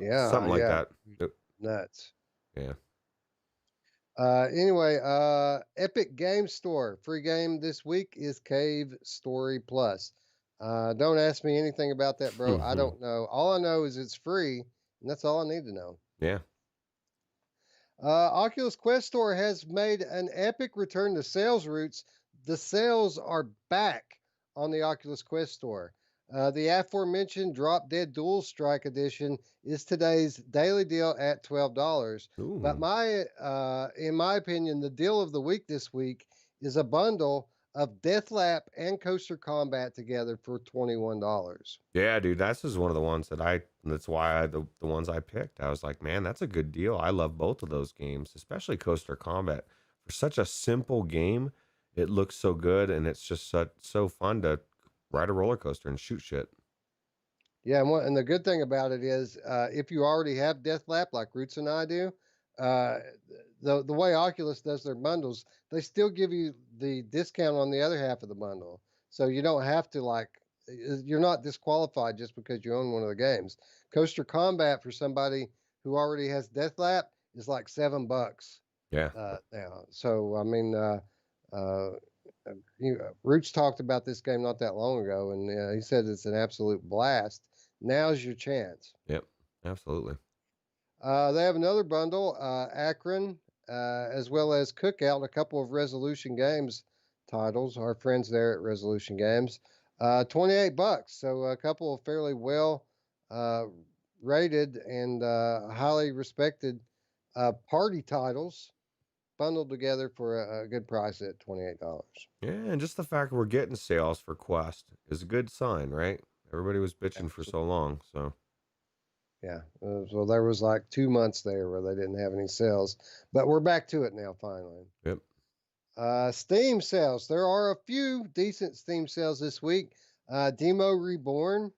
Something like Yeah, that. Yep. nuts. Yeah. Anyway, Epic Game Store free game this week is Cave Story Plus. Don't ask me anything about that, bro. I don't know. All I know is it's free, and that's all I need to know. Yeah. Oculus Quest Store has made an epic return to sales Roots. The sales are back on the Oculus Quest Store. The aforementioned Drop Dead Dual Strike Edition is today's daily deal at $12. Ooh. But in my opinion, the deal of the week this week is a bundle of Deathlap and Coaster Combat together for $21. Yeah, dude, that's just one of the ones that's why the ones I picked. I was like, man, that's a good deal. I love both of those games, especially Coaster Combat. For such a simple game, it looks so good, and it's just so fun to ride a roller coaster and shoot shit. Yeah, and the good thing about it is, if you already have Deathlap like Roots and I do, uh, the way Oculus does their bundles, they still give you the discount on the other half of the bundle. So you don't have to you're not disqualified just because you own one of the games. Coaster Combat for somebody who already has Deathlap is like $7 Yeah. now. So I mean, uh, Roots talked about this game not that long ago, and he said it's an absolute blast. Now's your chance. Yep. Absolutely. They have another bundle, Akron, as well as Cookout, and a couple of Resolution Games titles. Our friends there at Resolution Games, $28. So a couple of fairly well rated and highly respected party titles bundled together for a good price at $28. Yeah, and just the fact we're getting sales for Quest is a good sign, right? Everybody was bitching for so long, so. Yeah, so there was like 2 months there where they didn't have any sales, but we're back to it now finally. Yep. Steam sales. There are a few decent Steam sales this week. Demo Reborn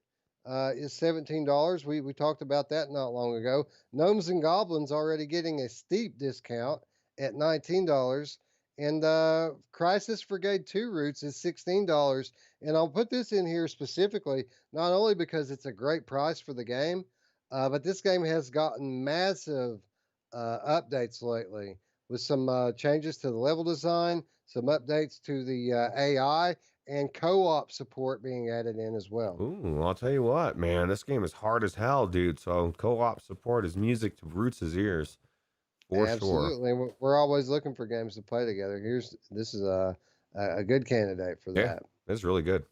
is $17. We talked about that not long ago. Gnomes and Goblins already getting a steep discount at $19. And Crisis Brigade 2 Roots is $16. And I'll put this in here specifically, not only because it's a great price for the game, but this game has gotten massive updates lately with some changes to the level design, some updates to the AI, and co-op support being added in as well. Ooh, I'll tell you what, man, this game is hard as hell, dude. So co-op support is music to Roots' ears, for sure. Absolutely, we're always looking for games to play together. This is a good candidate for that. It's really good.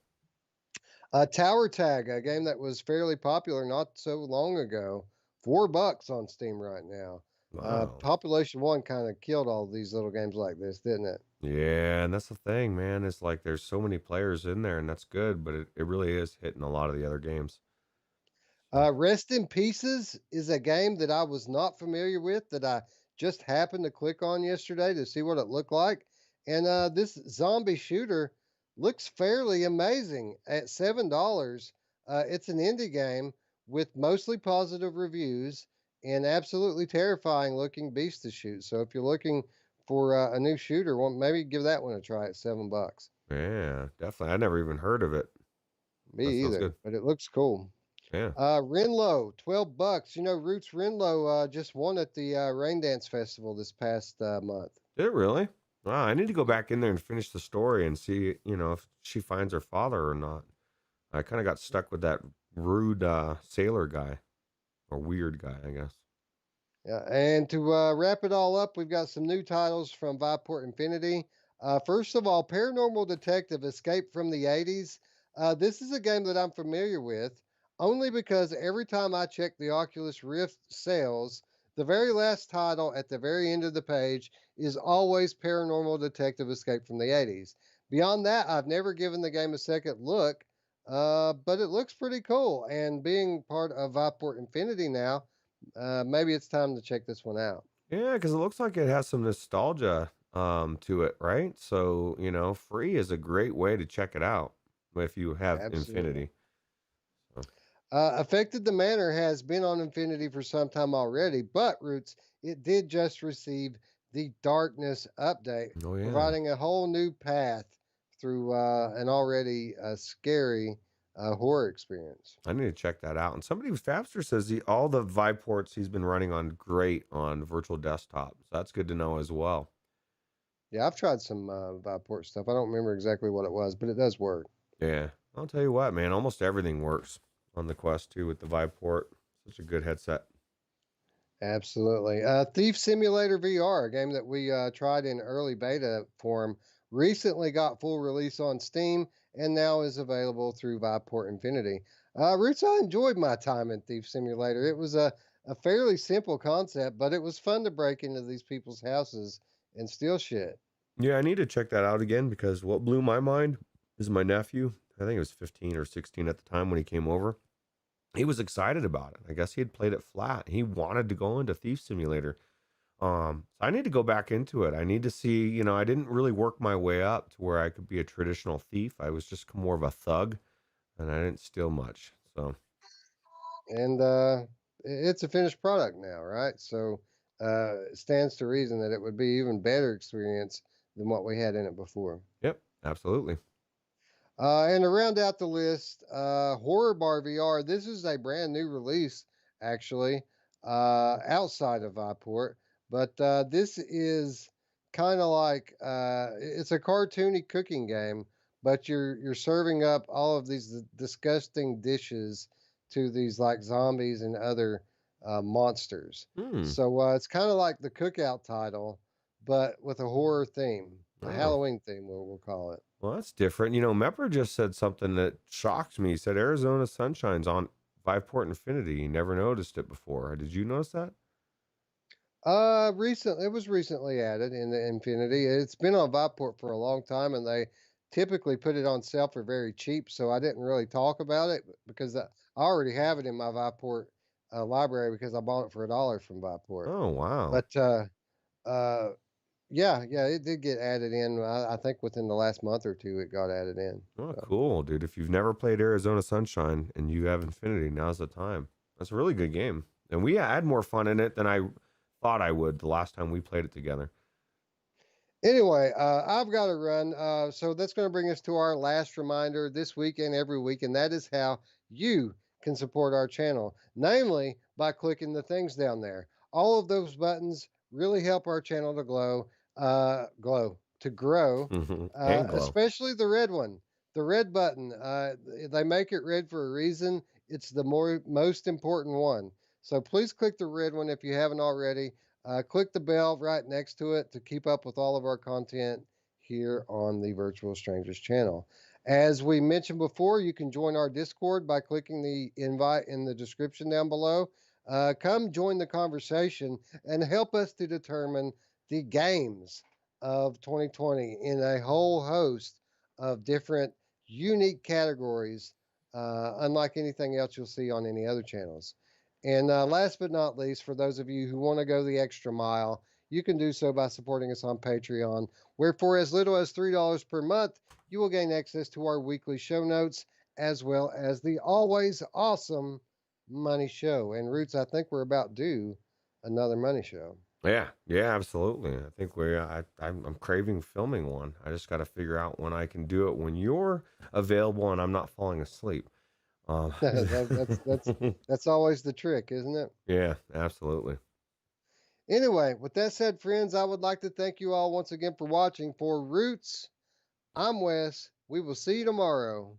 Tower Tag, a game that was fairly popular not so long ago, $4 on Steam right now. Wow. Population One kind of killed all these little games like this, didn't it? Yeah, and that's the thing, man. It's like there's so many players in there, and that's good, but it really is hitting a lot of the other games. Rest in Pieces is a game that I was not familiar with that I just happened to click on yesterday to see what it looked like. And this zombie shooter looks fairly amazing at $7. It's an indie game with mostly positive reviews and absolutely terrifying looking beast to shoot. So if you're looking for a new shooter, well, maybe give that one a try at $7. Yeah, definitely. I never even heard of it. Me either, but it looks cool. Yeah. Renlo, $12. You know, Roots Renlo just won at the Rain Dance Festival this past month. Did it really? Wow, I need to go back in there and finish the story and see, if she finds her father or not. I kind of got stuck with that rude sailor guy, or weird guy, I guess. Yeah, and to wrap it all up, we've got some new titles from Viveport Infinity. First of all, Paranormal Detective Escape from the 80s. This is a game that I'm familiar with only because every time I check the Oculus Rift sales, the very last title at the very end of the page is always Paranormal Detective Escape from the 80s. Beyond that, I've never given the game a second look, but it looks pretty cool. And being part of Viveport Infinity now, maybe it's time to check this one out. Yeah, because it looks like it has some nostalgia to it, right? So, free is a great way to check it out if you have Absolutely. Infinity. So, Affected the Manor has been on Infinity for some time already, but Roots, it did just receive the Darkness update, oh yeah. providing a whole new path through an already scary horror experience. I need to check that out. And somebody with Fabster says all the Vive ports he's been running on great on virtual desktop. So that's good to know as well. Yeah, I've tried some Viveport stuff. I don't remember exactly what it was, but it does work. Yeah. I'll tell you what, man, almost everything works on the Quest 2 with the Vive port. Such a good headset. Absolutely. Thief Simulator VR, a game that we tried in early beta form, recently got full release on Steam and now is available through Viveport Infinity. Roots, I enjoyed my time in Thief Simulator. It was a fairly simple concept, but it was fun to break into these people's houses and steal shit. Yeah, I need to check that out again because what blew my mind is my nephew. I think he was 15 or 16 at the time when he came over. He was excited about it. I guess he had played it flat. He wanted to go into Thief Simulator. So I need to go back into it. I need to see, I didn't really work my way up to where I could be a traditional thief. I was just more of a thug and I didn't steal much. So, And it's a finished product now, right? So it stands to reason that it would be even better experience than what we had in it before. yep, absolutely. And to round out the list, Horror Bar VR. This is a brand new release, actually, outside of Viport. But this is kind of like it's a cartoony cooking game, but you're serving up all of these disgusting dishes to these like zombies and other monsters. Hmm. So it's kind of like the cookout title, but with a horror theme, a Oh, Halloween theme, we'll call it. well, that's different. Mepper just said something that shocked me. He said Arizona Sunshine's on Viveport Infinity. He never noticed it before. Did you notice that? Recently, it was recently added in the Infinity. It's been on Viveport for a long time, and they typically put it on sale for very cheap. So I didn't really talk about it because I already have it in my Viveport library because I bought it for $1 from Viveport. Oh, wow. But uh, yeah, it did get added in. I think within the last month or two, it got added in. Oh, So. cool, dude. If you've never played Arizona Sunshine and you have Infinity, now's the time. That's a really good game. And we had more fun in it than I thought I would the last time we played it together. Anyway, I've got to run. So that's going to bring us to our last reminder this week and every week, and that is how you can support our channel, namely by clicking the things down there. All of those buttons really help our channel to to grow, And glow. especially the red one, the red button. They make it red for a reason. It's the most important one. So please click the red one if you haven't already. Click the bell right next to it to keep up with all of our content here on the Virtual Strangers channel. As we mentioned before, you can join our Discord by clicking the invite in the description down below. Come join the conversation and help us to determine the games of 2020 in a whole host of different unique categories, unlike anything else you'll see on any other channels. And last but not least, for those of you who want to go the extra mile, you can do so by supporting us on Patreon, where for as little as $3 per month, you will gain access to our weekly show notes, as well as the always awesome money show. And Roots, I think we're about due another money show. Yeah, absolutely. I think I'm craving filming one. I just got to figure out when I can do it when you're available and I'm not falling asleep. Um, That's always the trick, isn't it? yeah, absolutely. Anyway, with that said, friends, I would like to thank you all once again for watching. For Ruuts, I'm Wes. We will see you tomorrow.